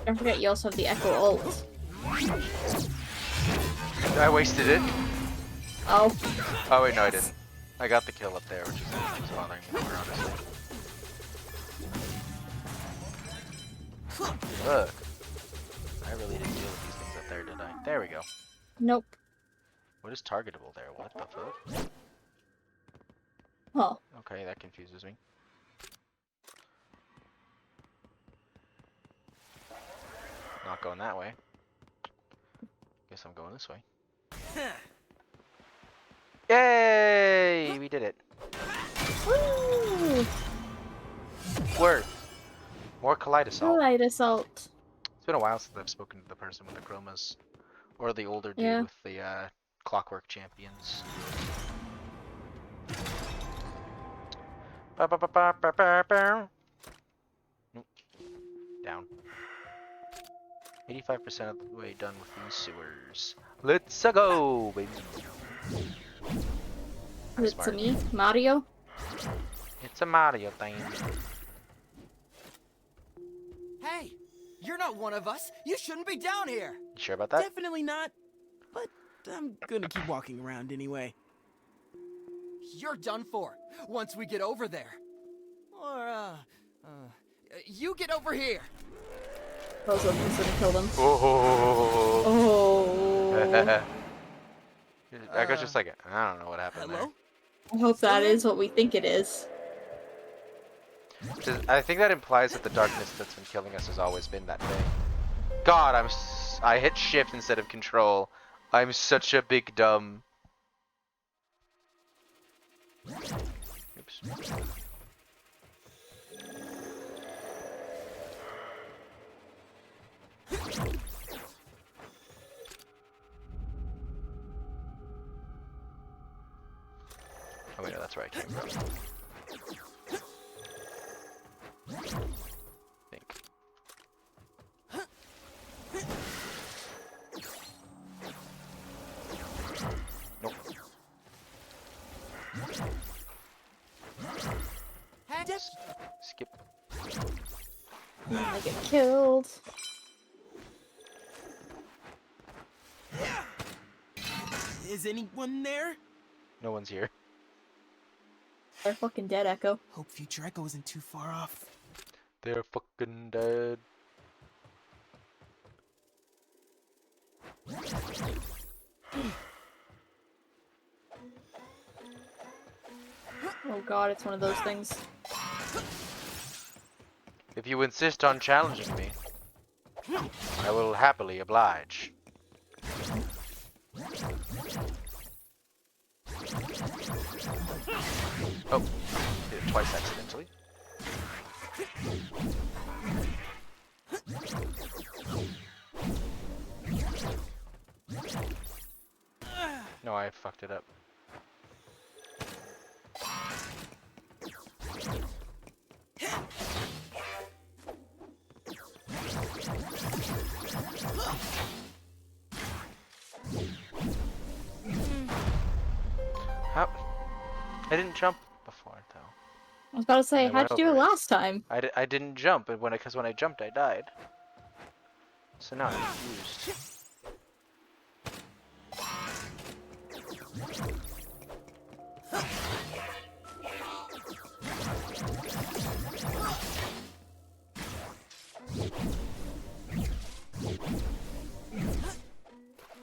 Don't forget you also have the Echo ult. I wasted it. Oh. Oh wait, no I didn't. I got the kill up there, which is bothering me more, honestly. Look. I really didn't deal with these things up there, did I? There we go. Nope. What is targetable there? What the fuck? Oh. Okay, that confuses me. Not going that way. Guess I'm going this way. Yay! We did it. Woo! Worth. More Kaleidosalt. Kaleidosalt. It's been a while since I've spoken to the person with the chromas. Or the older dude with the Clockwork Champions. Ba -ba -ba -ba -ba -ba -ba. Nope. Down. 85% of the way done with these sewers. Let's go, baby. It's a me, Mario. It's a Mario thing. Hey, you're not one of us. You shouldn't be down here. You sure about that? Definitely not. But I'm gonna keep walking around anyway. You're done for once we get over there. Or, you get over here. I was hoping to kill them. Oh. Oh. Echo's just like, I don't know what happened there. I hope that is what we think it is. I think that implies that the darkness that's been killing us has always been that thing. God, I hit shift instead of control. I'm such a big dumb. Oops. Oh wait, no, that's where I came from. Think. Nope. Skip. I get killed. Is anyone there? No one's here. They're fucking dead, Echo. Hope future Echo isn't too far off. They're fucking dead. Oh god, it's one of those things. If you insist on challenging me, I will happily oblige. Oh, did it twice accidentally. No, I fucked it up. How? I didn't jump before, though. I was about to say, how'd you do it last time? I didn't jump, because when I jumped, I died. So now I'm confused.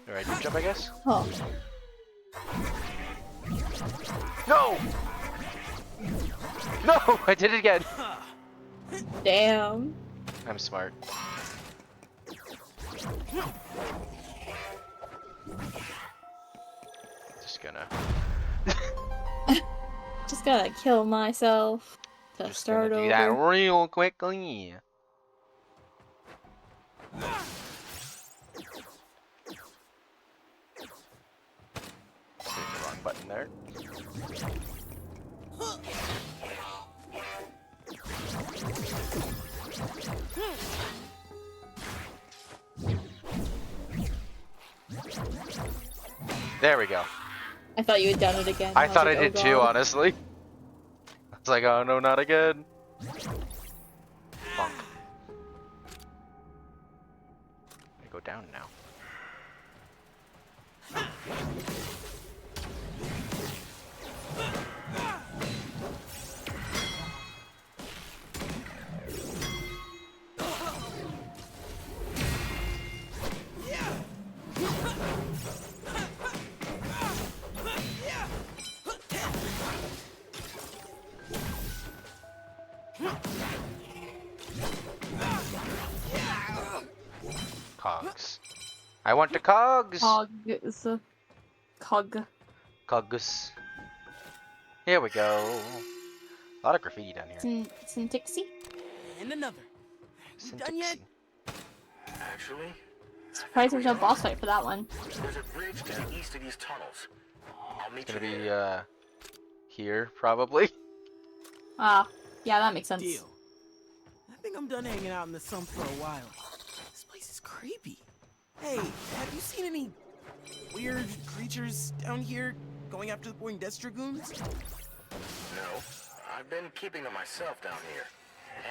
Alright, you jump, I guess? Oh. No! No, I did it again. Damn. I'm smart. Just gonna. Just gotta kill myself to Just start gonna over. do that real quickly. Hit the wrong button there. There we go. I thought you had done it again. I thought I was did like, too, oh God. honestly. I was like, oh no, not again. Bonk. I go down now. Cogs. I want the cogs! Cogs. Cog. Cogs. Here we go. A lot of graffiti down here. Syntixie? And another. You done yet? Actually, Surprised there's no boss fight for that one. there's a bridge to the east of these tunnels. I'll meet It's you gonna there. be, here, probably. Ah, yeah, that makes sense. Deal. I think I'm done hanging out in the sump for a while. This place is creepy. Hey, have you seen any weird creatures down here going after the Poindexter Dragoons? No, I've been keeping to myself down here.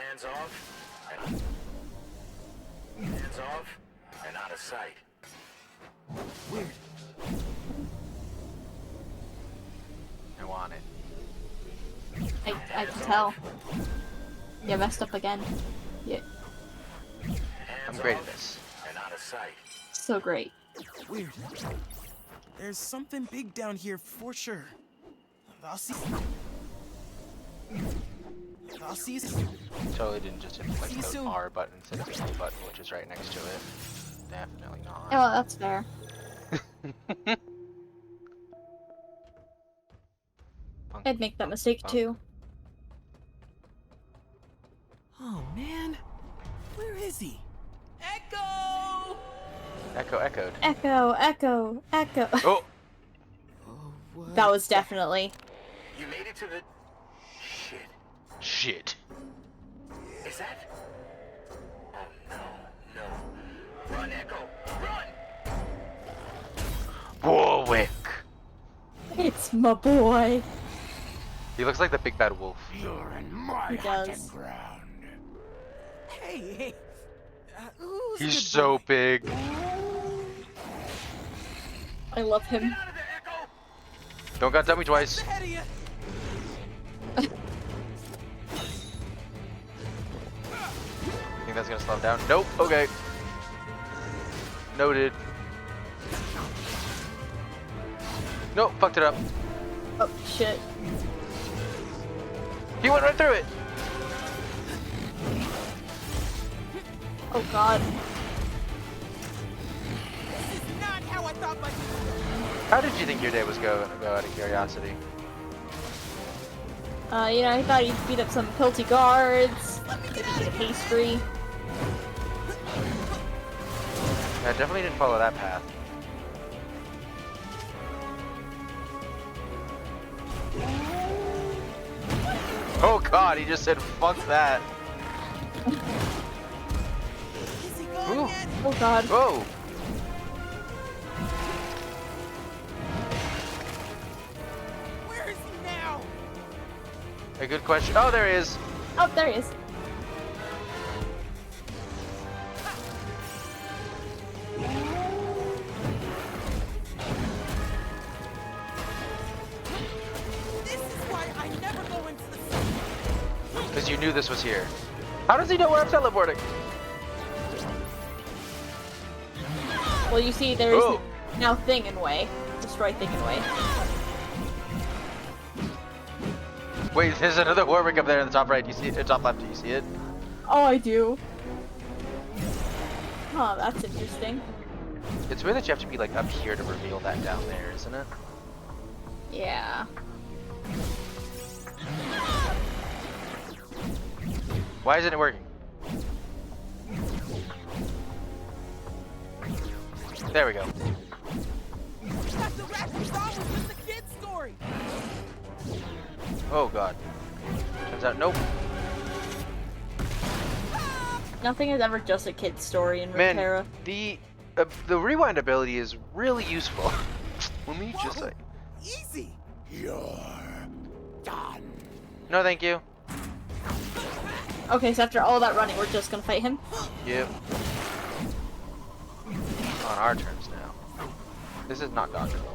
Hands off, and out of sight. Weird. I want it. I can tell. Yeah, messed up again. Yeah, I'm great at this. And out of sight. so great. Weird. There's something big down here for sure. I'll see. I'll see you soon. Totally didn't just hit like See you the soon. R button instead of the E button, which is right next to it. Definitely not. Oh, that's fair. I'd make that mistake too. Oh man, where is he? Echo! Echo echoed. Echo, echo, echo. Oh! That was definitely. You made it to the... Shit. Is that... Oh no. Run, Echo! Run! Warwick! It's my boy. He looks like the big bad wolf. You're in my He hunting does. ground. Hey, who's He's good so boy? big. I love him. Don't got dummy twice. Ahead of you. Think that's gonna slow him down? Nope. Okay. Noted. Nope. Fucked it up. Oh shit. He went right through it. Oh god. This is not how I thought my. How did you think your day was going? Go out of curiosity. You know, I thought he'd beat up some pilty guards, maybe eat a pastry. I definitely didn't follow that path. Oh god, he just said fuck that. Is he gone Ooh. yet? Oh god. Whoa. Where is he now? A good question. Oh, there he is. Oh, there he is. This is why I never go into the sun. Because you knew this was here. How does he know where I'm teleporting? Well, you see, there's Oh. now thing in way. Destroy thing in way. Wait, there's another Warwick up there in the top right. Do you see it? Top left. Do you see it? Oh, I do. Oh, that's interesting. It's weird that you have to be like up here to reveal that down there, isn't it? Yeah. Why isn't it working? There we go. That's the rap you thought was just a kid's story. Oh god. Turns out, nope. Nothing is ever just a kid's story in Man, Runeterra. the rewind ability is really useful. Let me just say. Easy. You're done. No, thank you. Okay, so after all that running, we're just gonna fight him? Yep. On our terms now. This is not dodgeable.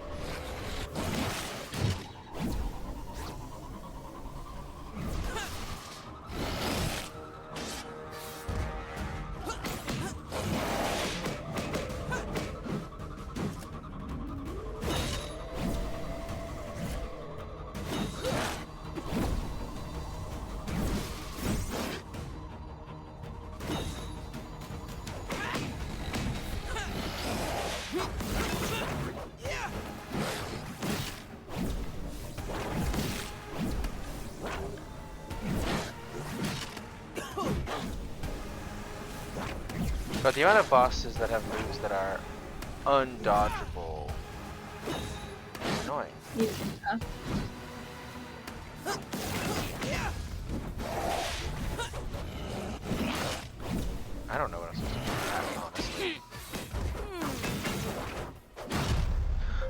But the amount of bosses that have moves that are undodgeable is annoying. Yeah. I don't know what I'm supposed to do with that, honestly.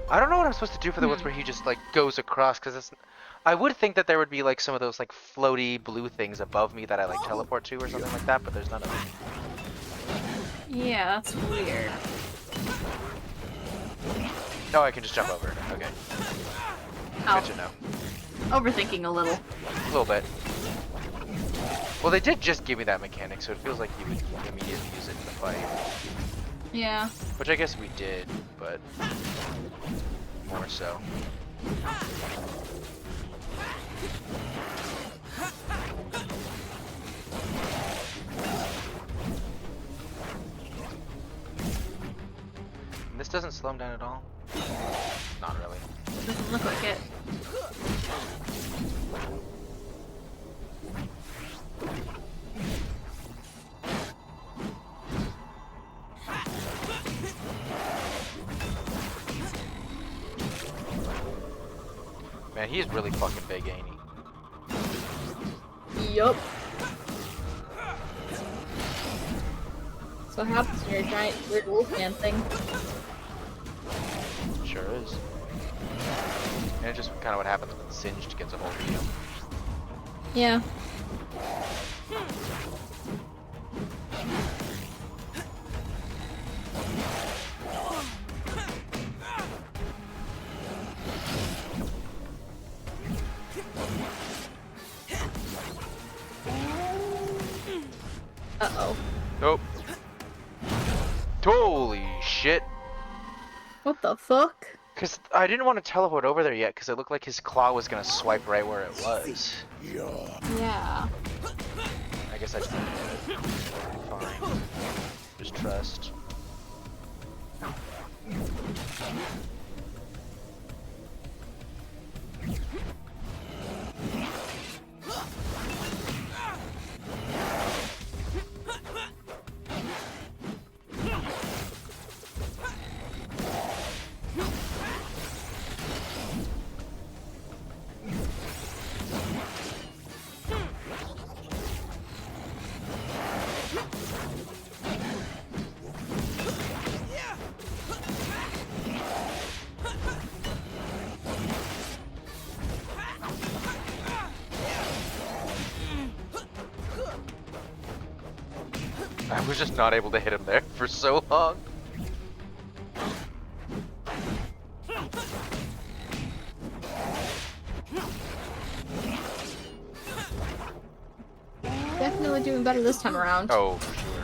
I don't know what I'm supposed to do for the ones where he just like goes across, because it's. I would think that there would be like some of those like floaty blue things above me that I like teleport to or something like that, but there's none of them. Yeah, that's weird. No, I can just jump over it. Okay. Oh. Good to know. Overthinking a little. A little bit. Well, they did just give me that mechanic, so it feels like you would immediately use it in the fight. Yeah. Which I guess we did, but more so. And this doesn't slow him down at all? Not really. Doesn't look like it. Man, he's really fucking big, ain't he? Yup. So what happens when you're a giant weird wolfman thing? Sure is. And it's just kind of what happens when Singed gets a hold of you. Yeah. Uh-oh. Nope. Holy shit. What the fuck? Because I didn't want to teleport over there yet because it looked like his claw was going to swipe right where it was. Yeah. I guess I just didn't do it. Fine. Just trust. I was just not able to hit him there for so long. Definitely doing better this time around. Oh, for sure.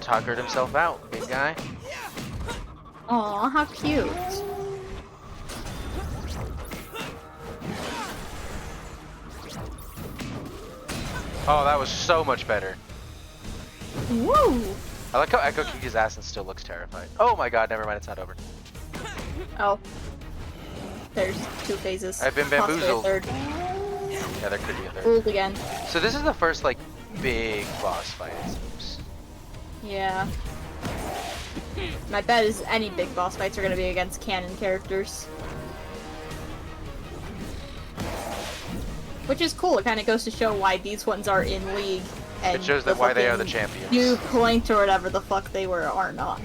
Tuckered himself out, big guy. Aw, how cute. Oh, that was so much better. Woo! I like how Echo kicked his ass and still looks terrified. Oh my god, never mind, it's not over. Oh. There's 2 phases. I've been Possibly a bamboozled. third. Yeah, there could be a third. Fooled again. So this is the first, like, big boss fight, it seems. Yeah. My bet is any big boss fights are gonna be against canon characters. Which is cool, it kinda goes to show why these ones are in League. And It shows that why they are the champions. New point or whatever the fuck they were are not.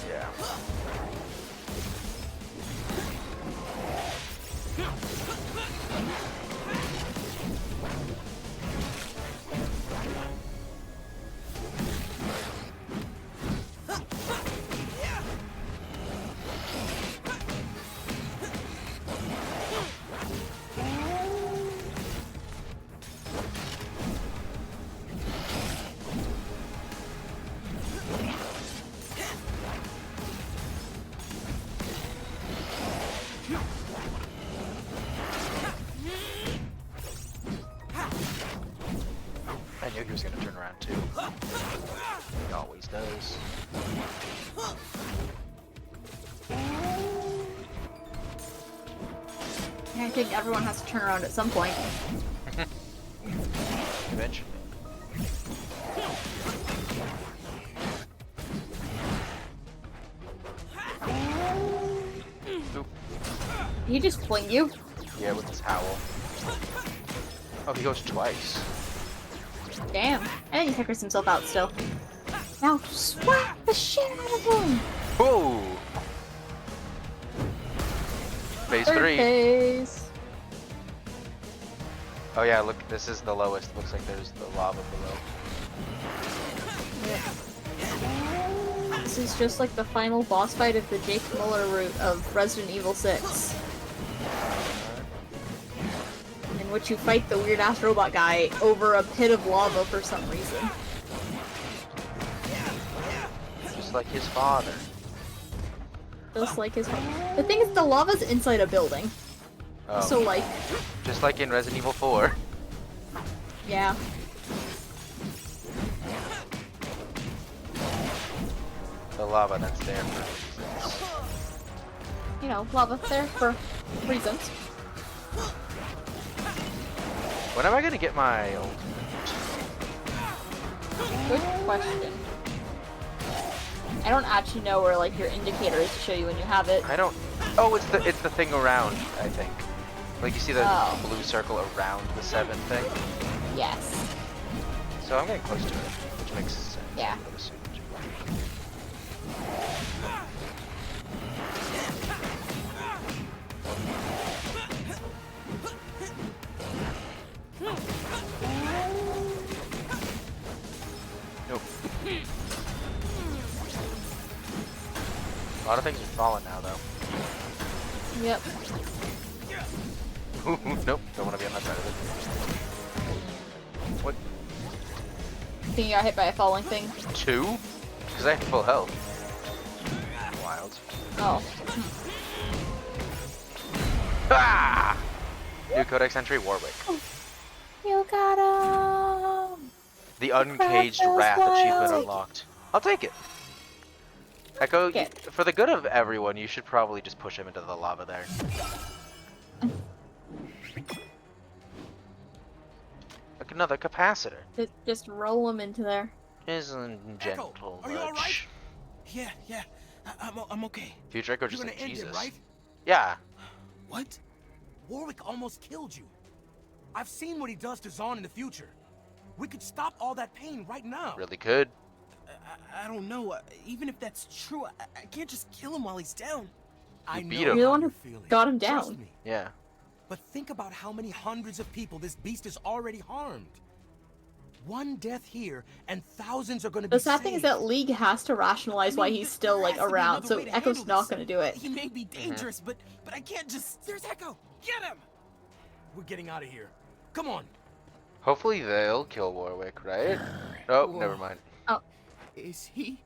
Yeah. I knew he was gonna turn around too. He always does. I think everyone has to turn around at some point. Eventually. Oop. He just fling you? Yeah, with his howl. Oh, he goes twice. Damn. And he figures himself out still. Now swat the shit out of him! Whoa! Phase 3. Phase. Oh yeah, look, this is the lowest. Looks like there's the lava below. Yeah. This is just like the final boss fight of the Jake Muller route of Resident Evil 6. In which you fight the weird ass robot guy over a pit of lava for some reason. Just like his father. Just like his father. The thing is, the lava's inside a building. Oh. So like... Just like in Resident Evil 4. Yeah. The lava that's there for reasons. You know, lava there for reasons. When am I gonna get my old? Good question. I don't actually know where like your indicator is to show you when you have it. I don't. Oh, it's the thing around. I think. Like you see the blue circle around the 7 thing. Yes. So I'm getting close to it, which makes sense. Yeah. I would assume. Nope. A lot of things are falling now, though. Yep. Nope, don't want to be on that side of it. What? I think you got hit by a falling thing. 2? Because I have full health. Wild. Oh. Ah! New codex entry, Warwick. You got him! The uncaged wrath achievement unlocked. I'll take it. Echo, for the good of everyone, you should probably just push him into the lava there. Like another capacitor. Just roll him into there. Isn't gentle Echo, are you all right? Yeah, I'm okay. Future Echo just You're like gonna end Jesus. it, right? Yeah. What? Warwick almost killed you. I've seen what he does to Zahn in the future. We could stop all that pain right now. Really could. I don't know. Even if that's true, I can't just kill him while he's down. I know beat him. You're the one how who you're feeling. got him Trust down. me. Yeah. But think about how many hundreds of people this beast has already harmed. One death here, and thousands are going to be The sad thing is that League has to rationalize why he's still like around, so Echo's not going to do it. He may be dangerous, but I can't just... There's Echo! Get him! We're getting out of here. Come on. Hopefully they'll kill Warwick, right? Oh, never mind. Oh. Is he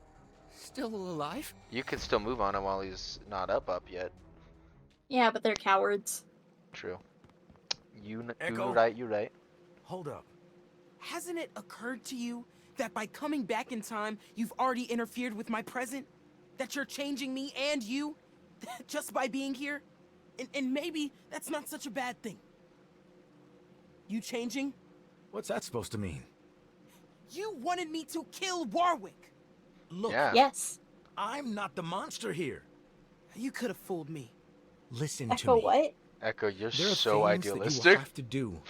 still alive? You can still move on him while he's not up yet. Yeah, but they're cowards. True. You Echo. right, you right. Hold up. Hasn't it occurred to you that by coming back in time, you've already interfered with my present? That you're changing me and you? Just by being here? And maybe that's not such a bad thing. You changing? What's that supposed to mean? You wanted me to kill Warwick! Look, Yeah. Yes. I'm not the monster here. You could have fooled me. Listen to Echo me. what? Echo, you're There are so things that idealistic. you will have to do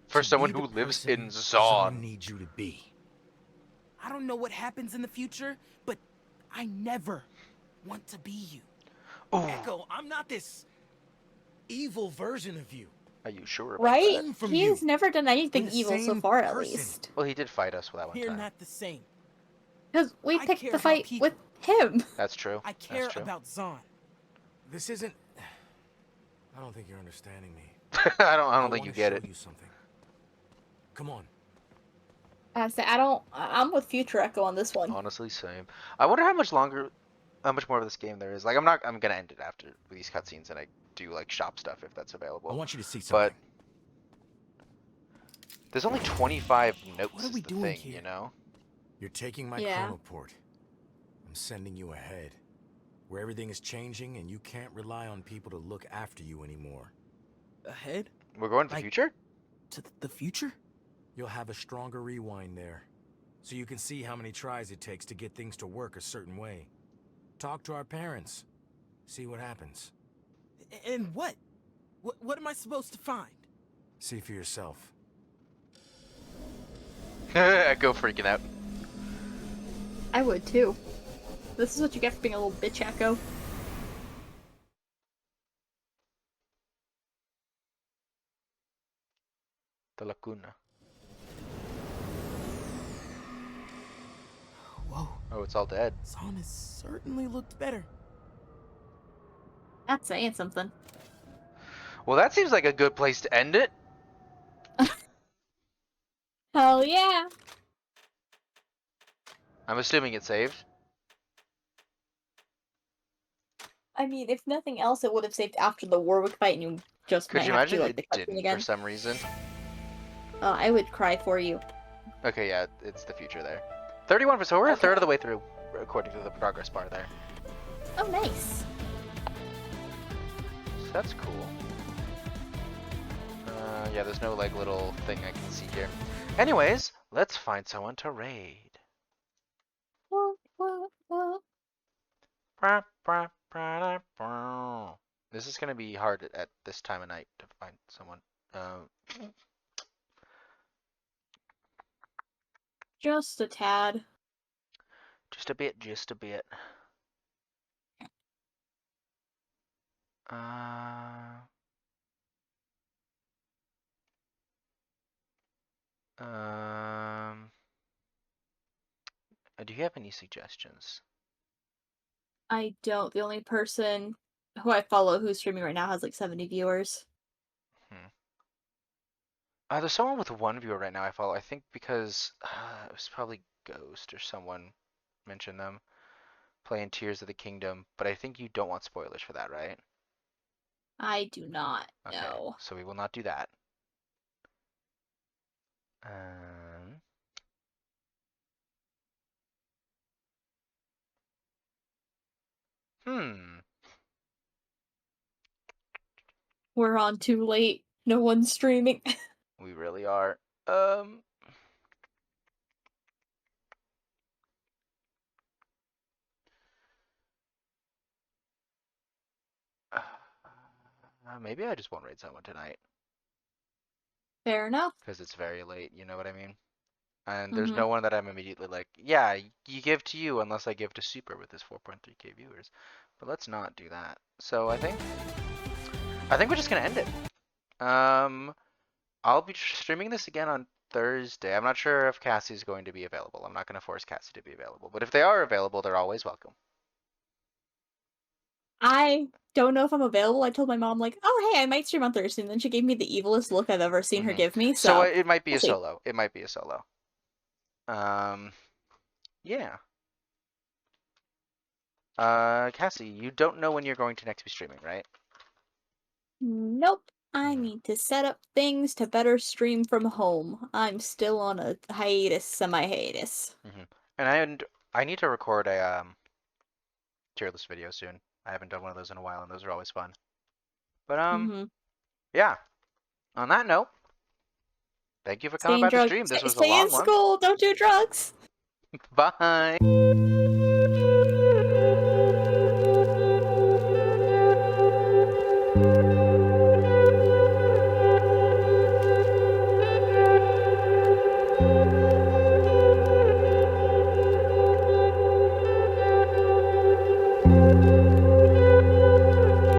For to someone be who the lives person in Zahn Zahn. needs you to be. I don't know what happens in the future, but I never want to be you. Ooh. Echo, I'm not this evil version of you. Are you sure about Right? Learn from He you. has never done anything We're the evil so same far, at person. least. Well, he did fight us that one We're time. not the same. Because we I picked care the about fight people. with him. That's true. I care That's true. about Zahn. This isn't... I don't think you're understanding me. I don't think you wanna get show it. you something. Come on. I'm with Future Echo on this one. Honestly, same. I wonder how much more of this game there is. Like, I'm gonna end it after these cutscenes and I do like shop stuff if that's available. I want you to see something. But there's only 25 notes What are is we the doing thing, here? you know? You're taking my Yeah. chronoport. I'm sending you ahead, where everything is changing and you can't rely on people to look after you anymore. Ahead? We're going to the Like- future? To the future? You'll have a stronger rewind there, so you can see how many tries it takes to get things to work a certain way. Talk to our parents. See what happens. And what? What am I supposed to find? See for yourself. Echo freaking out. I would too. This is what you get for being a little bitch, Echo. The Lacuna. Whoa. Oh, it's all dead. Zahn has certainly looked better. That's saying something. Well, that seems like a good place to end it. Hell yeah! I'm assuming it's saved. I mean, if nothing else, it would have saved after the Warwick fight, and you just Could might you have to imagine do, like, it the cutscene didn't again. for some reason? I would cry for you. Okay, yeah, it's the future there. 31%, so we're a third Okay. of the way through, according to the progress bar there. Oh, nice. So that's cool. Yeah, there's no, like, little thing I can see here. Anyways, let's find someone to raid. This is gonna be hard at this time of night to find someone. Just a tad. Just a bit, just a bit. Do you have any suggestions? I don't. The only person who I follow who's streaming right now has like 70 viewers. There's someone with one viewer right now I follow. I think because it was probably Ghost or someone mentioned them playing Tears of the Kingdom. But I think you don't want spoilers for that, right? I do not Okay, know. so we will not do that. We're on too late. No one's streaming. We really are. Maybe I just won't raid someone tonight. Fair enough. Because it's very late, you know what I mean? And there's no one that I'm immediately like, yeah, you give to you unless I give to Super with his 4.3k viewers. But let's not do that. So I think we're just gonna end it. I'll be streaming this again on Thursday. I'm not sure if Cassie's going to be available. I'm not gonna force Cassie to be available. But if they are available, they're always welcome. I don't know if I'm available. I told my mom, like, oh, hey, I might stream on Thursday. And then she gave me the evilest look I've ever seen her give me. So it might be we'll a see. solo. It might be a solo. Yeah. Cassie, you don't know when you're going to next be streaming, right? Nope. I need to set up things to better stream from home. I'm still on a hiatus, semi-hiatus. And I need to record a tier list video soon. I haven't done one of those in a while, and those are always fun. But yeah. On that note, thank you for coming by the stream. This was a long one. Stay in school. Don't do drugs. Bye.